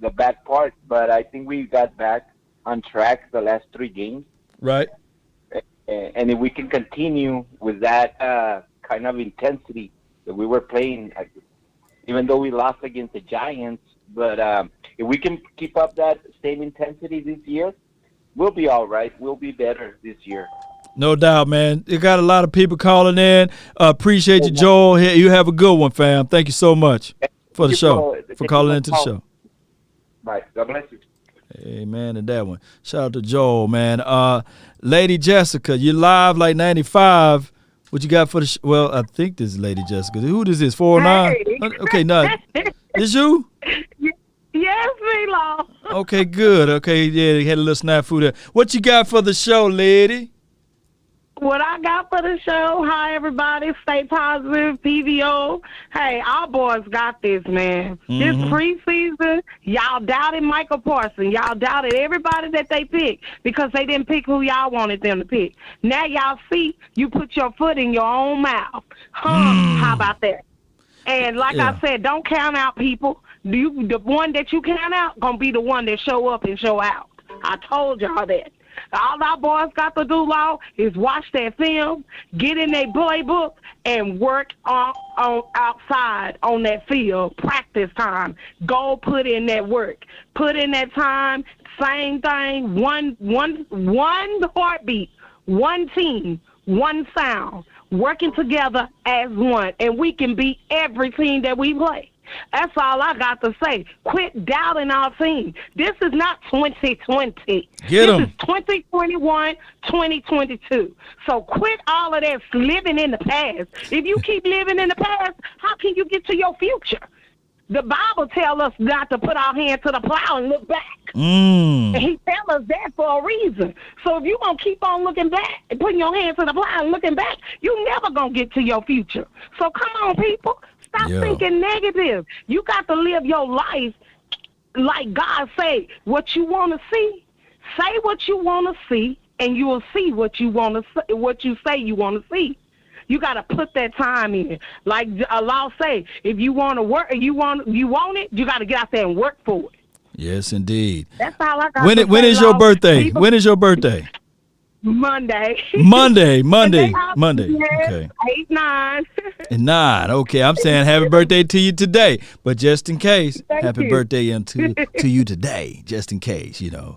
the back part, but I think we got back on track the last 3 games. Right. And if we can continue with that kind of intensity that we were playing, even though we lost against the Giants, but if we can keep up that same intensity this year, we'll be all right. We'll be better this year. No doubt, man. You got a lot of people calling in. Appreciate you, Joel. You have a good one, fam. Thank you so much for the show, for calling into the show. Bye. God bless you. Amen to that one. Shout out to Joel, man. Lady Jessica, you live like 95. What you got for the well, I think this is Lady Jessica. Who this is? 409? Hey. Okay, no. This you? Yes, Milo. Okay, good. Okay, yeah, they had a little snafu there. What you got for the show, lady? What I got for the show, hi, everybody. Stay positive, PVO. Hey, our boys got this, man. This preseason, y'all doubted Michael Parsons. Y'all doubted everybody that they picked because they didn't pick who y'all wanted them to pick. Now y'all see you put your foot in your own mouth. How about that? And like I said, don't count out people. The one that you count out going to be the one that show up and show out. I told y'all that. All our boys got to do now is watch that film, get in their playbook, and work on outside on that field, practice time. Go put in that work. Put in that time, same thing, one heartbeat, one team, one sound, working together as one, and we can beat every team that we play. That's all I got to say. Quit doubting our team. This is not 2020. This is 2021, 2022. So quit all of that living in the past. If you keep living in the past, how can you get to your future? The Bible tells us not to put our hand to the plow and look back. And he tells us that for a reason. So if you're going to keep on looking back and putting your hand to the plow and looking back, you're never going to get to your future. So come on, people. Stop thinking negative. You got to live your life like God say. What you want to see, say what you want to see, and you will see what you want to. What you say you want to see. You got to put that time in. Like Allah say, if you want to work, you want it, you got to get out there and work for it. Yes, indeed. That's all I got. When is your birthday? When is your birthday? Monday. Monday. Yes, Okay. 8-9. And 9. Okay, I'm saying happy birthday to you today. But just in case, happy birthday to you today. Just in case, you know.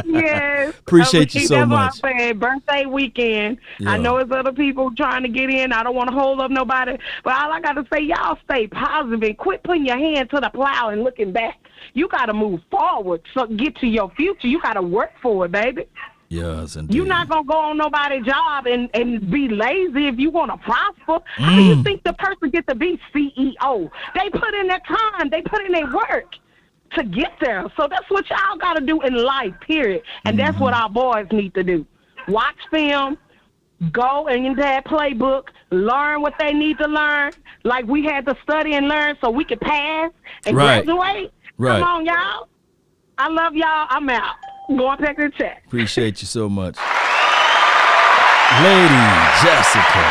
Yes. Appreciate you so much. That's what I said. Birthday weekend. I know it's other people trying to get in. I don't want to hold up nobody. But all I got to say, y'all stay positive and quit putting your hand to the plow and looking back. You got to move forward. So get to your future. You got to work for it, baby. Yes, indeed. You're not going to go on nobody's job and be lazy if you want to prosper. How do you think the person gets to be CEO? They put in their time. They put in their work to get there. So that's what y'all got to do in life, period. And that's what our boys need to do. Watch film, go into that playbook, learn what they need to learn, like we had to study and learn so we could pass and graduate. Right. Come on, y'all. I love y'all. I'm out. Going back to the chat. Appreciate you so much. Lady Jessica.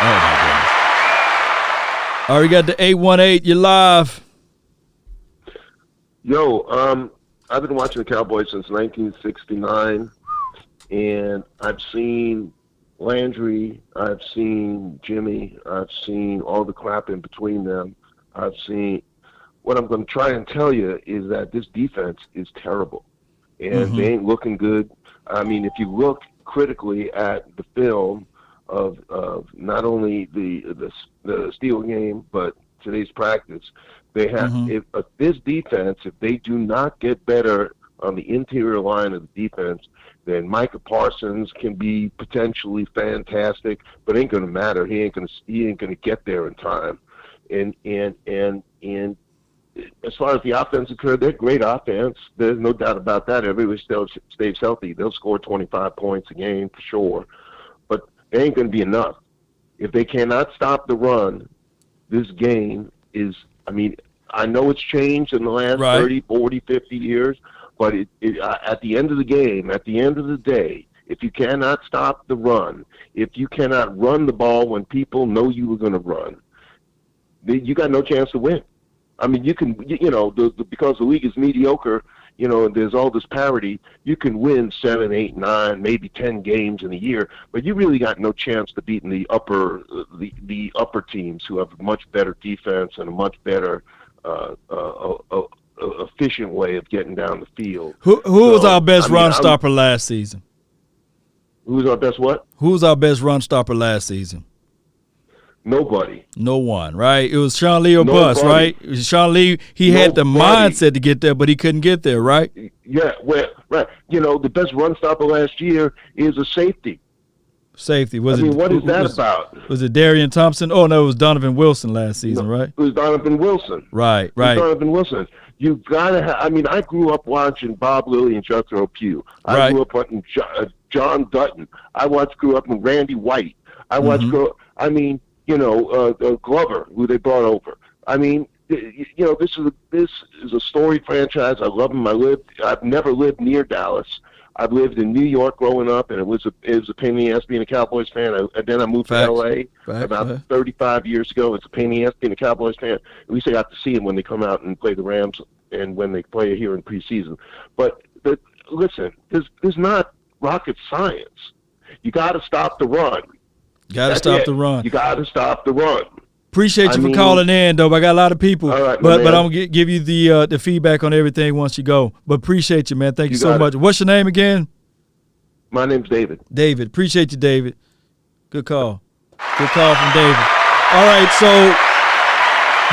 Oh, my goodness. All right, we got the 818. You're live. Yo, I've been watching the Cowboys since 1969, and I've seen Landry, I've seen Jimmy, I've seen all the crap in between them. I've seen what I'm going to try and tell you is that this defense is terrible. And they ain't looking good. I mean, if you look critically at the film of not only the Steel game, but today's practice, they have if this defense, if they do not get better on the interior line of the defense, then Micah Parsons can be potentially fantastic, but it ain't going to matter. He ain't going to get there in time. And as far as the offense occurred, they're great offense. There's no doubt about that. Everybody still stays healthy. They'll score 25 points a game for sure. But it ain't going to be enough. If they cannot stop the run, this game is, I mean, I know it's changed in the last 30, 40, 50 years, but at the end of the game, at the end of the day, if you cannot stop the run, if you cannot run the ball when people know you were going to run, you got no chance to win. I mean, you can, because the league is mediocre, and there's all this parity, you can win 7, 8, 9, maybe 10 games in a year, but you really got no chance to beat the upper teams who have a much better defense and a much better efficient way of getting down the field. Who was our best run stopper last season? Who was our best what? Who was our best run stopper last season? Nobody. No one, right? It was Sean Lee or bust, right? It was Sean Lee, he had the mindset to get there, but he couldn't get there, right? Yeah, well, right. The best run stopper last year is a safety. Safety. What is that about? Was it Darian Thompson? Oh, no, it was Donovan Wilson last season, right? It was Donovan Wilson. Right. Donovan Wilson. You've got to have – I mean, I grew up watching Bob Lilly and Jethro Pugh. I grew up watching John Dutton. grew up with Randy White. Glover, who they brought over. I mean, this is a storied franchise. I love them. I've never lived near Dallas. I've lived in New York growing up, and it was a pain in the ass being a Cowboys fan. And then I moved to L.A. about 35 years ago. It's a pain in the ass being a Cowboys fan. At least I got to see them when they come out and play the Rams and when they play here in preseason. But listen, there's not rocket science. You got to stop the run. You got to stop the run. Appreciate you for calling in, though. I got a lot of people, but I'm gonna give you the feedback on everything once you go. But appreciate you, man. Thank you so much. What's your name again? My name's David. David, appreciate you, David. Good call. Good call from David. All right, so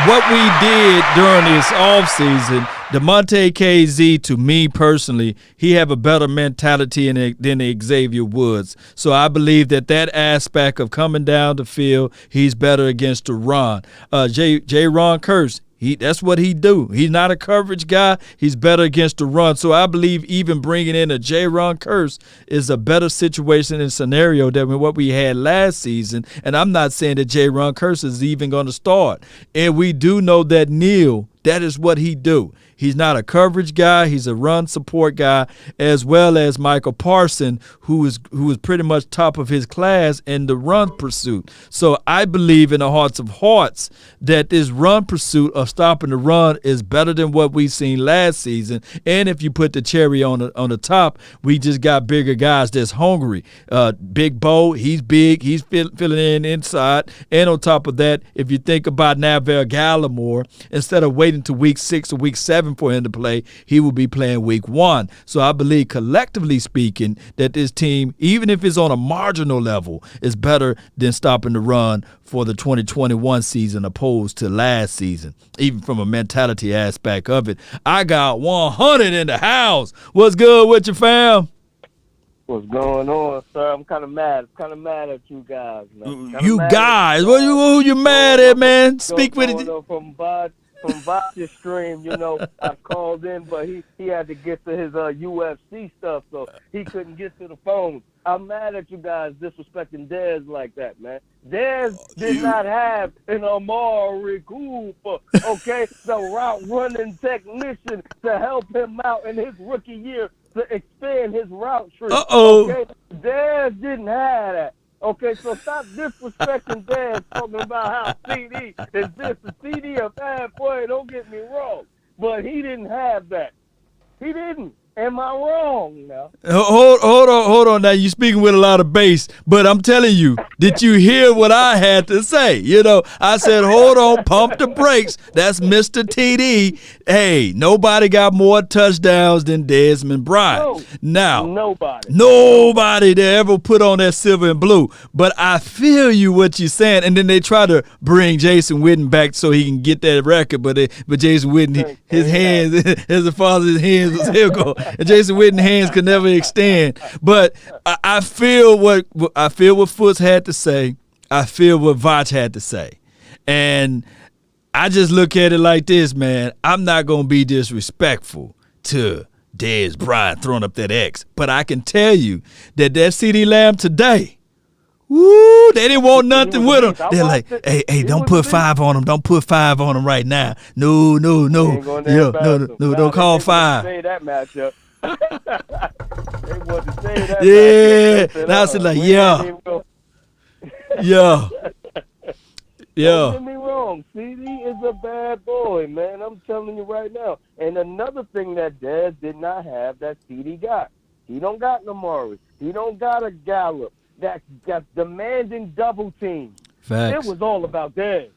what we did during this offseason, DeMonte KZ, to me personally, he have a better mentality than Xavier Woods. So I believe that aspect of coming down the field, he's better against the run. Ron Kearse, that's what he do. He's not a coverage guy. He's better against the run. So I believe even bringing in a Ron Kearse is a better situation and scenario than what we had last season. And I'm not saying that Ron Kearse is even going to start. And we do know that Neal, that is what he do. He's not a coverage guy. He's a run support guy, as well as Michael Parson, who is pretty much top of his class in the run pursuit. So I believe in the hearts of hearts that this run pursuit of stopping the run is better than what we seen last season. And if you put the cherry on the top, we just got bigger guys that's hungry. Big Bo, he's big. He's filling in inside. And on top of that, if you think about Navell Gallimore, instead of waiting to week 6 or week 7 for him to play, he will be playing week 1. So I believe, collectively speaking, that this team, even if it's on a marginal level, is better than stopping the run for the 2021 season opposed to last season, even from a mentality aspect of it. I got 100 in the house. What's good with you, fam? What's going on, sir? I'm kind of mad. At you guys, man. You guys? Who you mad at, man? Speak with it. From Bob's stream, I called in, but he had to get to his UFC stuff, so he couldn't get to the phone. I'm mad at you guys disrespecting Dez like that, man. Dez did not have an Amari Cooper, okay, the route running technician to help him out in his rookie year to expand his route tree. Okay? Dez didn't have that. Okay, so stop disrespecting Dad, talking about how CD is this. The CD a bad boy, don't get me wrong. But he didn't have that. He didn't. Am I wrong now? Hold on. Now you're speaking with a lot of bass, but I'm telling you, did you hear what I had to say? I said, hold on, pump the brakes. That's Mr. TD. Hey, nobody got more touchdowns than Desmond Bryant. Nobody that ever put on that silver and blue. But I feel you what you're saying, and then they try to bring Jason Witten back so he can get that record, but Jason Witten, his hands, as the father's hands was here go. And Jason Witten's hands could never extend. But I feel what Foots had to say. I feel what Vach had to say. And I just look at it like this, man. I'm not going to be disrespectful to Dez Bryant throwing up that X. But I can tell you that CeeDee Lamb today, woo, they didn't want nothing with him. They're like, hey, don't put 5 on him. Don't put 5 on him right now. No. Don't call 5. Say that matchup. They want to say that. Yeah. Now it's like, yeah. Don't get me wrong. CD is a bad boy, man. I'm telling you right now. And another thing that Dez did not have that CD got. He don't got Namari. He don't got a Gallup. That's demanding double team. Facts. It was all about Dez.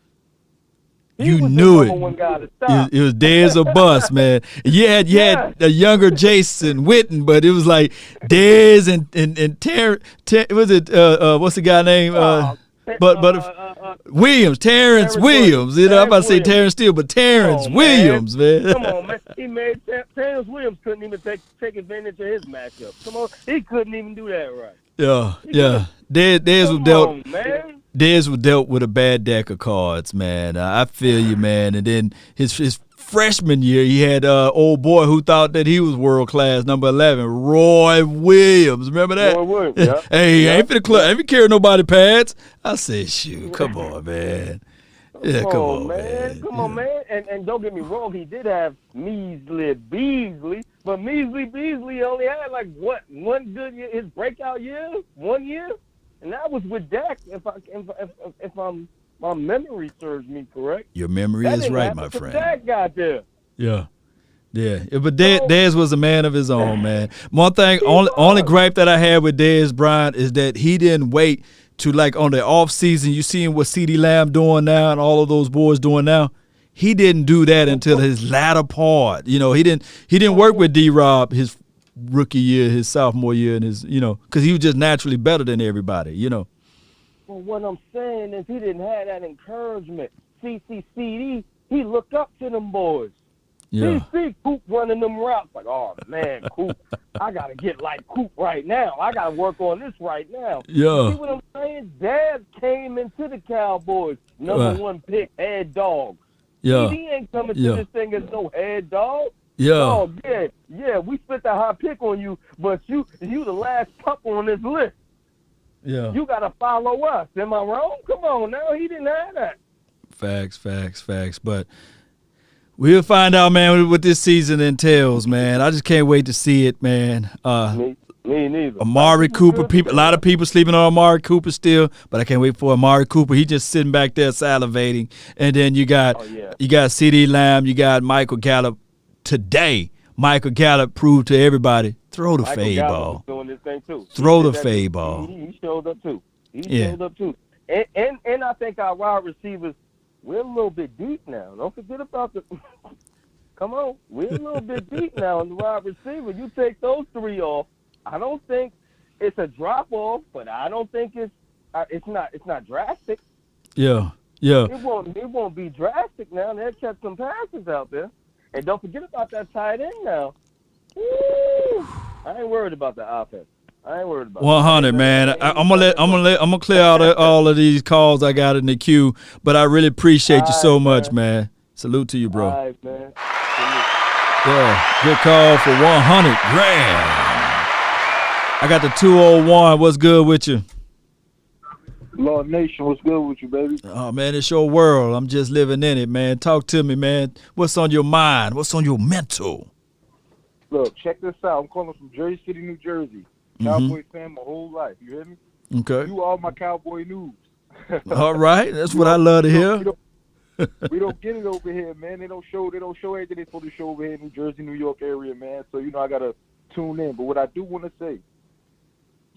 You knew it. It was Dez or bust, man. You had a younger Jason Witten, but it was like Dez and Terrence. Was it what's the guy name? Williams, Terrence Williams. I'm about to say Terrence Steele, but Terrence Williams, man. Come on, man. He made Terrence Williams couldn't even take advantage of his matchup. Come on, he couldn't even do that right. Yeah. Dez was dealt. on, man. Dez was dealt with a bad deck of cards, man. I feel you, man. And then his freshman year, he had old boy who thought that he was world class, number 11, Roy Williams. Remember that? Roy Williams, yeah. Hey, ain't finna carry nobody pads. I said, shoot, come on, man. Yeah, come on, man. Come on, man. And don't get me wrong, he did have Measly Beasley, but Measly Beasley only had like what, one good year, his breakout year, 1 year, and that was with Dak. If my memory serves me correct. Your memory is right, my friend. Dak got there. Yeah. But Dez was a man of his own, man. One thing, only gripe that I had with Dez Bryant is that he didn't wait to, like, on the off season. You seeing what CeeDee Lamb doing now and all of those boys doing now. He didn't do that until his latter part. You know, he didn't work with D-Rob his rookie year, his sophomore year, and his, you know, because he was just naturally better than everybody, you know. Well, what I'm saying is he didn't have that encouragement. CCCD, he looked up to them boys. Yeah. He see Coop running them routes like, oh, man, Coop, I got to get like Coop right now. I got to work on this right now. Yeah. You see what I'm saying? Dad came into the Cowboys, number one pick, head dog. Yeah. He ain't coming to this thing as no head dog. Yeah. Oh, yeah, we spent a high pick on you, but you the last pup on this list. Yeah. You got to follow us. Am I wrong? Come on now. He didn't have that. Facts. But we'll find out, man, what this season entails, man. I just can't wait to see it, man. Me neither. Amari Cooper, a lot of people sleeping on Amari Cooper still, but I can't wait for Amari Cooper. He just sitting back there salivating. And then you got CeeDee Lamb, you got Michael Gallup. Today, Michael Gallup proved to everybody, throw the fade ball. Doing this thing too. Throw the fade ball. He showed up too. Showed up too. And I think our wide receivers, we're a little bit deep now. Don't forget about the come on. We're a little bit deep now in the wide receiver. You take those three off. I don't think it's a drop off, but I don't think it's not drastic. Yeah. It won't be drastic now. They'll catch some passes out there. And don't forget about that tight end now. Woo! I ain't worried about the offense. I ain't worried about 100, man. I'm gonna clear out all of these calls I got in the queue, but I really appreciate you so much, man. Salute to you, bro. All right, man. Yeah, good call for 100 grand. I got the 201. What's good with you? Lord Nation, what's good with you, baby? Oh, man, it's your world. I'm just living in it, man. Talk to me, man. What's on your mind? What's on your mental? Look, check this out. I'm calling from Jersey City, New Jersey. Cowboy fan my whole life. You hear me? Okay. You all my Cowboy news. All right. That's what I love to hear. We don't get it over here, man. They don't show everything they're supposed to show over here in New Jersey, New York area, man. So, I got to tune in. But what I do want to say,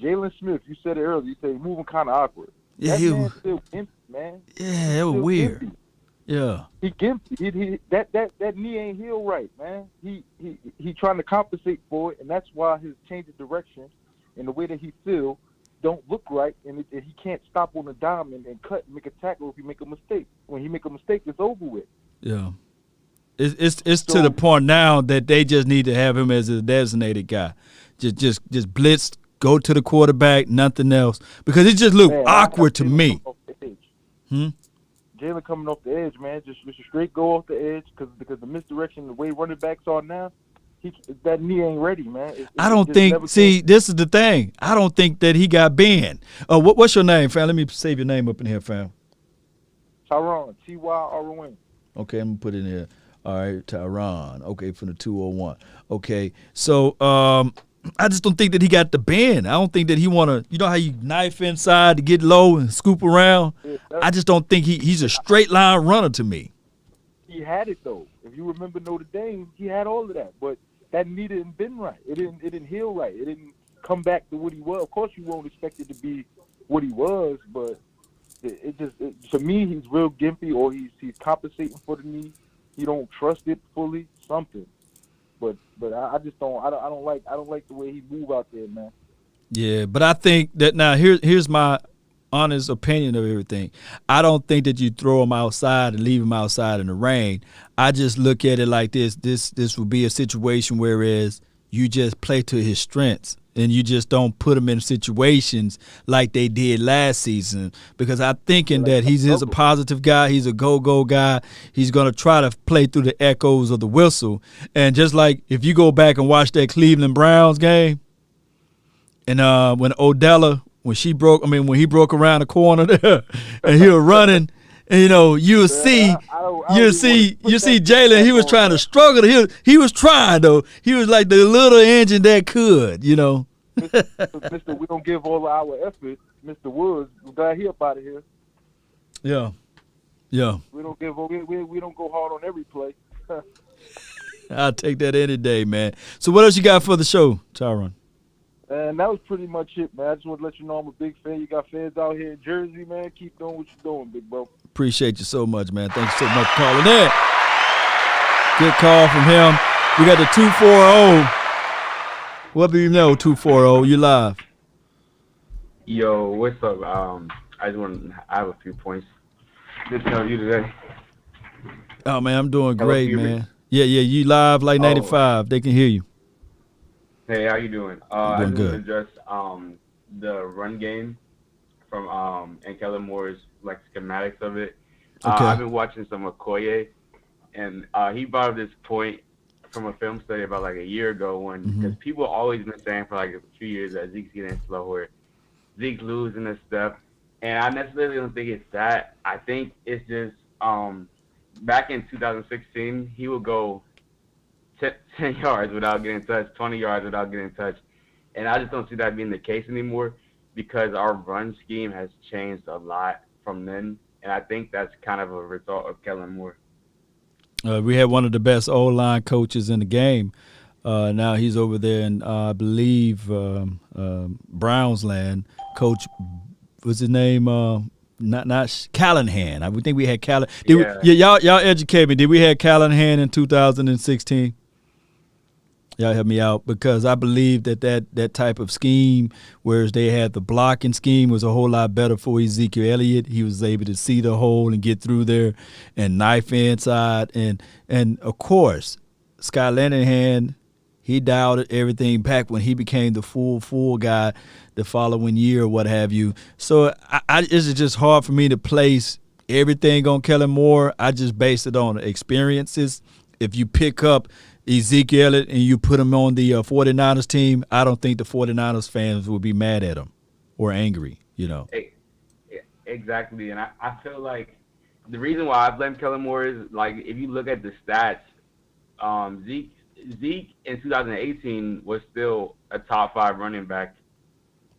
Jalen Smith, you said it earlier. You said he's moving kind of awkward. Yeah, man's still empty, man. Yeah, it was weird. Empty. Yeah. He gimpy. That knee ain't healed right, man. He trying to compensate for it, and that's why his change of direction and the way that he feel don't look right, and he can't stop on the dime and cut and make a tackle if he make a mistake. When he make a mistake, it's over with. Yeah. It's to the point now that they just need to have him as a designated guy. Just blitz, go to the quarterback, nothing else. Because it just looked awkward to me. Jalen coming off the edge, man. Just straight go off the edge because the misdirection, the way running backs are now, that knee ain't ready, man. I don't think. See, this is the thing. I don't think that he got bent. What's your name, fam? Let me save your name up in here, fam. Tyron, Tyron. Okay, I'm gonna put it in here. All right, Tyron. Okay, from the 201. Okay, so I just don't think that he got the bend. I don't think that he want to. You know how you knife inside to get low and scoop around. Yeah, I just don't think he's a straight line runner to me. He had it though. If you remember Notre Dame, he had all of that, but that knee didn't bend right. It didn't heal right. It didn't come back to what he was. Of course, you won't expect it to be what he was, but to me, he's real gimpy, or he's compensating for the knee. He don't trust it fully. Something, but I just don't. I don't like the way he move out there, man. Yeah, but I think that now here's my honest opinion of everything. I don't think that you throw him outside and leave him outside in the rain. I just look at it like this. This would be a situation whereas you just play to his strengths and you just don't put him in situations like they did last season, because I'm thinking that he's a positive guy. He's a go-go guy. He's going to try to play through the echoes of the whistle. And just like if you go back and watch that Cleveland Browns game, and when Odella, when he broke around the corner there and he was running, and you'll see Jalen, he was trying to struggle. He was trying though. He was like the little engine that could, Mister, we don't give all our effort. Mr. Woods, we got he up out of here. Yeah. We don't go hard on every play. I'll take that any day, man. So what else you got for the show, Tyron? And that was pretty much it, man. I just want to let you know I'm a big fan. You got fans out here in Jersey, man. Keep doing what you're doing, big bro. Appreciate you so much, man. Thanks so much for calling in. Good call from him. We got the 240. What do you know, 240? You live. Yo, what's up? I have a few points. Good to know you today. Oh, man, I'm doing great, man. Yeah, you live like 95. They can hear you. Hey, how you doing? I just good. want to address the run game from and Kellen Moore's like schematics of it. Okay. I've been watching some Okoye, and he brought up this point from a film study about like a year ago because people always been saying for like a few years that Zeke's getting slower, Zeke's losing a step, and I necessarily don't think it's that. I think it's just back in 2016 he would go 10 yards without getting touched, 20 yards without getting touched. And I just don't see that being the case anymore because our run scheme has changed a lot from then. And I think that's kind of a result of Kellen Moore. We had one of the best O-line coaches in the game. Now he's over there in, I believe, Browns land. Coach, what's his name? Not Callahan. I would think we had Callahan. Y'all educate me. Did we have Callahan in 2016? Y'all help me out, because I believe that type of scheme, whereas they had the blocking scheme, was a whole lot better for Ezekiel Elliott. He was able to see the hole and get through there and knife inside. And of course, Scott Linehan, he dialed everything back when he became the full guy the following year or what have you. So it's just hard for me to place everything on Kellen Moore. I just base it on experiences. If you pick up Ezekiel Elliott and you put him on the 49ers team, I don't think the 49ers fans would be mad at him or angry, Exactly. And I feel like the reason why I blame Kellen Moore is, like, if you look at the stats, Zeke in 2018 was still a top 5 running back.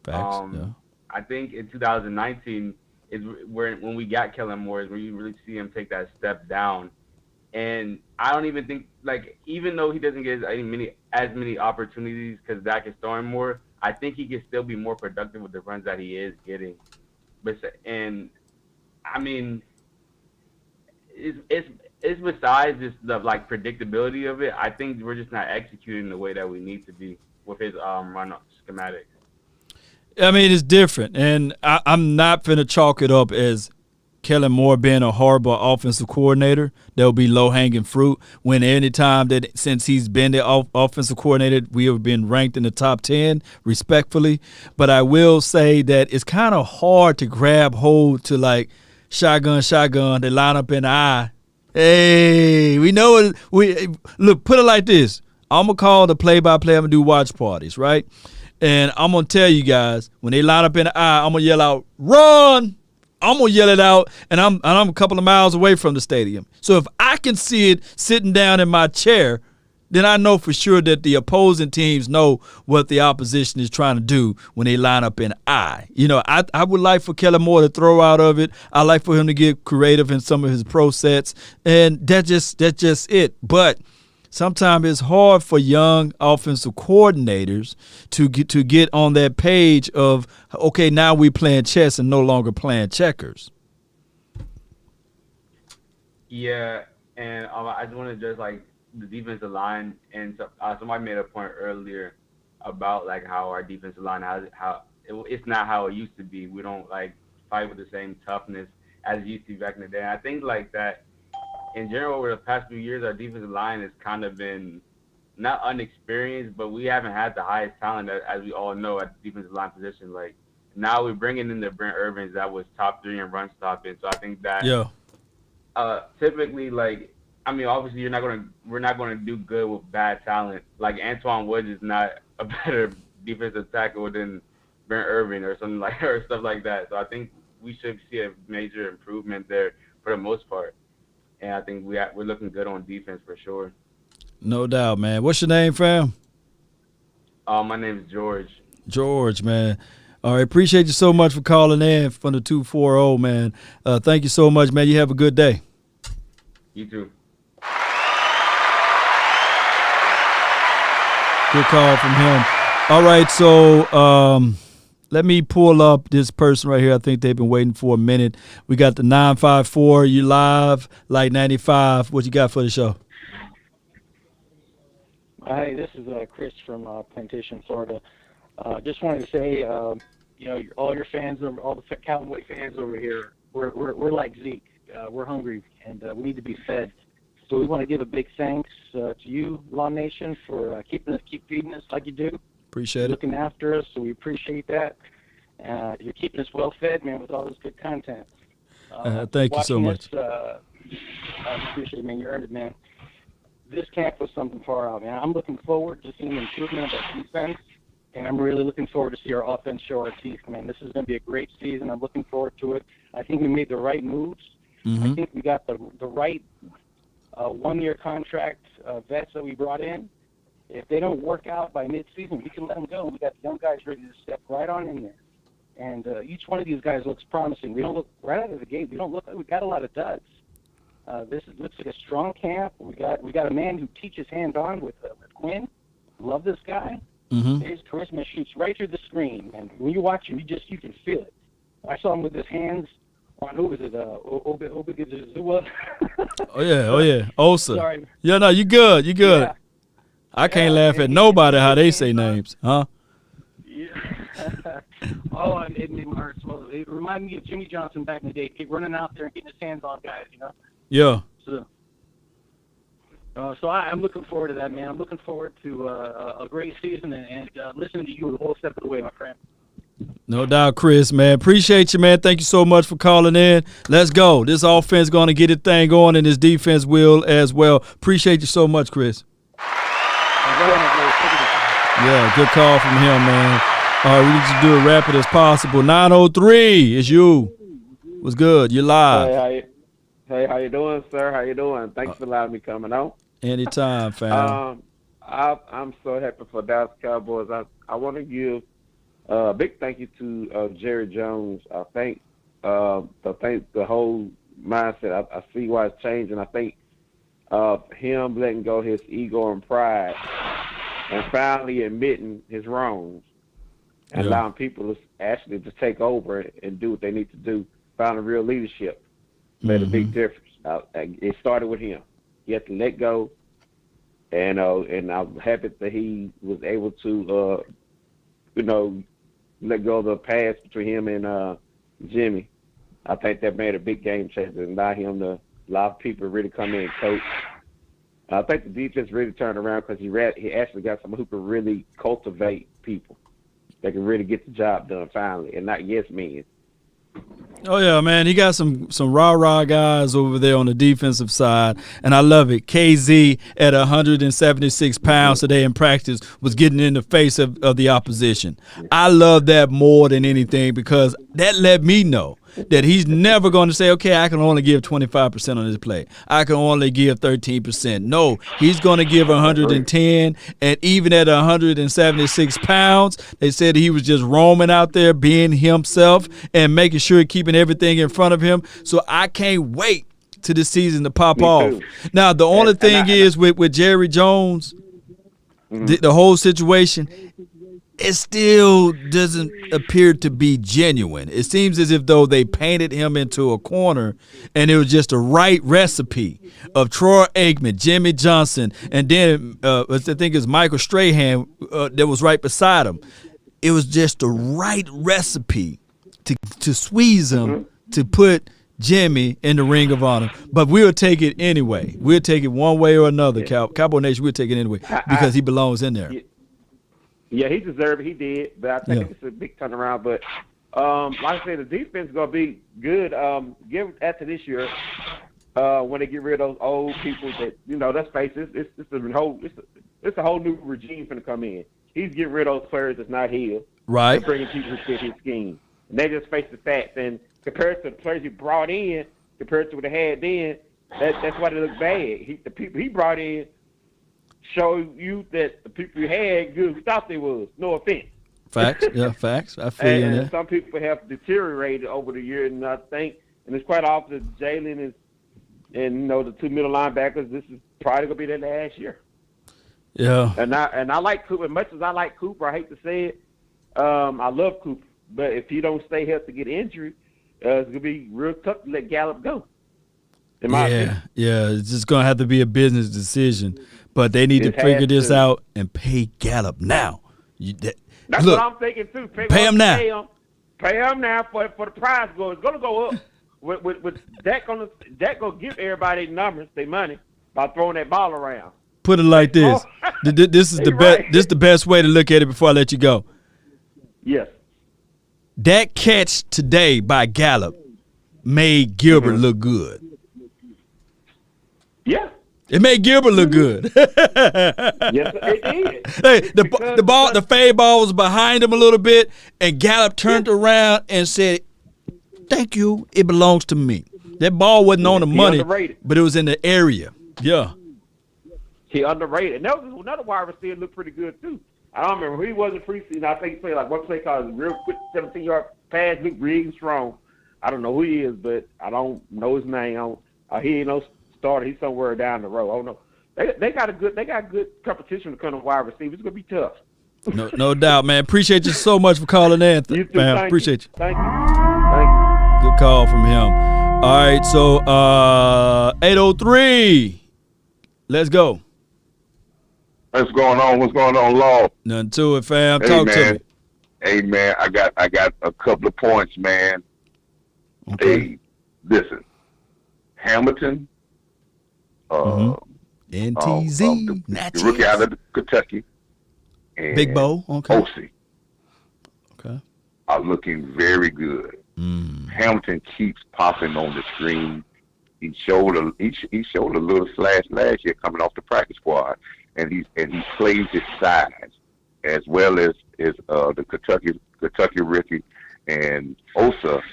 Facts, I think in 2019 is when we got Kellen Moore is where you really see him take that step down. And I don't even think, like, even though he doesn't get as many opportunities because Dak is throwing more, I think he can still be more productive with the runs that he is getting. And I mean, it's besides just the like predictability of it. I think we're just not executing the way that we need to be with his run schematics. I mean, it's different, and I'm not finna chalk it up as Kellen Moore being a horrible offensive coordinator. There'll be low-hanging fruit when any time that since he's been the offensive coordinator, we have been ranked in the top 10, respectfully. But I will say that it's kind of hard to grab hold to, like, shotgun, they line up in the eye. Hey, we know it. Look, put it like this. I'm going to call the play-by-play. I'm going to do watch parties, right? And I'm going to tell you guys, when they line up in the eye, I'm going to yell out, run! I'm going to yell it out, and I'm a couple of miles away from the stadium. So if I can see it sitting down in my chair, then I know for sure that the opposing teams know what the opposition is trying to do when they line up in I. I would like for Kellen Moore to throw out of it. I like for him to get creative in some of his pro sets, and that's just it. But sometimes it's hard for young offensive coordinators to get on that page of, okay, now we playing chess and no longer playing checkers. Yeah, and I just want to address like the defensive line, and somebody made a point earlier about like how our defensive line it's not how it used to be. We don't like fight with the same toughness as it used to back in the day. And I think like that. In general, over the past few years, our defensive line has kind of been not unexperienced, but we haven't had the highest talent, as we all know, at the defensive line position. Like, now we're bringing in the Brent Irvins that was top 3 in run stopping. So I think that typically, like, I mean, obviously we're not gonna do good with bad talent. Like, Antoine Woods is not a better defensive tackle than Brent Irvin or something like, or stuff like that. So I think we should see a major improvement there for the most part. And I think we're looking good on defense for sure. No doubt, man. What's your name, fam? My name is George. George, man. All right, appreciate you so much for calling in from the 240, man. Thank you so much, man. You have a good day. You too. Good call from him. All right, so let me pull up this person right here. I think they've been waiting for a minute. We got the 954. You live, like 95. What you got for the show? Hi, this is Chris from Plantation, Florida. Just wanted to say, all your fans, all the Cowboy fans over here, we're like Zeke. We're hungry, and we need to be fed. So we want to give a big thanks to you, Law Nation, for keep feeding us like you do. Appreciate it. Looking after us, so we appreciate that. You're keeping us well fed, man, with all this good content. Thank you so much. I appreciate it, man. You earned it, man. This camp was something far out, man. I'm looking forward to seeing the improvement of our defense, and I'm really looking forward to see our offense show our teeth, man. This is going to be a great season. I'm looking forward to it. I think we made the right moves. I think we got the right one-year contract vets that we brought in. If they don't work out by mid-season, we can let them go. We got young guys ready to step right on in there. And each one of these guys looks promising. We don't look right out of the gate. We don't look like we got a lot of duds. Looks like a strong camp. We got a man who teaches hands-on with Quinn. Love this guy. His charisma shoots right through the screen, and when you watch him, you can feel it. I saw him with his hands on who was it? Obigazua. Oh yeah. Osa. Sorry. Yeah, no, you good. Yeah. I can't laugh at nobody how they say names, huh? Yeah. Oh, and it hurts. Well, it reminded me of Jimmy Johnson back in the day, keep running out there and getting his hands on guys, Yeah. So I'm looking forward to that, man. I'm looking forward to a great season and listening to you the whole step of the way, my friend. No doubt, Chris, man. Appreciate you, man. Thank you so much for calling in. Let's go. This offense going to get its thing going, and this defense will as well. Appreciate you so much, Chris. Yeah, good call from him, man. All right, we need to do it rapid as possible. 903 is you. What's good? You're live. Hey, how you doing, sir? How you doing? Thanks for allowing me coming on. Anytime, fam. I'm so happy for Dallas Cowboys. I want to give a big thank you to Jerry Jones. I think the whole mindset. I see why it's changing. I think him letting go his ego and pride and finally admitting his wrongs and allowing people to actually just take over and do what they need to do. Find a real leadership made a big difference. It started with him. He had to let go, and I'm happy that he was able to, let go of the past between him and Jimmy. I think that made a big game changer and allowed him to allow people to really come in and coach. I think the defense really turned around because he actually got someone who can really cultivate people that can really get the job done finally, and not yes men. Oh, yeah, man. He got some rah-rah guys over there on the defensive side, and I love it. KZ at 176 pounds today in practice was getting in the face of the opposition. I love that more than anything because that let me know that he's never going to say, okay, I can only give 25% on this play. I can only give 13%. No, he's going to give 110, and even at 176 pounds, they said he was just roaming out there being himself and making sure keeping everything in front of him. So I can't wait to the season to pop off. Now, the only thing is with Jerry Jones, the whole situation, it still doesn't appear to be genuine. It seems as if though they painted him into a corner and it was just a right recipe of Troy Aikman, Jimmy Johnson, and then I think it's Michael Strahan that was right beside him. It was just the right recipe to squeeze him to put Jimmy in the Ring of Honor, but we'll take it anyway. We'll take it one way or another. Cowboy Nation, we'll take it anyway because he belongs in there. Yeah, he deserved it. He did, but I think it's a big turnaround. But like I said, the defense is gonna be good. Give after this year when they get rid of those old people that let's face it, it's a whole new regime going to come in. He's getting rid of those players that's not his. Right. And bringing people who fit his scheme. And they just face the facts. And compared to the players he brought in, compared to what they had then, that's why they look bad. The people he brought in show you that the people he had good who thought they was. No offense. Facts. Yeah, facts. I feel you on that. Some people have deteriorated over the years, and I think, and it's quite opposite. Jalen and the two middle linebackers. This is probably gonna be their last year. Yeah. And I like Cooper. As much as I like Cooper, I hate to say it. I love Cooper, but if he don't stay healthy to get injury, it's gonna be real tough to let Gallup go. Yeah, it's just gonna have to be a business decision, but they need to figure this out and pay Gallup now. That's look, what I'm thinking too. Pay him now. Pay him now for the prize go. It's gonna go up. With that gonna give everybody numbers, their money by throwing that ball around. Put it like this. This is the best. This is the best way to look at it before I let you go. Yes. That catch today by Gallup made Gilbert look good. Yeah. It made Gilbert look good. Yes, it did. Hey, the fade ball was behind him a little bit, and Gallup turned around and said, "Thank you. It belongs to me." That ball wasn't on the money, but it was in the area. Yeah. He underrated. And that was another wide receiver looked pretty good too. I don't remember who he was in preseason. I think he played like one play called a real quick 17-yard pass, looked really strong. I don't know who he is, but I don't know his name. He ain't no starter. He's somewhere down the road. I don't know. They got good competition to come to wide receivers. It's gonna be tough. No doubt, man. Appreciate you so much for calling in, man. Appreciate you. Thank you. Good call from him. All right, so 803. Let's go. What's going on? What's going on, Law? Nothing to it, fam. Hey, Talk man. to me. Hey, man, I got a couple of points, man. Okay. Hey, listen, Hamilton, NTZ, the rookie out of Kentucky, and Big Bo, okay. Osei, are looking very good. Hamilton keeps popping on the screen. He showed a little slash last year coming off the practice squad, and he plays his size as well as the Kentucky rookie, and Osa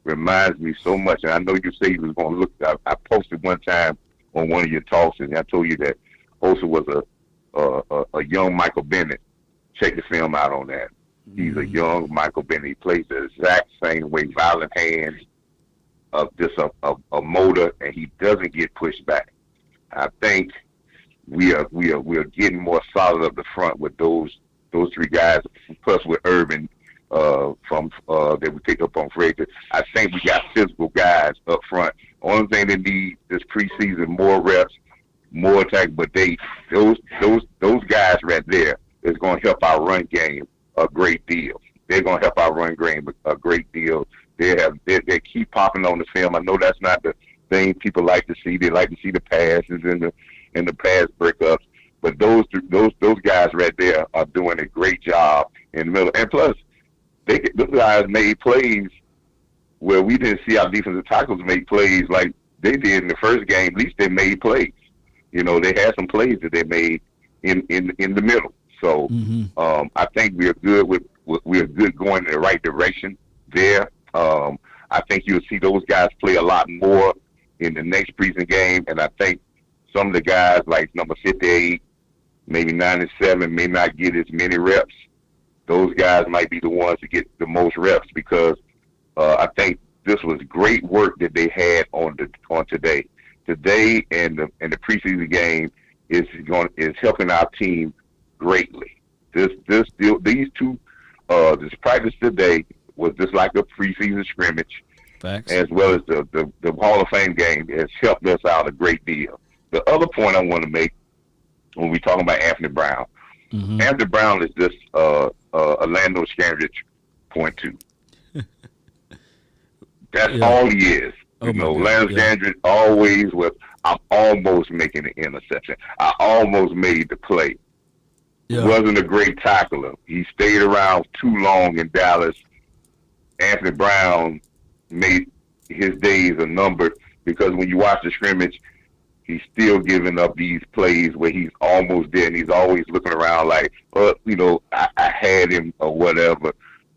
reminds me so much. And I know you say he was going to look. I posted one time on one of your talks, and I told you that Osa was a young Michael Bennett. Check the film out on that. He's a young Michael Bennett. He plays the exact same way, violent hands, just a motor, and he doesn't get pushed back. I think we are getting more solid up the front with those three guys, plus with Urban from that we picked up on Frazier. I think we got physical guys up front. Only thing they need this preseason, more reps, more attack, but those guys right there is going to help our run game a great deal. They're going to help our run game a great deal. They keep popping on the film. I know that's not the thing people like to see. They like to see the passes and the pass breakups. But those guys right there are doing a great job in the middle. And plus, those guys made plays where we didn't see our defensive tackles make plays like they did in the first game. At least they made plays. They had some plays that they made in the middle. So I think we're good we're good going in the right direction there. I think you'll see those guys play a lot more in the next preseason game, and I think some of the guys like number 58, maybe 97, may not get as many reps. Those guys might be the ones to get the most reps because I think this was great work that they had on today. Today and the preseason game is helping our team greatly. This practice today was just like a preseason scrimmage. Facts. As well as the Hall of Fame game has helped us out a great deal. The other point I want to make when we talking about Anthony Brown, Anthony Brown is just Orlando Scandrich 0.2. That's all he is. Oh, my God. Lance Dandridge always was, I'm almost making an interception. I almost made the play. Yeah. Wasn't a great tackler. He stayed around too long in Dallas. Anthony Brown made his days a number because when you watch the scrimmage, he's still giving up these plays where he's almost there and he's always looking around like, I had him or whatever.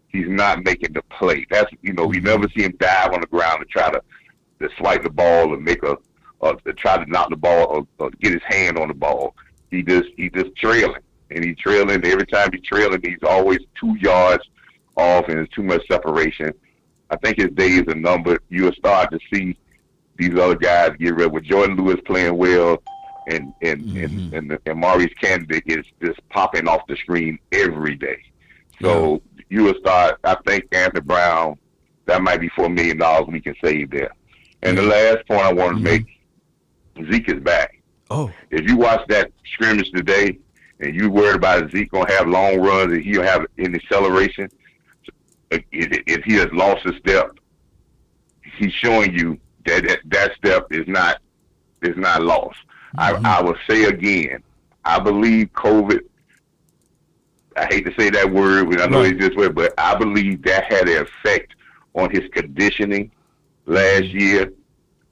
He's not making the play. That's, we never see him dive on the ground and try to swipe the ball or try to knock the ball or get his hand on the ball. He just trailing. And he's trailing. Every time he's trailing, he's always 2 yards off and there's too much separation. I think his days are numbered. You'll start to see these other guys get rid. With Jordan Lewis playing well and Maurice Candidate is just popping off the screen every day. So you will start, I think Anthony Brown, that might be $4 million we can save there. And the last point I want to make, Zeke is back. Oh. If you watch that scrimmage today and you worried about Zeke going to have long runs and he'll have an acceleration, if he has lost a step, he's showing you that step is not lost. I will say again, I believe COVID, I hate to say that word, but I know it's this way, but I believe that had an effect on his conditioning last year,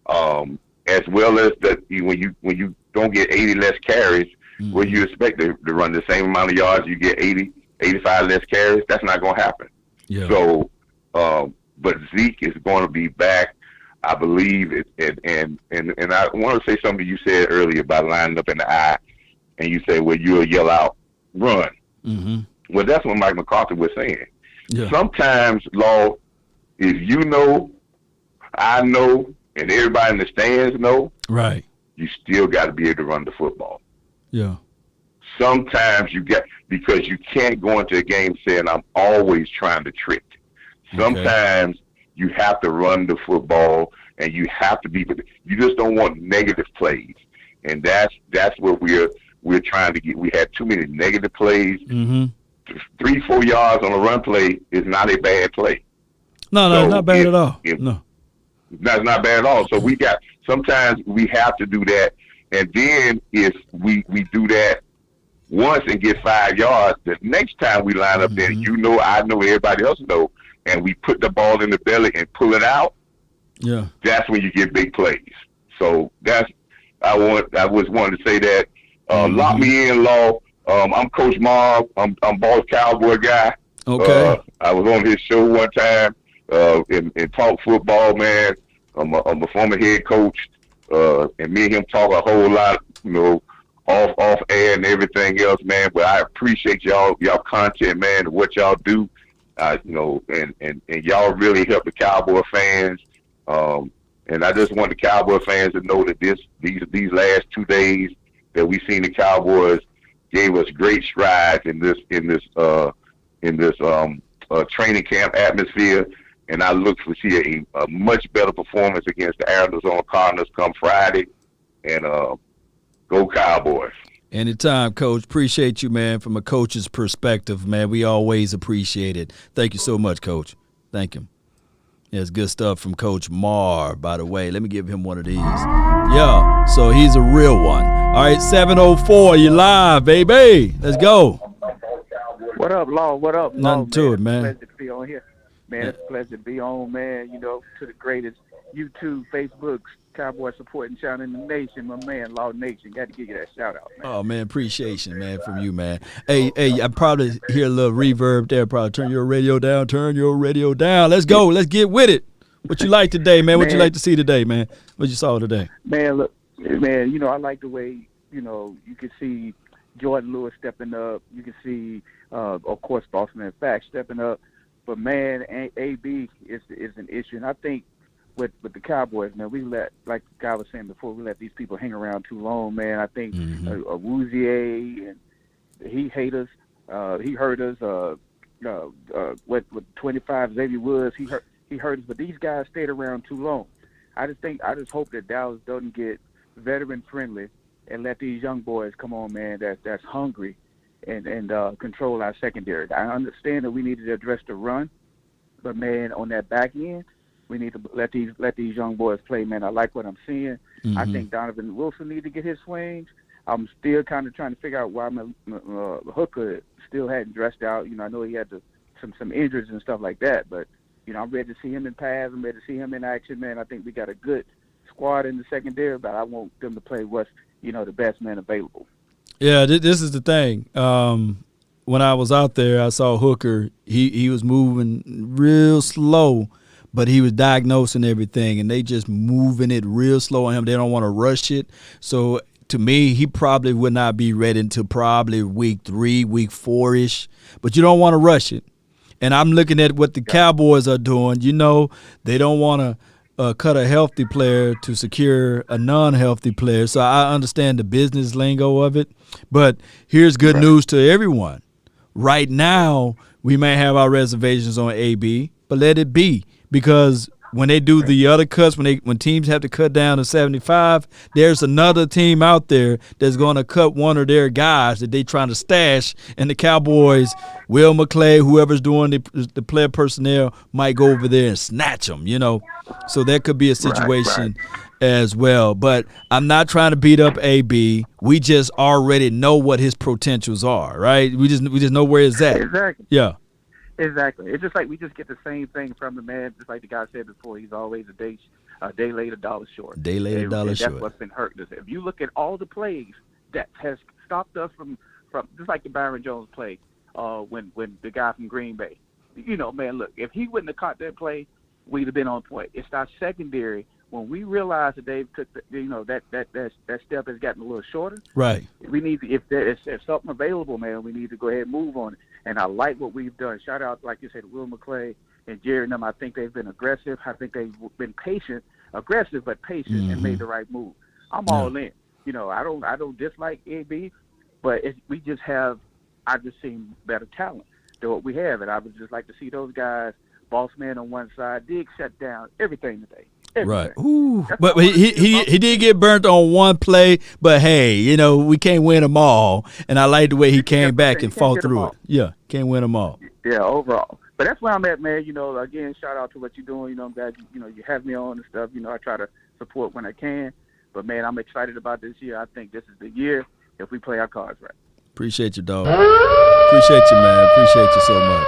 as well as that when you don't get 80 less carries, where you expect to run the same amount of yards, you get 80, 85 less carries, that's not going to happen. Yeah. So, but Zeke is going to be back, I believe, and I want to say something you said earlier about lining up in the eye, and you say, well, you'll yell out, run. Mm-hmm. Well, that's what Mike McCarthy was saying. Yeah. Sometimes, Law, if you know, I know, and everybody in the stands know, right, you still got to be able to run the football. Yeah. Sometimes because you can't go into a game saying, I'm always trying to trick. Sometimes you have to run the football, and you have to you just don't want negative plays. And that's what we're trying to get. We had too many negative plays. Mm-hmm. 3-4 yards on a run play is not a bad play. No, it's not bad at all. No. That's not bad at all. So sometimes we have to do that. And then if we do that once and get 5 yards, the next time we line up there, I know, everybody else know, and we put the ball in the belly and pull it out, that's when you get big plays. So I was wanting to say that. Lock me in, Law. I'm Coach Marv. I'm Boss Cowboy guy. Okay. I was on his show one time and talk football, man. I'm a former head coach, and me and him talk a whole lot, off air and everything else, man. But I appreciate y'all content, man, and what y'all do, and y'all really help the Cowboy fans. And I just want the Cowboy fans to know that these last 2 days that we seen the Cowboys gave us great strides in this training camp atmosphere. And I look to see a much better performance against the Arizona Cardinals come Friday. And go Cowboys. Anytime, Coach. Appreciate you, man, from a coach's perspective, man. We always appreciate it. Thank you so much, Coach. Thank you. Yeah, it's good stuff from Coach Marr, by the way. Let me give him one of these. Yeah, so he's a real one. All right, 7:04, you live, baby. Let's go. What up, Law? What up, Law? Nothing to it, man. It's a pleasure to be on here. Man, it's a pleasure to be on, man, to the greatest YouTube, Facebook, Cowboy supporting channel in the nation, my man, Law Nation. Got to give you that shout out, man. Oh, man, appreciation, man, from you, man. Hey, I probably hear a little reverb there. Probably turn your radio down. Let's go. Let's get with it. What you like today, man? What you like to see today, man? What you saw today? Man, look, man, I like the way, you can see Jordan Lewis stepping up. You can see, of course, Boston and Fact stepping up. But, man, AB is an issue. And I think with the Cowboys, man, we let, like the guy was saying before, we let these people hang around too long, man. I think Awuzie, and he hate us. He hurt us. With 25, Xavier Woods, he hurt us. But these guys stayed around too long. I just hope that Dallas doesn't get veteran friendly and let these young boys come on, man, that's hungry and control our secondary. I understand that we needed to address the run, but, man, on that back end, We need to let these young boys play, man. I like what I'm seeing. Mm-hmm. I think Donovan Wilson need to get his swings. I'm still kind of trying to figure out why Hooker still hadn't dressed out. I know he had some injuries and stuff like that, but I'm ready to see him in pads. I'm ready to see him in action, man. I think we got a good squad in the secondary, but I want them to play what's the best man available. Yeah, this is the thing. When I was out there, I saw Hooker. He was moving real slow, but he was diagnosing everything, and they just moving it real slow on him. They don't want to rush it. So to me, he probably would not be ready until probably week 3, week 4-ish. But you don't want to rush it. And I'm looking at what the Cowboys are doing. They don't want to cut a healthy player to secure a non-healthy player. So I understand the business lingo of it. But here's good news to everyone. Right now, we may have our reservations on AB, but let it be, because when they do the other cuts, when teams have to cut down to 75, there's another team out there that's going to cut one of their guys that they trying to stash, and the Cowboys, Will McClay, whoever's doing the player personnel, might go over there and snatch them, So that could be a situation as well. But I'm not trying to beat up AB. We just already know what his potentials are, right? We just know where it's at. Exactly. Yeah. Exactly. It's just like we just get the same thing from the man, just like the guy said before. He's always a day late, a dollar short. Day late, a dollar short. That's what's been hurting us. If you look at all the plays that has stopped us from just like the Byron Jones play when the guy from Green Bay. Man, look, if he wouldn't have caught that play, we'd have been on point. It's our secondary. When we realize that they've took that step has gotten a little shorter, right? We need to, if something available, man, we need to go ahead and move on it. And I like what we've done. Shout out, like you said, Will McClay and Jerry and them. I think they've been aggressive. I think they've been aggressive but patient, and made the right move. I'm all in. I don't dislike AB, but I just seen better talent than what we have, and I would just like to see those guys. Boss man on one side, Diggs shut down everything today. Right. Ooh. But he did get burnt on one play, but hey, we can't win them all. And I like the way he came back and fought through it. Yeah, can't win them all. Yeah, overall. But that's where I'm at, man. Again, shout out to what you're doing. I'm glad you have me on and stuff. I try to support when I can. But man, I'm excited about this year. I think this is the year if we play our cards right. Appreciate you, dog. Appreciate you, man. Appreciate you so much.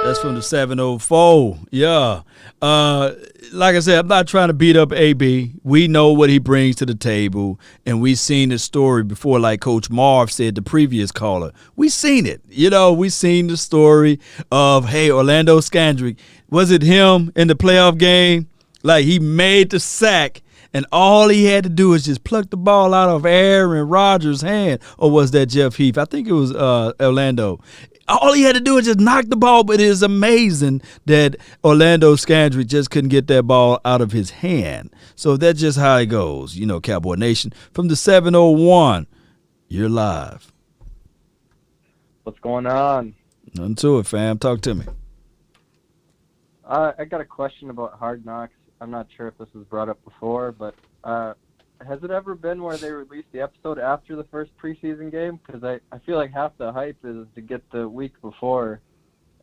That's from the 704. Yeah. Like I said, I'm not trying to beat up AB. We know what he brings to the table, and we've seen the story before, like Coach Marv said, the previous caller. We seen it. We seen the story of, hey, Orlando Scandrick. Was it him in the playoff game? Like, he made the sack, and all he had to do was just pluck the ball out of Aaron Rodgers' hand. Or was that Jeff Heath? I think it was Orlando. All he had to do was just knock the ball, but it is amazing that Orlando Scandrick just couldn't get that ball out of his hand. So that's just how it goes, Cowboy Nation. From the 701, you're live. What's going on? Nothing to it, fam. Talk to me. I got a question about Hard Knocks. I'm not sure if this was brought up before, but has it ever been where they released the episode after the first preseason game? Because I feel like half the hype is to get the week before.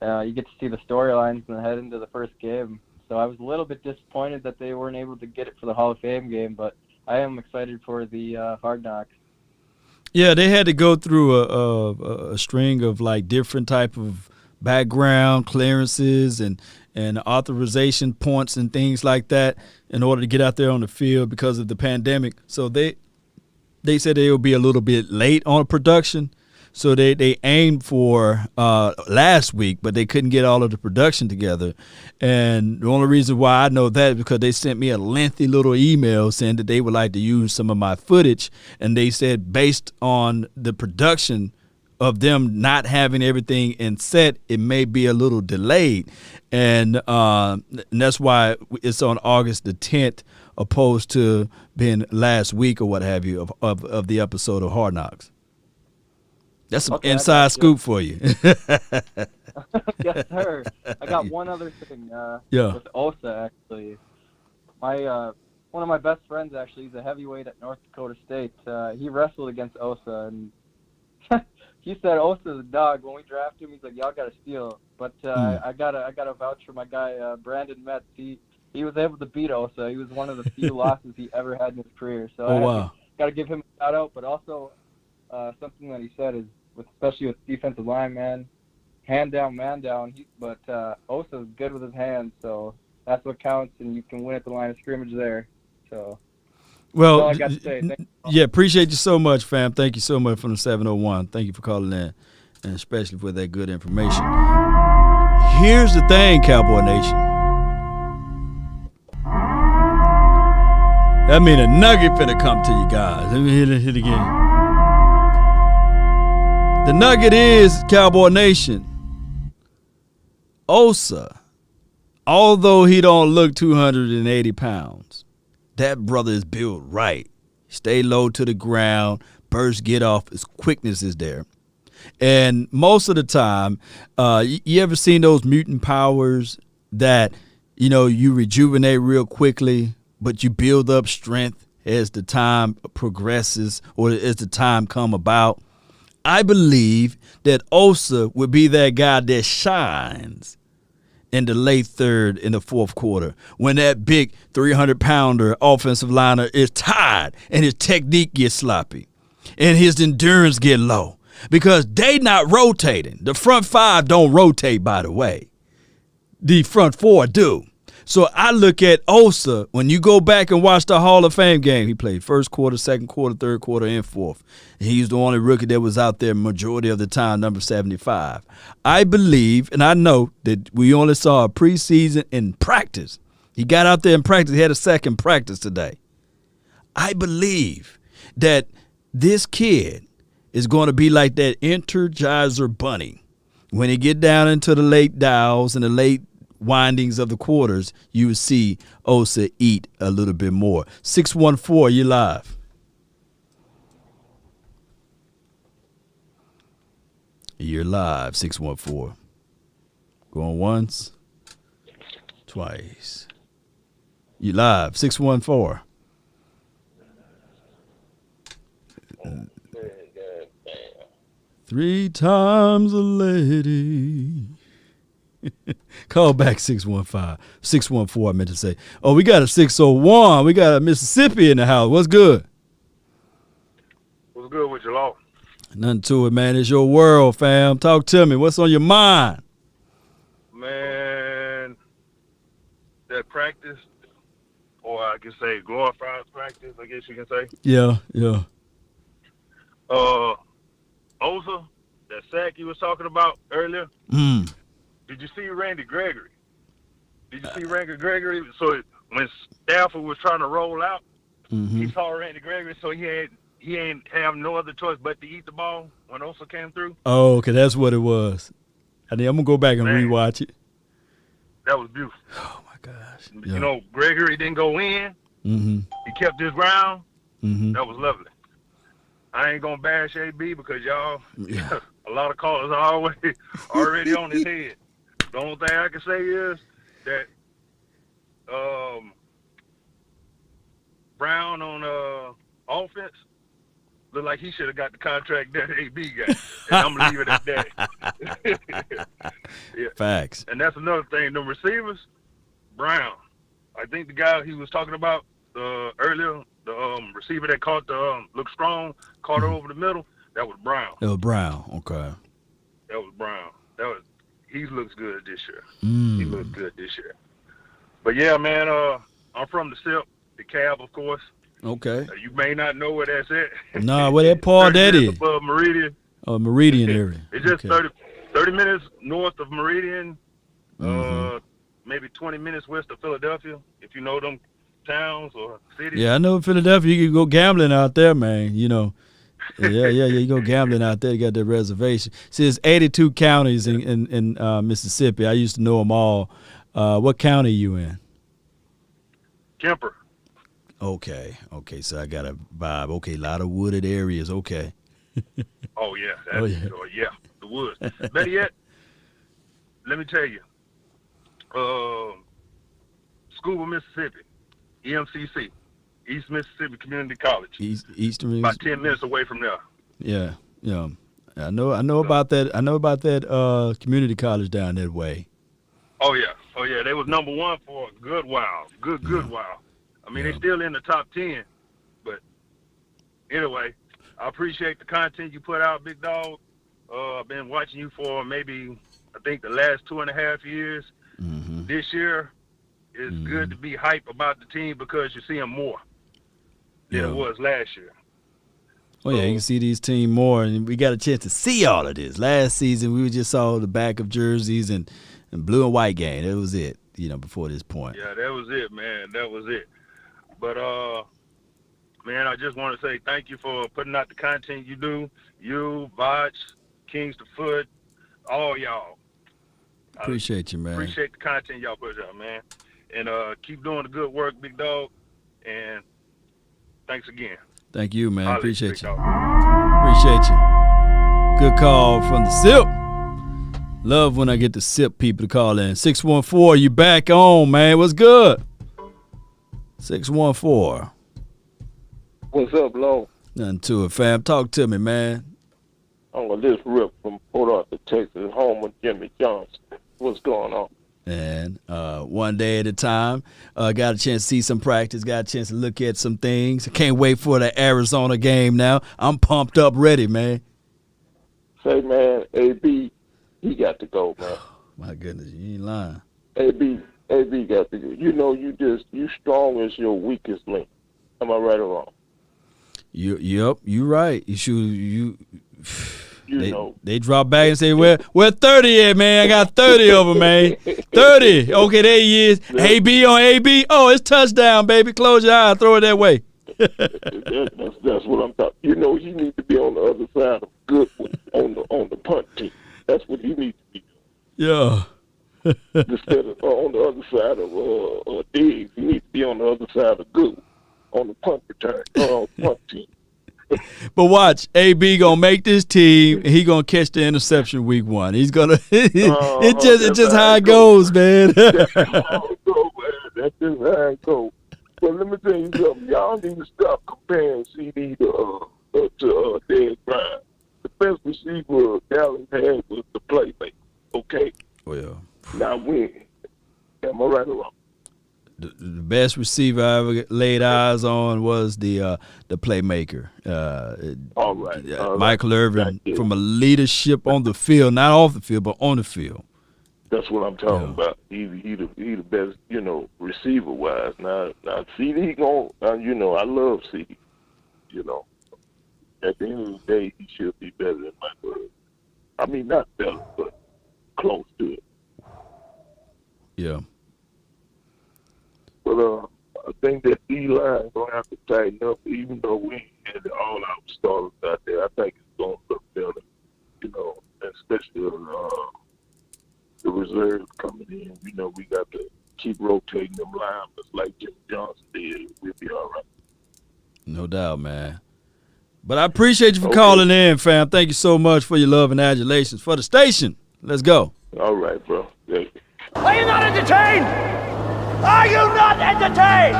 You get to see the storylines and head into the first game. So I was a little bit disappointed that they weren't able to get it for the Hall of Fame game, but I am excited for the Hard Knocks. Yeah, they had to go through a string of like different type of background clearances and authorization points and things like that in order to get out there on the field because of the pandemic. So they said they would be a little bit late on production. So they aimed for last week, but they couldn't get all of the production together. And the only reason why I know that is because they sent me a lengthy little email saying that they would like to use some of my footage. And they said based on the production of them not having everything in set, it may be a little delayed. And that's why it's on August the 10th opposed to being last week or what have you of the episode of Hard Knocks. That's some inside scoop for you. Yes, sir. I got one other thing with Osa, actually. One of my best friends, actually, he's a heavyweight at North Dakota State. He wrestled against Osa, and he said Osa's a dog. When we draft him, he's like, y'all got to steal. But I gotta vouch for my guy, Brandon Metz. He he was able to beat Osa. He was one of the few losses he ever had in his career. So got to give him a shout out. But also something that he said is, especially with defensive line, man, hand down, man down. But Osa's good with his hands, so that's what counts, and you can win at the line of scrimmage there. So. Well, that's all I got to say. Yeah, appreciate you so much, fam. Thank you so much from the 701. Thank you for calling in, and especially for that good information. Here's the thing, Cowboy Nation. That mean a nugget finna come to you guys. Let me hit it again. The nugget is, Cowboy Nation, Osa, although he don't look 280 pounds, that brother is built right. Stay low to the ground, burst, get off, his quickness is there. And most of the time, you ever seen those mutant powers that, you rejuvenate real quickly, but you build up strength as the time progresses or as the time come about? I believe that Osa would be that guy that shines in the late third, in the fourth quarter, when that big 300-pounder offensive liner is tired and his technique gets sloppy and his endurance get low because they not rotating. The front five don't rotate, by the way. The front four do. So I look at Osa, when you go back and watch the Hall of Fame game, he played first quarter, second quarter, third quarter, and fourth. And he's the only rookie that was out there majority of the time, number 75. I believe, and I know that we only saw a preseason in practice. He got out there in practice. He had a second practice today. I believe that this kid is going to be like that Energizer bunny. When he get down into the late dials and the late windings of the quarters, you will see Osa eat a little bit more. 614, you live. You're live, 614. Going once, twice. You live, 614. Three times a lady. Call back 615. 614, I meant to say. Oh, we got a 601. We got a Mississippi in the house. What's good? What's good with you, Law? Nothing to it, man. It's your world, fam. Talk to me. What's on your mind? Man, that practice, or I can say glorified practice, I guess you can say. Yeah. Osa, that sack you was talking about earlier. Did you see Randy Gregory? So when Stafford was trying to roll out, he saw Randy Gregory, so he ain't have no other choice but to eat the ball when Osa came through. Oh, okay, that's what it was. I'm gonna go back and rewatch it. That was beautiful. Oh my gosh! Yeah. Gregory didn't go in. He kept his ground. That was lovely. I ain't gonna bash AB because y'all, a lot of callers are already on his head. The only thing I can say is that Brown on offense looked like he should have got the contract that AB got. And I'm going to leave it at that. Yeah. Facts. And that's another thing. The receivers, Brown. I think the guy he was talking about earlier, the receiver that caught looked strong, caught her over the middle, that was Brown. It was Brown. Okay. That was Brown. He looks good this year. He looks good this year. But yeah, man, I'm from the SIP, the Cab, of course. Okay. You may not know where that's at. Nah, where that part that is? Above Meridian. Oh, Meridian area. It's just 30 minutes north of Meridian, maybe 20 minutes west of Philadelphia, if you know them towns or cities. Yeah, I know Philadelphia. You can go gambling out there, man. Yeah. You go gambling out there. You got that reservation. See, it's 82 counties in Mississippi. I used to know them all. What county are you in? Kemper. Okay. So I got a vibe. Okay, a lot of wooded areas. Okay. Oh, yeah. The woods. Better yet, let me tell you. Scuba, Mississippi, EMCC. East Mississippi Community College. Eastern. About 10 minutes away from there. Yeah. I know about that. I know about that community college down that way. Oh yeah. yeah, they was number one for a good while. Good while. I mean, they still in the top 10. But anyway, I appreciate the content you put out, big dog. I've been watching you for maybe, I think, the last 2.5 years. This year, it's good to be hype about the team because you're seeing more than it was last year. Oh, yeah, you can see these teams more, and we got a chance to see all of this. Last season, we just saw the back of jerseys and blue and white game. That was it, before this point. Yeah, that was it, man. That was it. But, man, I just want to say thank you for putting out the content you do. You, Voch, Kings to Foot, all y'all. Appreciate you, man. Appreciate the content y'all put out, man. And keep doing the good work, big dog. And thanks again. Thank you, man. Appreciate you. Appreciate you. Good call from the SIP. Love when I get the SIP people to call in. 614, you back on, man. What's good? 614. What's up, Lo? Nothing to it, fam. Talk to me, man. I'm going to just rip from Port Arthur, Texas, home with Jimmy Johnson. What's going on? And one day at a time. Got a chance to see some practice. Got a chance to look at some things. Can't wait for the Arizona game now. I'm pumped up, ready, man. Say, man, AB, he got to go, man. My goodness, you ain't lying. AB got to go. You strong as your weakest link. Am I right or wrong? Yep, you right. They drop back and say, where 30 at, man? I got 30 of them, man. 30. Okay, there he is. AB on AB. Oh, it's touchdown, baby. Close your eye. Throw it that way. That's what I'm talking. You need to be on the other side of Goodwin on the punt team. That's what you need to be doing. Yeah. Instead of on the other side of Diggs, you need to be on the other side of Goodwin on the punt return punt team. But watch, AB gonna make this team. And he gonna catch the interception week 1. He's gonna. It's just how it goes, man. That's how it goes. But let me tell you something. Y'all need to stop comparing CD to Dez Bryant. The best receiver Dallas had was the playmaker. Okay. Oh yeah. Not winning. Am I right or wrong? The best receiver I ever laid eyes on was the playmaker. All right. Michael Irvin, from a leadership on the field, not off the field, but on the field. That's what I'm talking about. He the best, receiver wise. Now CD I love CD. At the end of the day, he should be better than Michael Irvin. I mean, not better, but close to it. Yeah. But I think that D-line is going to have to tighten up, even though we had all our starters out there. I think it's going to look better, especially the reserves coming in. We got to keep rotating them linemen like Jim Johnson did. We'll be all right. No doubt, man. But I appreciate you for calling in, fam. Thank you so much for your love and adulations for the station. Let's go. All right, bro. Thank you. Are you not entertained? Are you not entertained?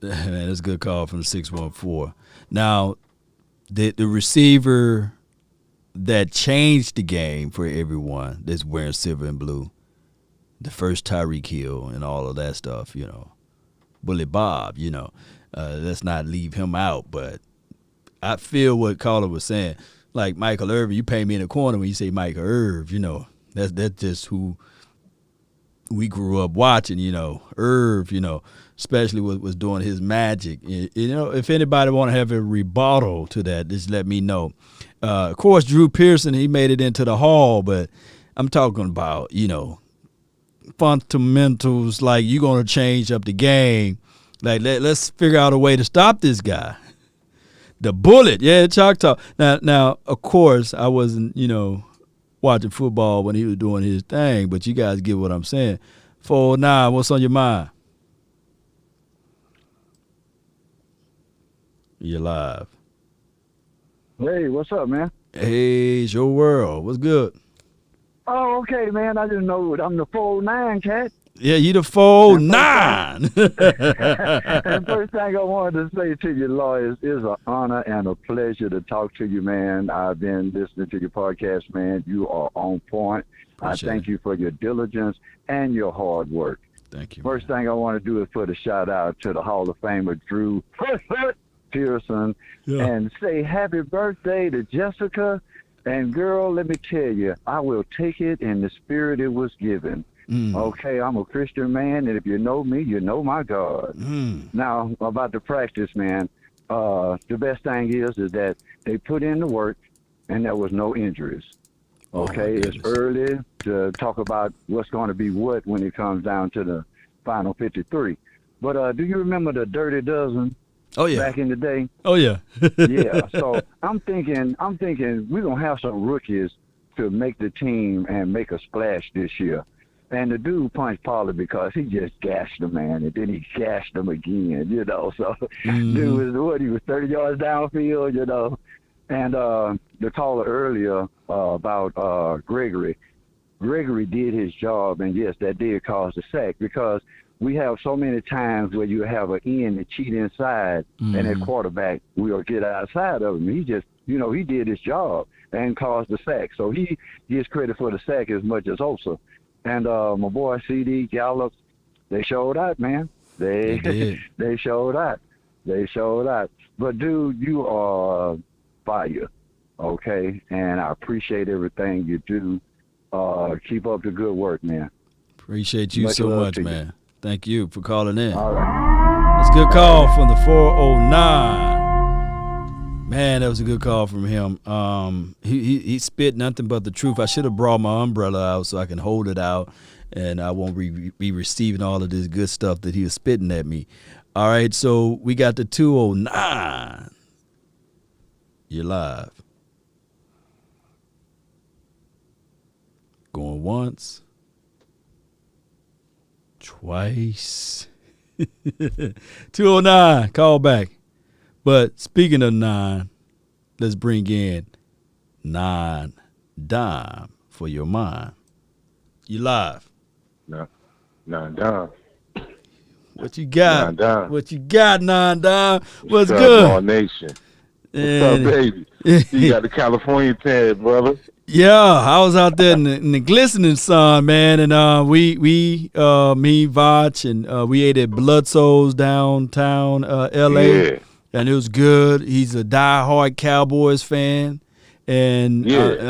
Man, that's a good call from the 614. Now, the receiver that changed the game for everyone that's wearing silver and blue, the first Tyreek Hill and all of that stuff, Bully Bob, let's not leave him out. But I feel what Caller was saying. Like Michael Irvin, you pay me in the corner when you say Michael Irv, that's just who we grew up watching, Irv, especially was doing his magic. If anybody want to have a rebuttal to that, just let me know. Of course, Drew Pearson, he made it into the Hall, but I'm talking about, fundamentals, like you're going to change up the game. Like, let's figure out a way to stop this guy. The bullet, yeah, Choctaw. Now, of course, I wasn't, watching football when he was doing his thing, but you guys get what I'm saying. 409, what's on your mind? You're live. Hey, what's up, man? Hey, it's your world. What's good? Oh, okay, man. I didn't know I'm the 409 cat. Yeah, you the 409. And first thing I wanted to say to you, Lloyd, is an honor and a pleasure to talk to you, man. I've been listening to your podcast, man. You are on point. Appreciate I thank you for your diligence and your hard work. Thank you. First thing I want to do is put a shout out to the Hall of Famer Drew Pearson and say happy birthday to Jessica. And girl, let me tell you, I will take it in the spirit it was given. Okay, I'm a Christian man, and if you know me, you know my God. Now, about the practice, man, the best thing is that they put in the work, and there was no injuries. Okay, it's early to talk about what's going to be what when it comes down to the final 53. But do you remember the Dirty Dozen? Oh yeah. Back in the day. Oh yeah. Yeah. So I'm thinking we're gonna have some rookies to make the team and make a splash this year. And the dude punched Pollard because he just gashed him, man, and then he gashed him again, you know. So dude was he was 30 yards downfield, you know. And the caller earlier about Gregory did his job, and yes, that did cause the sack because we have so many times where you have an end that cheat inside, and that quarterback will get outside of him. He just, he did his job and caused the sack. So he gets credit for the sack as much as Osa. And my boy CD Gallup, they showed out, man. They showed out. They showed out. But dude, you are fire, okay? And I appreciate everything you do. Keep up the good work, man. Appreciate you Much so love much, to you. man. Thank you for calling in. All right. That's a good call from the 409. Man, that was a good call from him. He spit nothing but the truth. I should have brought my umbrella out so I can hold it out, and I won't be receiving all of this good stuff that he was spitting at me. All right, so we got the 209. You're live. Going once. Twice. 209, call back. But speaking of 9, let's bring in 9 Dime for your mind. You live. 9 Dime. What you got? 9 Dime. What you got, 9 Dime? What's up, good? All Nation. What's up, baby? You got the California tag, brother. Yeah, I was out there in the glistening sun, man, and we me, Vach, and we ate at Blood Souls downtown L.A. Yeah. And it was good. He's a diehard Cowboys fan, and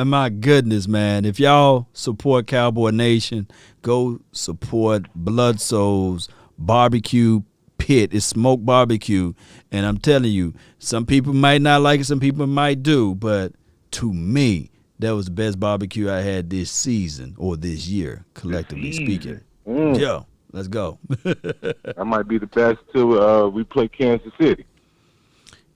my goodness, man, if y'all support Cowboy Nation, go support Blood Souls Barbecue Pit. It's smoked barbecue, and I'm telling you, some people might not like it, some people might do, but to me, that was the best barbecue I had this season or this year, collectively speaking. Yeah, let's go. That might be the best too. We play Kansas City.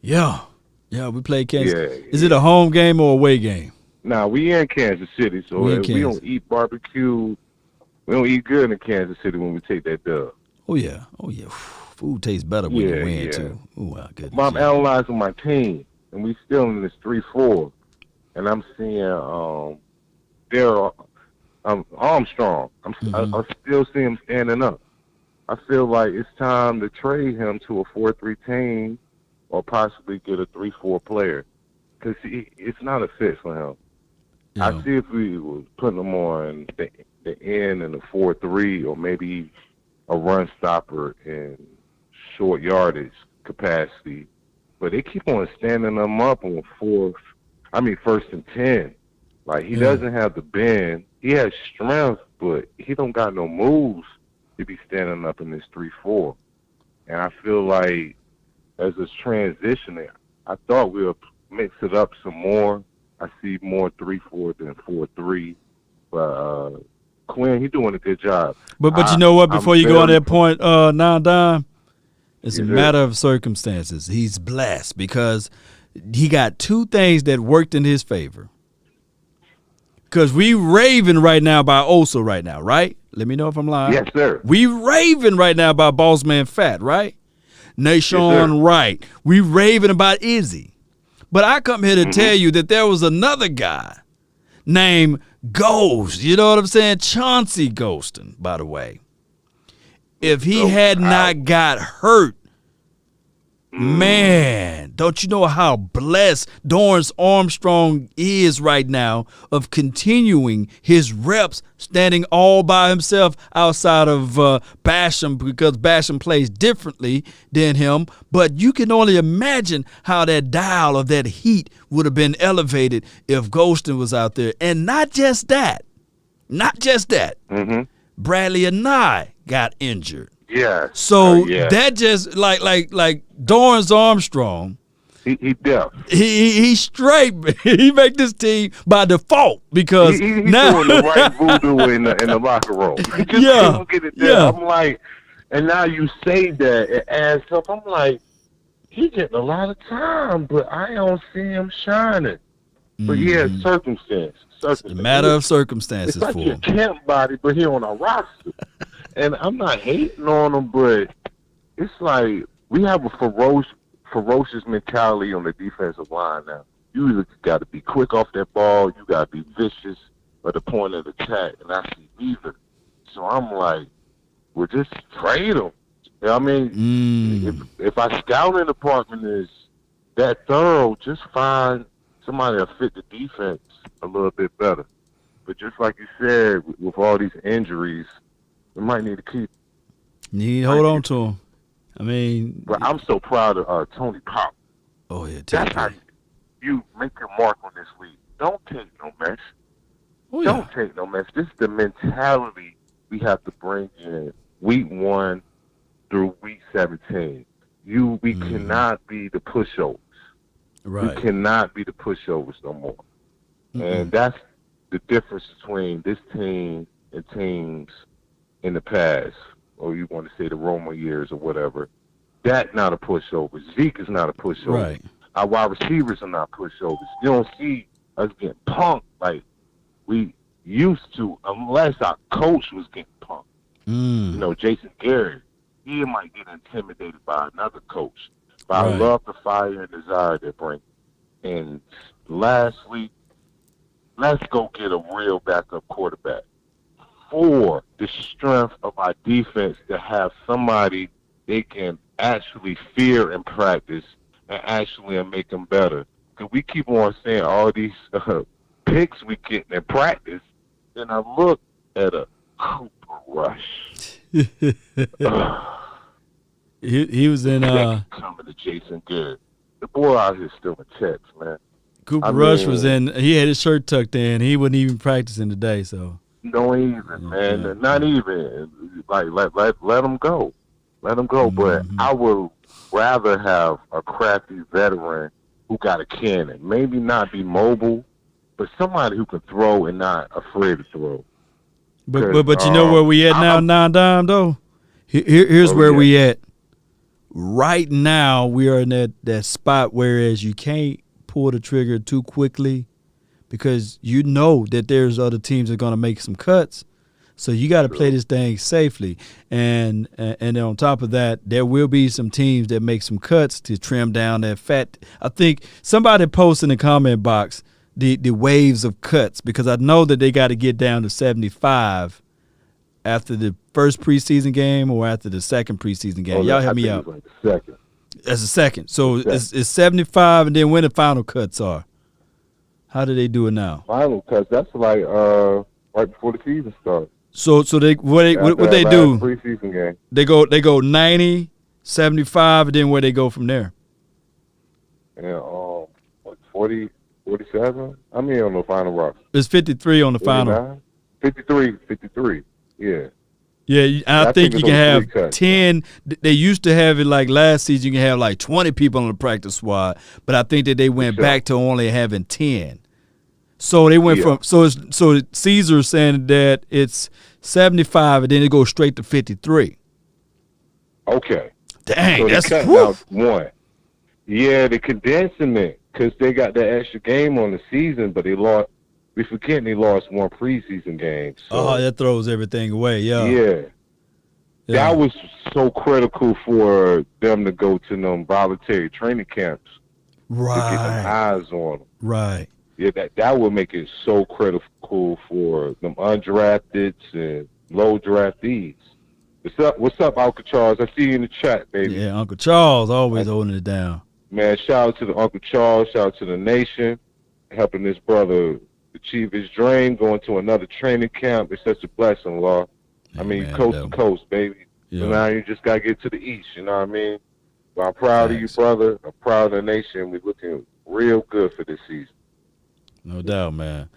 Yeah, we play Kansas. Yeah, Is it a home game or away game? Nah, we in Kansas City, so we don't eat barbecue. We don't eat good in Kansas City when we take that dub. Oh yeah. Food tastes better when you win too. Oh my goodness. I'm analyzing my team, and we still in this 3-4, and I'm seeing Darryl Armstrong. I still see him standing up. I feel like it's time to trade him to a 4-3 team, or possibly get a 3-4 player, because it's not a fit for him. Yeah. I see if we was putting him on the end in a 4-3, or maybe a run stopper in short yardage capacity, but they keep on standing them up on first and 10. Like, he doesn't have the bend. He has strength, but he don't got no moves to be standing up in this 3-4. And I feel like as it's transitioning, I thought we'll mix it up some more. I see more 3-4 than 4-3. But Quinn, he's doing a good job. But you know what? Before you go on that point, 9 Dime, it's a matter of circumstances. He's blessed because he got 2 things that worked in his favor. Because we raving right now by Osa right now, right? Let me know if I'm lying. Yes, sir. We raving right now by Boss Man Fat, right? Nation right. We raving about Izzy. But I come here to tell you that there was another guy named Ghost. You know what I'm saying? Chauncey Ghoston, by the way. If he had not got hurt, man, don't you know how blessed Dorrance Armstrong is right now of continuing his reps, standing all by himself outside of Basham, because Basham plays differently than him. But you can only imagine how that dial of that heat would have been elevated if Golston was out there. And not just that. Bradley and I got injured. Yeah. So that just like Dorrance Armstrong. He deaf. He straight. He make this team by default because he's now doing the right voodoo in the locker room. He just couldn't get it there. I'm like, and now you say that it adds up. I'm like, he getting a lot of time, but I don't see him shining. But circumstances. It's a matter of circumstances it's like for your him. camp body, but he on a roster. And I'm not hating on him, but it's like we have a ferocious mentality on the defensive line now. You either got to be quick off that ball, you got to be vicious at the point of attack, and I see neither. So I'm like, well, just trade him. You know what I mean? If our scouting department is that thorough, just find somebody that fit the defense a little bit better. But just like you said, with all these injuries, we might need to keep. You need to hold on to him. I mean, but I'm so proud of Tony Pop. Oh yeah, that's how you make your mark on this league. Don't take no mess. Don't take no mess. This is the mentality we have to bring in week 1 through week 17. We cannot be the pushovers. Right. We cannot be the pushovers no more. And that's the difference between this team and teams in the past, or you want to say the Roman years or whatever. That's not a pushover. Zeke is not a pushover. Right. Our wide receivers are not pushovers. You don't see us getting punked like we used to, unless our coach was getting punked. You know, Jason Garrett, he might get intimidated by another coach. But I love the fire and desire they bring. And lastly, let's go get a real backup quarterback. For the strength of our defense to have somebody they can actually fear in practice and actually make them better. Because we keep on saying all these picks we get in practice, and I look at a Cooper Rush. He was in coming to Jason Good. The boy out here still in Texas, man. Cooper Rush was in. He had his shirt tucked in. He wasn't even practicing today, so. No, even, man. Not even. Like, let him go. Let him go. But I would rather have a crafty veteran who got a cannon. Maybe not be mobile, but somebody who can throw and not afraid to throw. But you know where we at now, non-dime, though? Here's where we at. Right now, we are in that spot whereas you can't pull the trigger too quickly because you know that there's other teams that are going to make some cuts. So you got to play this thing safely. And then on top of that, there will be some teams that make some cuts to trim down that fat. I think somebody posted in the comment box the waves of cuts because I know that they got to get down to 75 after the first preseason game or after the second preseason game. Y'all help me out. Like the second. That's the second. So it's 75, and then when the final cuts are. How do they do it now? Final cuts. That's like right before the season starts. So they what they do? Preseason game. They go 90, 75, and then where they go from there? Yeah, 40, 47. I mean on the final roster. It's 53 on the final. 53. Yeah. Yeah, I think you can have 10. They used to have it like last season. You can have like 20 people on the practice squad, but I think that they went back to only having 10. So they went from so Caesar's saying that it's 75, and then it goes straight to 53. Okay. Dang, so that's cutting out one. Yeah, they're condensing it because they got that extra game on the season, but they lost. We forgetting they lost one preseason game. So. That throws everything away. Yeah. That was so critical for them to go to them voluntary training camps. Right. To get them eyes on them. Right. Yeah, that would make it so critical for them undrafted and low draftees. What's up, Uncle Charles? I see you in the chat, baby. Yeah, Uncle Charles always holding it down. Man, shout out to the Uncle Charles. Shout out to the nation, helping this brother achieve his dream, going to another training camp. It's such a blessing, Law. I mean, coast to coast, baby. Yeah. So now you just got to get to the east, you know what I mean? But I'm proud of you, brother. I'm proud of the nation. We're looking real good for this season. No doubt, man.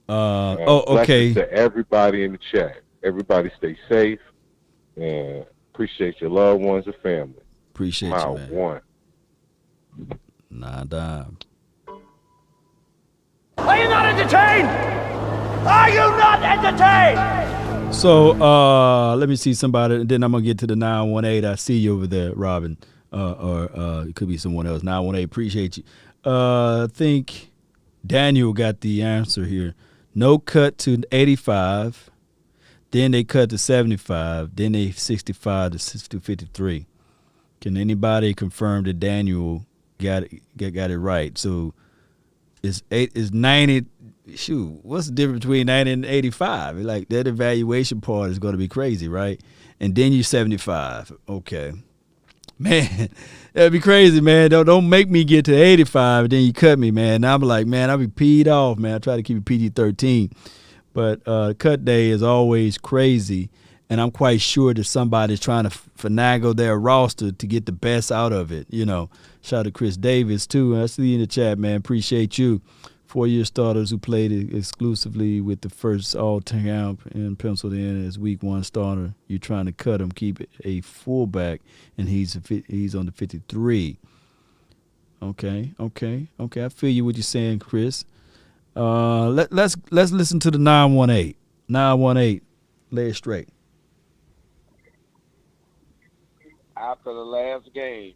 Okay. To everybody in the chat. Everybody stay safe. And appreciate your loved ones and family. Appreciate you, man. One. Nah, dime. Are you not entertained? Are you not entertained? So let me see somebody, and then I'm gonna get to the 918. I see you over there, Robin, or it could be someone else. 918, appreciate you. I think Daniel got the answer here. No cut to 85. Then they cut to 75. Then they 65 to 53. Can anybody confirm that Daniel got it right? So it's 90. Shoot, what's the difference between 90 and 85? Like that evaluation part is going to be crazy, right? And then you 75. Okay, man, that'd be crazy, man. Don't make me get to 85 and then you cut me, man. Now I'm like, man, I'll be peed off, man. I try to keep it PG-13. But cut day is always crazy, and I'm quite sure that somebody's trying to finagle their roster to get the best out of it. You know, shout out to Chris Davis, too. I see you in the chat, man. Appreciate you. 4-year starters who played exclusively with the first all-camp and penciled in as week 1 starter. You're trying to cut him, keep it a fullback, and he's on the 53. Okay. I feel you what you're saying, Chris. Let's listen to the 918. 918, lay it straight. After the last game,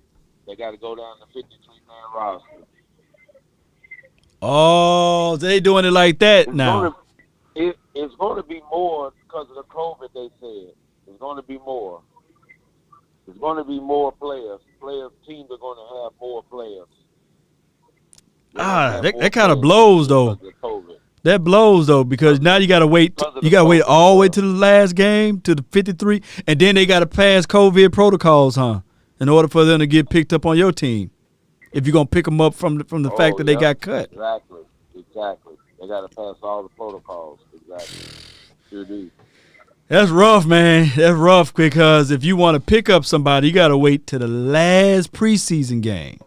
they got to go down to 53-man roster. Oh, they doing it like that now. It's going to be more because of the COVID, they said. It's going to be more. There's going to be more players. Teams are going to have more players. That kind of blows though. That blows though because now you got to wait. You got to wait all the way to the last game to the 53, and then they got to pass COVID protocols, huh? In order for them to get picked up on your team, if you're gonna pick them up from the fact that they got cut. Exactly. They got to pass all the protocols. Exactly. Sure do. That's rough, man. That's rough because if you want to pick up somebody, you got to wait to the last preseason game.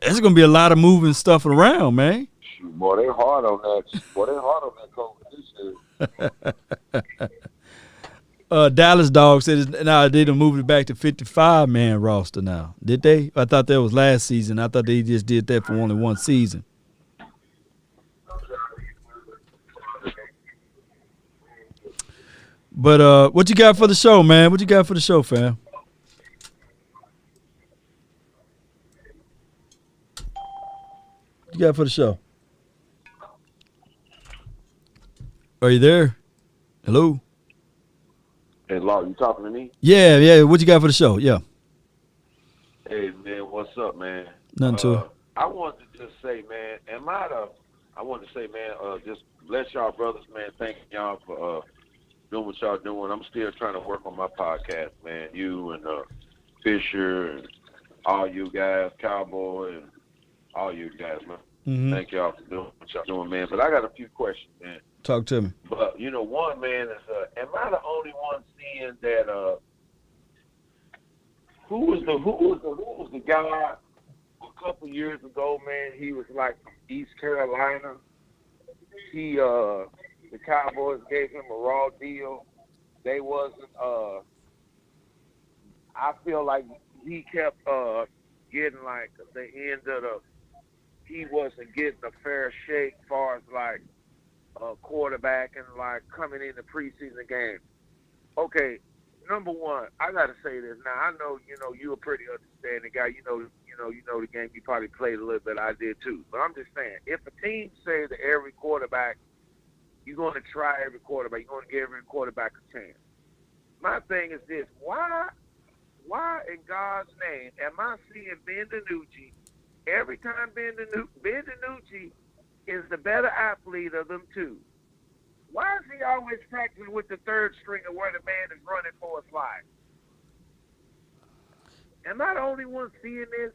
There's gonna be a lot of moving stuff around, man. Boy, they hard on that. Boy, they hard on that COVID this year. Dallas Dog said they done moved it back to 55-man roster now. Did they? I thought that was last season. I thought they just did that for only one season. But what you got for the show, man? What you got for the show, fam? What you got for the show? Are you there? Hello? Hey, Law, you talking to me? Yeah. What you got for the show? Yeah. Hey, man, what's up, man? Nothing to it. I wanted to just say, man, just bless y'all brothers, man. Thank y'all for doing what y'all doing. I'm still trying to work on my podcast, man. You and Fisher and all you guys, Cowboy and all you guys, man. Mm-hmm. Thank y'all for doing what y'all doing, man. But I got a few questions, man. Talk to me. But one, man, is am I the only one seeing that? Who was the guy a couple years ago, man? He was like from East Carolina. The Cowboys gave him a raw deal. They wasn't. I feel like he kept getting like the end of the. He wasn't getting a fair shake as far as like a quarterback and like coming in the preseason game. Okay, number one, I gotta say this. Now I know you're a pretty understanding guy. You know the game. You probably played a little bit. I did too. But I'm just saying, if a team says that every quarterback, you're going to try every quarterback. You're going to give every quarterback a chance. My thing is this: why in God's name am I seeing Ben DiNucci? Every time Ben DiNucci is the better athlete of them two. Why is he always practicing with the third stringer where the man is running for his life? Am I the only one seeing this?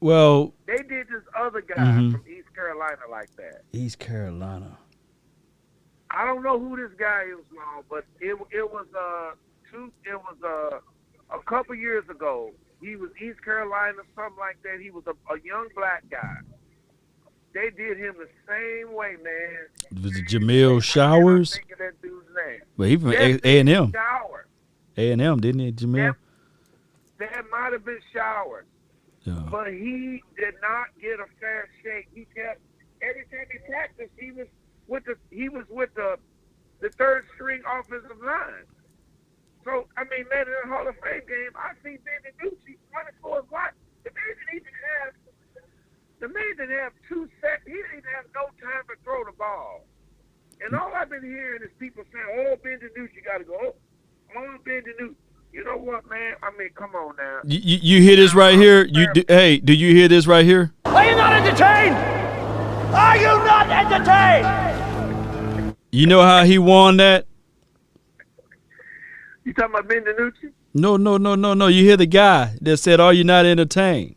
Well, They did this other guy from East Carolina like that. East Carolina. I don't know who this guy is now, but it was a couple years ago. He was East Carolina, something like that. He was a young black guy. They did him the same way, man. Was it Jamil Showers? I can't think of that dude's name. Well, he from That's A&M. Showers. A&M, didn't he, Jamil? That might have been Showers. Yeah. But he did not get a fair shake. He kept every time he practiced, he was with the third string offensive line. So I mean, man, in the Hall of Fame game, I see Ben DiNucci running for his life. The man didn't have 2 seconds. He didn't have no time to throw the ball. And all I've been hearing is people saying, "Oh, Ben DiNucci got to go. Oh, Ben DiNucci." You know what, man? I mean, come on now. You hear this right here? Hey, do you hear this right here? Are you not entertained? Are you not entertained? You know how he won that? You talking about Ben DiNucci? No. You hear the guy that said, "Are you not entertained?"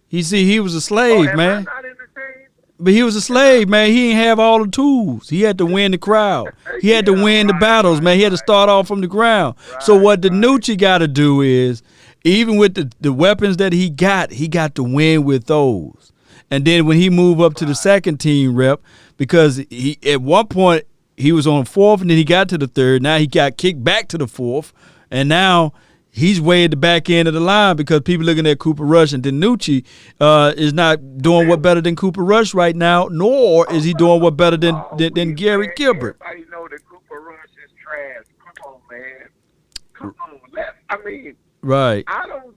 He was a slave, man. Am I not entertained? But he was a slave, man. He didn't have all the tools. He had to win the crowd. He had to win the battles, man. He had to start off from the ground. So what DiNucci got to do is, even with the weapons that he got to win with those. And then when he moved up to the second team rep, because he at one point he was on fourth and then he got to the third. Now he got kicked back to the fourth. And now he's way at the back end of the line because people looking at Cooper Rush, and DiNucci is not doing what better than Cooper Rush right now, nor is he doing what better than Gary Gilbert. Everybody know that Cooper Rush is trash. Come on, man. Come on. Right. I'm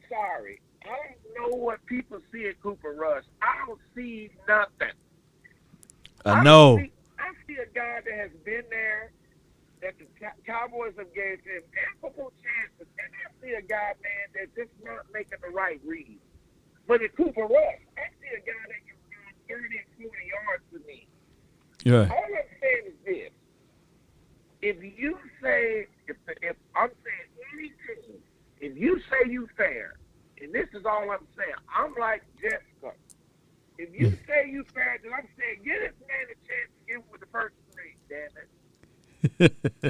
sorry. I don't know what people see at Cooper Rush. I don't see nothing. I know. I see a guy that has been there, that the Cowboys have gave him ample chances, and I see a guy, man, that's just not making the right read. But at Cooper Rush, I see a guy that can run 30 and 40 yards to me. Yeah. All I'm saying is this. If you say, if I'm saying any team, if you say you fair, and this is all I'm saying, I'm like Jessica. If you say you fair, then I'm saying give this man a chance to get with the first string, damn it.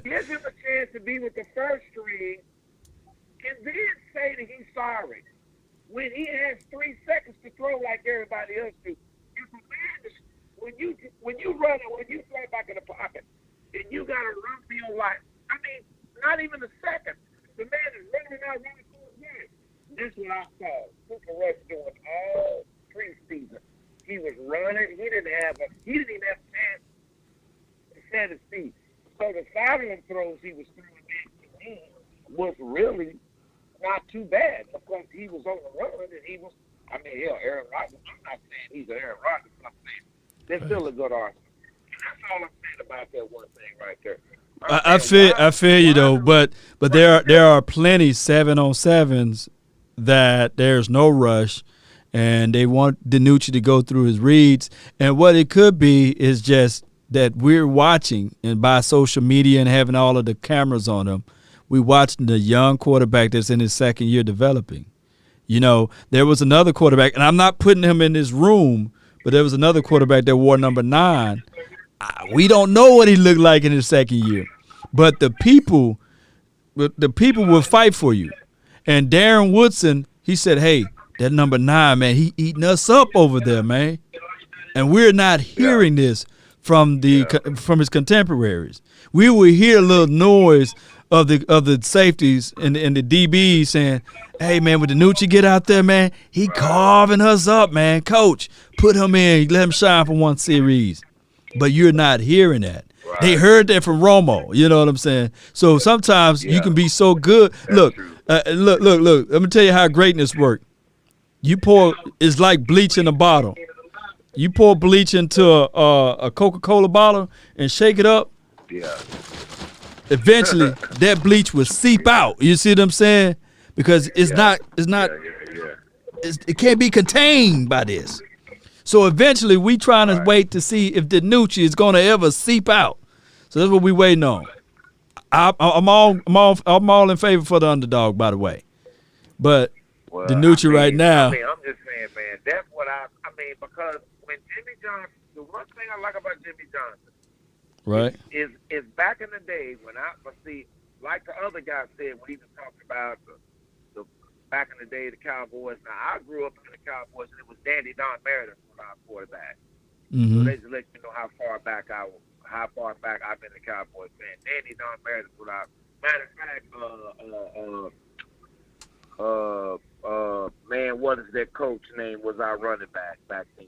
Give him a chance to be with the first string, and then say that he's sorry. When he has 3 seconds to throw like everybody else do, when you run and when you throw back in the pocket, and you got to run for your life. I mean, not even a second. The man is running out for his life. This is what I saw Cooper Rush doing all preseason. He was running. He didn't even have a chance to set his feet. So the sideline throws he was throwing back to me was really not too bad because he was on the run and he was. I mean, hell, Aaron Rodgers. I'm not saying he's an Aaron Rodgers. I'm saying they're still a good arsenal. That's all I'm saying about that one thing right there. I feel you though, but there are plenty 7-on-7s that there's no rush, and they want DiNucci to go through his reads. And what it could be is just that we're watching, and by social media and having all of the cameras on him, we're watching the young quarterback that's in his second year developing. You know, there was another quarterback, and I'm not putting him in this room, but there was another quarterback that wore number 9. We don't know what he looked like in his second year, but the people will fight for you. And Darren Woodson, he said, "Hey, that number 9, man, he eating us up over there, man." And we're not hearing this from his contemporaries. We will hear a little noise of the safeties and the DBs saying, "Hey, man, when DiNucci get out there, man, he carving us up, man. Coach, put him in, let him shine for one series." But you're not hearing that. Right. They heard that from Romo. You know what I'm saying? So sometimes you can be so good. Look. Let me tell you how greatness works. It's like bleach in a bottle. You pour bleach into a Coca-Cola bottle and shake it up. Yeah. Eventually, that bleach will seep out. You see what I'm saying? Because it can't be contained by this. So eventually we trying to wait to see if DiNucci is going to ever seep out. So that's what we waiting on. I'm all in favor for the underdog, by the way. But DiNucci right now. I mean, I'm just saying, man, that's what I mean, because when Jimmy Johnson, the one thing I like about Jimmy Johnson, right, is back in the day when like the other guy said when he was talking about the back in the day, the Cowboys. Now, I grew up in the Cowboys, and it was Danny Don Meredith was our quarterback. So they just let you know how far back I've been a Cowboys fan. Danny Don Meredith was our matter of fact, man, what is that coach name? Was our running back back then?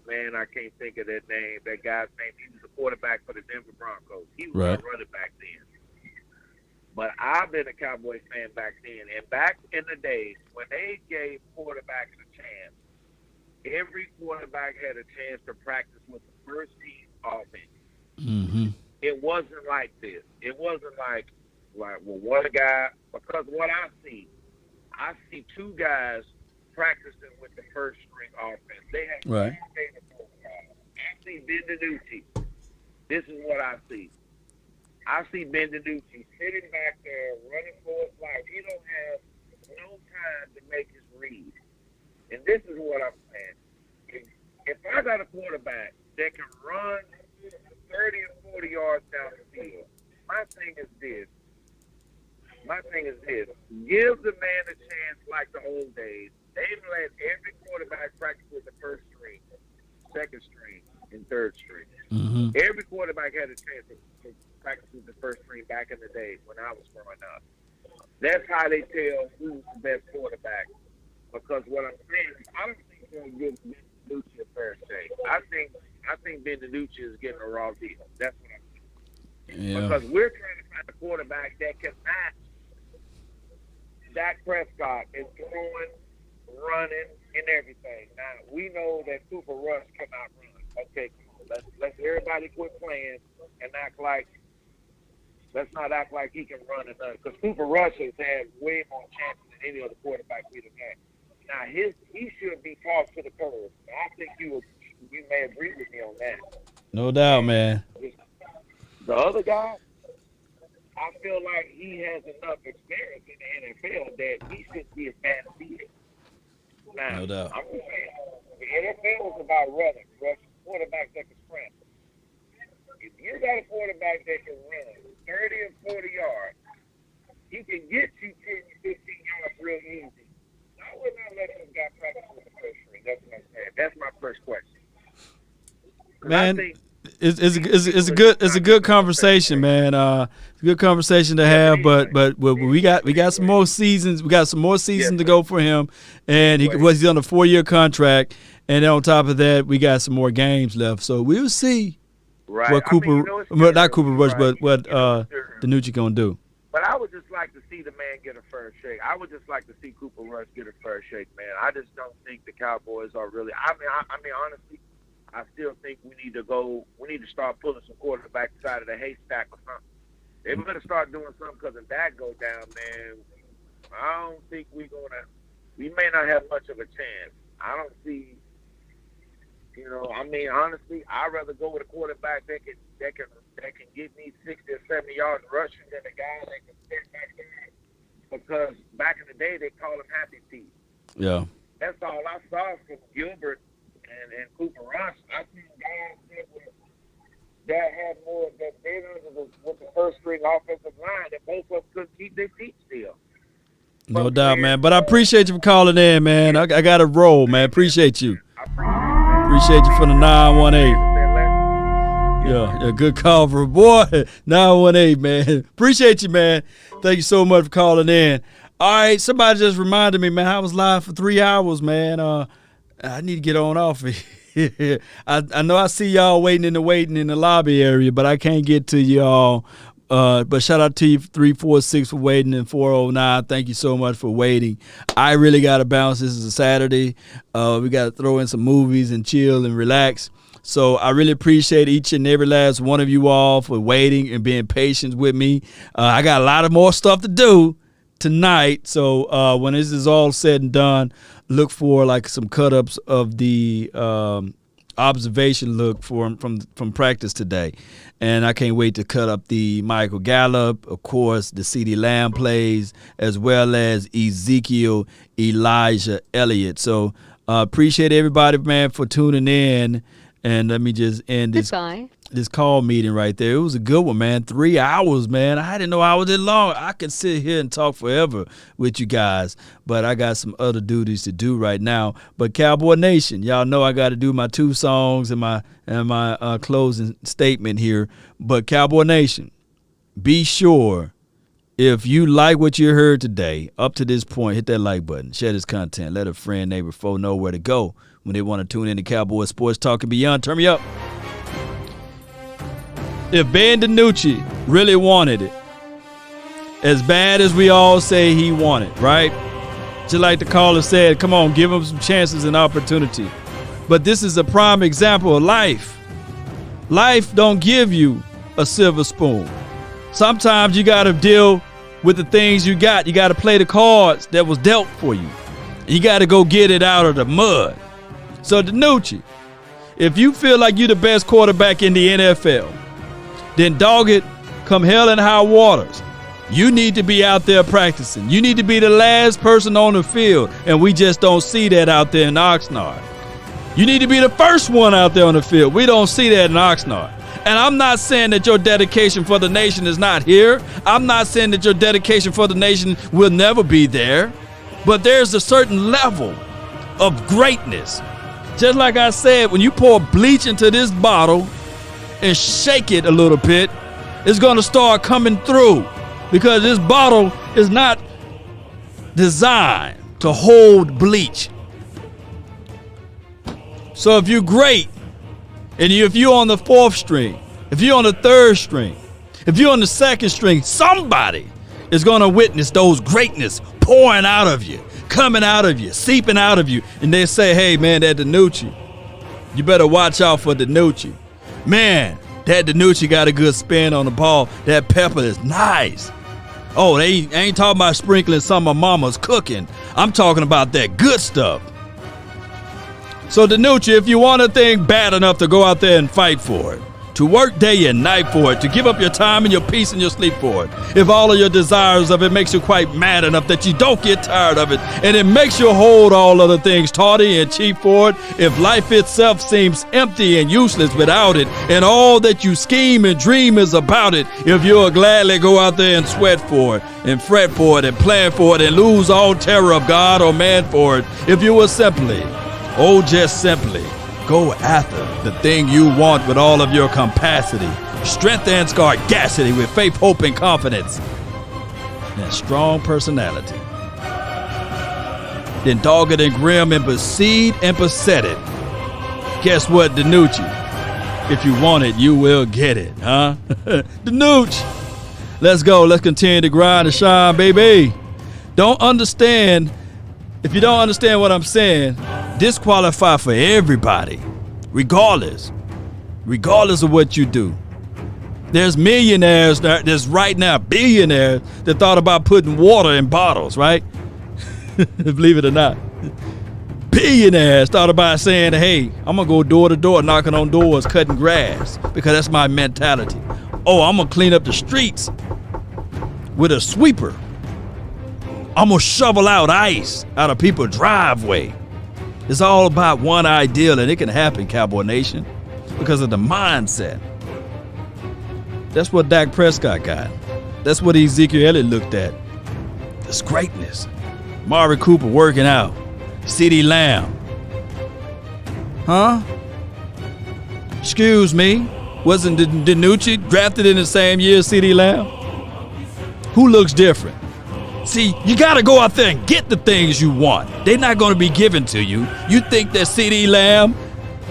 Man, I can't think of that name. That guy's name. He was the quarterback for the Denver Broncos. He was our running back then. But I've been a Cowboys fan back then, and back in the days when they gave quarterbacks a chance, every quarterback had a chance to practice with the first team offense. It wasn't like this. It wasn't like one guy, because what I see two guys practicing with the first string offense. They have I see Ben DiNucci. This is what I see. I see Ben DiNucci sitting back there running for his life. He don't have no time to make his read. And this is what I'm saying. If I got a quarterback that can run 30 or 40 yards down the field, my thing is this. Give the man a chance like the old days. They let every quarterback practice with the first string, second string, and third string. Every quarterback had a chance to practice with the first string back in the day when I was growing up. That's how they tell who's the best quarterback. Because what I'm saying is, I don't think they're going to give Ben DiNucci a fair shake. I think Ben DiNucci is getting a raw deal. That's what I'm saying. Yeah. Because we're trying to find a quarterback that can match Dak Prescott in throwing, running, and everything. Now, we know that Cooper Rush cannot run. Okay, come on. Let's everybody quit playing and let's not act like he can run and none. Because Cooper Rush has had way more chances than any other quarterback we've had. Now, he should be tossed to the curb. I think you may agree with me on that. No doubt, man. The other guy, I feel like he has enough experience in the NFL that he shouldn't be as bad as he is. Now, no doubt. I'm just saying, the NFL is about rushing quarterbacks that can scramble. If you got a quarterback that can run 30 or 40 yards, he can get you 10, 15 yards real easy. I would not let him guy practice with the first string. That's what I'm saying. That's my first question. Man, it's a good conversation, man. It's a good conversation to have, but we got some more seasons. We got some more seasons to go for him, and he's on a 4-year contract, and then on top of that, we got some more games left. So we'll see what Cooper, not Cooper Rush, but what DiNucci gonna do. But I would just like to see the man get a fair shake. I would just like to see Cooper Rush get a fair shake, man. I just don't think the Cowboys are really. I mean, honestly, I still think we need to start pulling some quarterbacks out of the haystack or something. They better start doing something, because if that goes down, man, I don't think we may not have much of a chance. I don't see, I mean, honestly, I'd rather go with a quarterback that can get me 60 or 70 yards rushing than a guy that can sit back there. Because back in the day, they call him Happy Feet. Yeah. That's all I saw from Gilbert and Cooper Rush. I seen guys that had more that they with the first string offensive line that both of them couldn't keep their feet still. No doubt, man. But I appreciate you for calling in, man. I got to roll, man. Appreciate you. Appreciate you for the 918. Yeah, good call for a boy. 918, man. Appreciate you, man. Thank you so much for calling in. All right, somebody just reminded me, man, I was live for 3 hours, man. I need to get on off of here. I know I see y'all waiting in the lobby area, but I can't get to y'all. But shout out to you, 346 for waiting, and 409. Thank you so much for waiting. I really got to bounce. This is a Saturday. We got to throw in some movies and chill and relax. So I really appreciate each and every last one of you all for waiting and being patient with me. I got a lot of more stuff to do tonight. So when this is all said and done, look for like some cut-ups of the observation look from practice today. And I can't wait to cut up the Michael Gallup, of course, the CeeDee Lamb plays, as well as Ezekiel Elijah Elliott. So appreciate everybody, man, for tuning in. And let me just end this call meeting right there. It was a good one, man. 3 hours, man. I didn't know I was that long. I could sit here and talk forever with you guys, but I got some other duties to do right now. But Cowboy Nation, y'all know I got to do my 2 songs and my closing statement here. But Cowboy Nation, be sure, if you like what you heard today, up to this point, hit that like button, share this content, let a friend, neighbor, foe know where to go when they want to tune in to Cowboy Sports Talk and Beyond. Turn me up. If Ben DiNucci really wanted it, as bad as we all say he wanted, right? Just like the caller said, come on, give him some chances and opportunity. But this is a prime example of life. Life don't give you a silver spoon. Sometimes you got to deal with the things you got. You got to play the cards that was dealt for you. You got to go get it out of the mud. So DiNucci, if you feel like you're the best quarterback in the NFL, then dog it, come hell and high waters. You need to be out there practicing. You need to be the last person on the field, and we just don't see that out there in Oxnard. You need to be the first one out there on the field. We don't see that in Oxnard. And I'm not saying that your dedication for the nation is not here. I'm not saying that your dedication for the nation will never be there. But there's a certain level of greatness. Just like I said, when you pour bleach into this bottle and shake it a little bit, it's going to start coming through, because this bottle is not designed to hold bleach. So if you're great, and if you're on the 4th string, if you're on the 3rd string, if you're on the 2nd string, somebody is going to witness those greatness pouring out of you, coming out of you, seeping out of you. And they say, hey, man, that DiNucci, you better watch out for DiNucci. Man, that DiNucci got a good spin on the ball. That pepper is nice. Oh, they ain't talking about sprinkling some of mama's cooking. I'm talking about that good stuff. So DiNucci, if you want a thing bad enough to go out there and fight for it, to work day and night for it, to give up your time and your peace and your sleep for it, if all of your desires of it makes you quite mad enough that you don't get tired of it, and it makes you hold all other things tawdry and cheap for it, if life itself seems empty and useless without it, and all that you scheme and dream is about it, if you'll gladly go out there and sweat for it, and fret for it, and plan for it, and lose all terror of God or man for it, if you will simply, oh just simply, go after the thing you want with all of your capacity, strength and scarcity, with faith, hope, and confidence, and strong personality. Then dogged and grim and proceed and beset it. Guess what, DiNucci? If you want it, you will get it, huh? DiNucci, let's go. Let's continue to grind and shine, baby. If you don't understand what I'm saying, disqualify for everybody, regardless of what you do. There's millionaires there's right now, billionaires that thought about putting water in bottles, right? Believe it or not. Billionaires thought about saying, hey, I'm going to go door to door, knocking on doors, cutting grass, because that's my mentality. Oh, I'm going to clean up the streets with a sweeper. I'm going to shovel out ice out of people's driveway. It's all about one ideal, and it can happen, Cowboy Nation, because of the mindset. That's what Dak Prescott got. That's what Ezekiel Elliott looked at. This greatness. Mari Cooper working out. CeeDee Lamb. Huh? Excuse me. Wasn't DiNucci drafted in the same year as CeeDee Lamb? Who looks different? See, you got to go out there and get the things you want. They're not going to be given to you. You think that CeeDee Lamb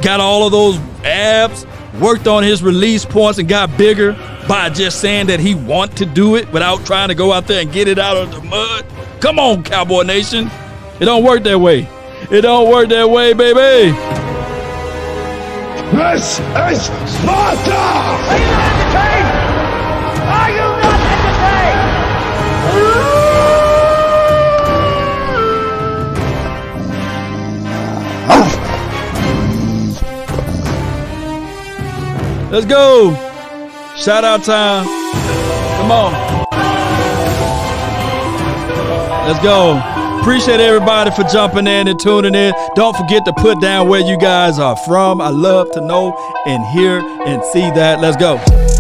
got all of those abs, worked on his release points, and got bigger by just saying that he want to do it without trying to go out there and get it out of the mud? Come on, Cowboy Nation. It don't work that way. It don't work that way, baby. This is Sparta! Are you not entertained? Are you not entertained? Let's go. Shout out time. Come on. Let's go. Appreciate everybody for jumping in and tuning in. Don't forget to put down where you guys are from. I love to know and hear and see that. Let's go.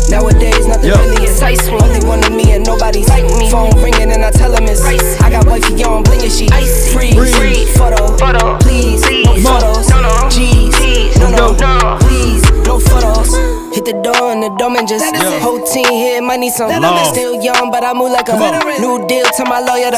Nowadays, nothing really excites me. Only one of me and nobody's like me. Phone ringing and I tell them it's ice. I got wifey on blingy, she free. Photo, please. No photos. G's. No. Please. No photos. Hit the door and the dome and just whole team here might need some. Still young, but I move like a new deal to my lawyer.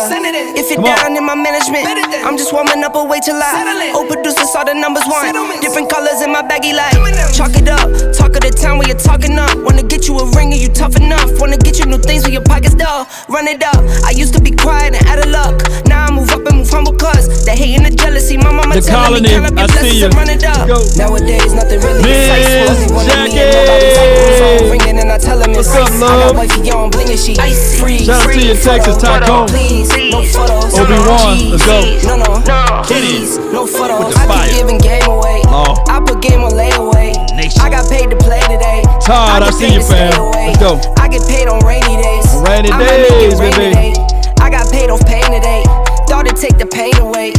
If it down in my management, I'm just warming up a way till I old producers saw the numbers one. Different colors in my baggy light. Chalk it up, talk of the town where you're talking up. Wanna get you a ring and you tough enough. Wanna get you new things with your pockets dull. Run it up. I used to be quiet and out of luck. Now I move up and move humble cause the hate and the jealousy. My mama telling me can I be blessed to run it up. Nowadays nothing really excites me. Only one of me and nobody's like me. Phone ringing and I tell them it's ice. I got wifey on blingy, she free. Shout out to you, Texas, Taco. Please, no photos. Obi-Wan, let's go. No. Please, no photos. I be giving game away. I put game on layaway. I got paid to play today. Todd, I see you, fam. Let's go. I get paid on rainy days. On rainy days, baby. I got paid off pain today. Thought it'd take the pain away.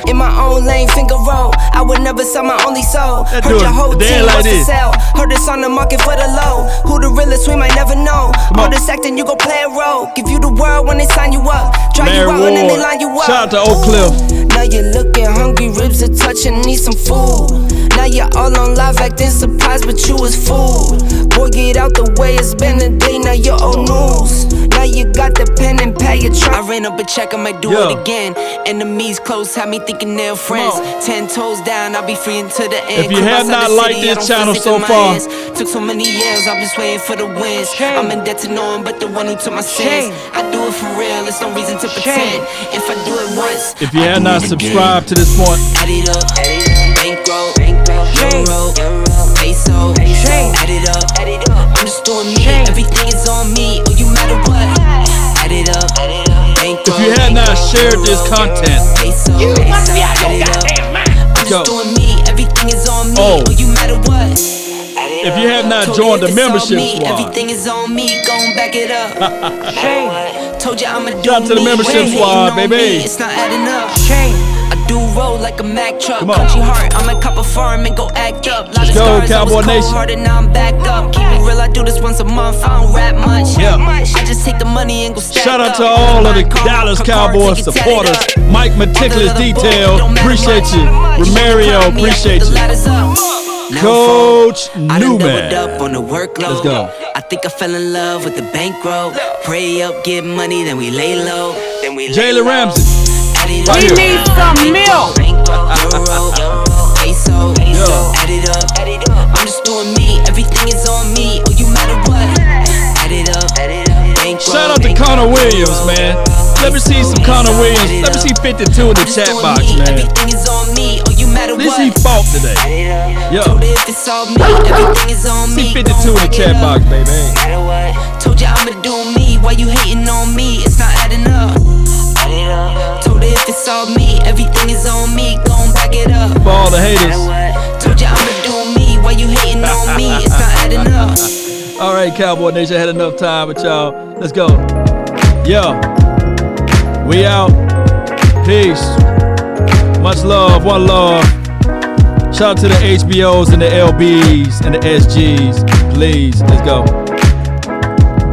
In my own lane, finger roll. I would never sell my only soul. Heard your whole team was for sale. Heard this on the market for the low. Who the realest, we might never know. All this acting, you gon' play a role. Give you the world when they sign you up. Try you out and then they line you up. Shout out to Oak Cliff. Now you're looking hungry, ribs are touching, need some food. Now you're all on live acting surprised, but you was fooled. Boy, get out the way, it's been a day, now you're old news. Now you got the pen and pad, you try. I ran up a check, I might do it again. Enemies close, had me thinking they're friends. 10 toes down, I'll be free until the end. If you have not liked this channel so far, took so many years, I'm just waiting for the wins. I'm in debt to no one but the one who took my sins. I do it for real, there's no reason to pretend. If I do it once, if you have not subscribed to this point, add it up, bankroll, euro, peso, add it up, I'm just doing me, everything is on me, oh you matter what, add it up, if you have not shared this content, you must be out your goddamn mind. I'm just doing me, everything is on me, oh you matter what. If you have not joined the membership squad, everything is on me, gon' back it up. Told you I'ma do shout out to the membership squad, baby. It's not adding up. I do roll like a Mack truck. Country heart, I'm a cop a farm and go act up. Let's go, Cowboy Nation. Hearted, now I'm backed up. Keep it real, I do this once a month. I don't rap much. I just take the money and go stack shout out to all of the Dallas Cowboys supporters. Mike Meticulous Detail, appreciate you. Romario, appreciate you. Coach Newman. Let's go. I think I fell in love with the bankroll. Pray up, get money, then we lay low. Jalen Ramsey. We need some milk. Peso, add it up. I'm just doing me, everything is on me. Oh, you matter what? Add it up. Shout out to Connor Williams, man. Let me see some Connor Williams. Let me see 52 in the chat box, man. Everything is on me. Oh, you matter what? This he fought today. Yo. See 52 in the chat box, baby. Told you I'ma do me. Why you hating on me? It's not adding up. Told her if it's all me, everything is on me. Gon' back it up. For all the haters. Told you I'ma do me. Why you hating on me? It's not adding up. All right, Cowboy Nation, I had enough time with y'all. Let's go. Yo. We out. Peace. Much love. One love. Shout out to the HBOs and the LBs and the SGs. Please, let's go.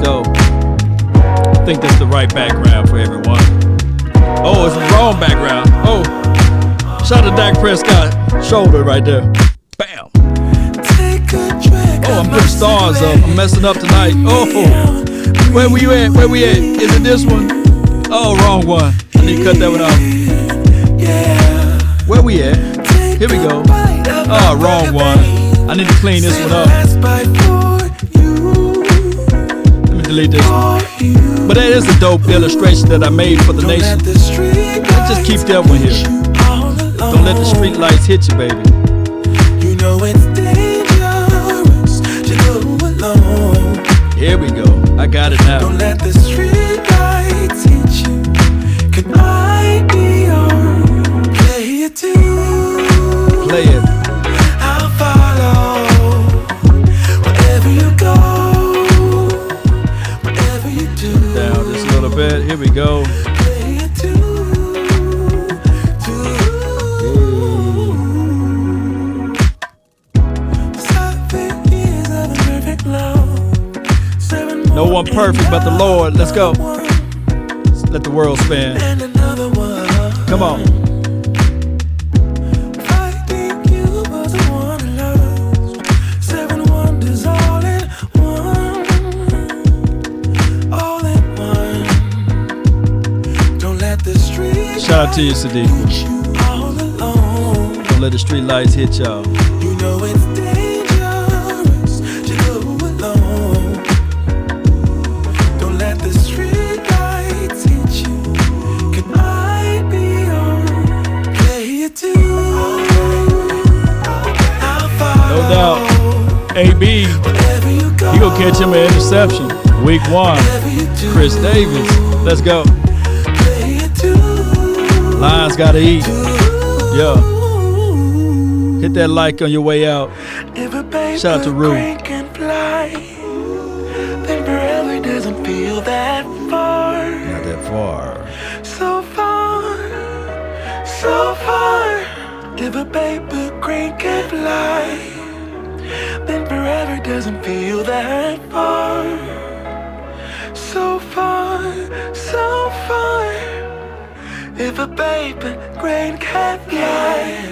Go. I think that's the right background for everyone. Oh, it's the wrong background. Oh. Shout out to Dak Prescott. Shoulder right there. Bam. Oh, I'm putting stars up. I'm messing up tonight. Oh. Where we at? Where we at? Is it this one? Oh, wrong one. I need to cut that one out. Where we at? Here we go. Oh, wrong one. I need to clean this one up. Let me delete this one. But that is a dope illustration that I made for the nation. Let's just keep that one here. Don't let the street lights hit you, baby. You know it's dangerous to go alone. Here we go. I got it now. Don't let the street lights hit you. Can I be your player too? Play it. I'll follow whatever No one perfect but the Lord. Let's go. Let's let the world spin. Come on. Shout out to you, Sadiq. Don't let the street lights hit y'all. You know it's dangerous to go alone. Don't let the street lights hit you. Can I be your player too? No doubt. AB, he gonna catch him an interception. Week 1. Chris Davis. Let's go. Lions gotta eat. Yeah. Hit that like on your way out. Shout out to Rue. Then forever doesn't feel that far. Not that far. So far, so far. If a paper crane can fly, then forever doesn't feel that far. So far, so far. If a paper crane can fly,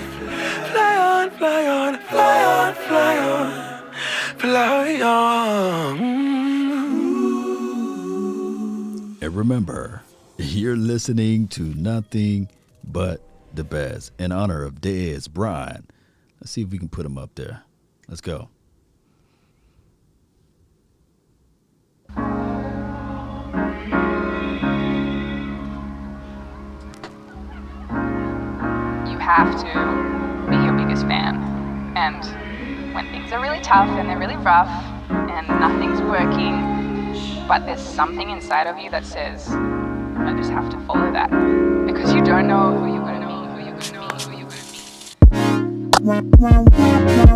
fly on, fly on, fly on, fly on, fly on. And remember, you're listening to nothing but the best. In honor of Dez Bryant. Let's see if we can put him up there. Let's go. You have to be your biggest fan. And when things are really tough and they're really rough and nothing's working, but there's something inside of you that says, I just have to follow that. Because you don't know who you're going to meet, who you're going to meet, who you're going to meet.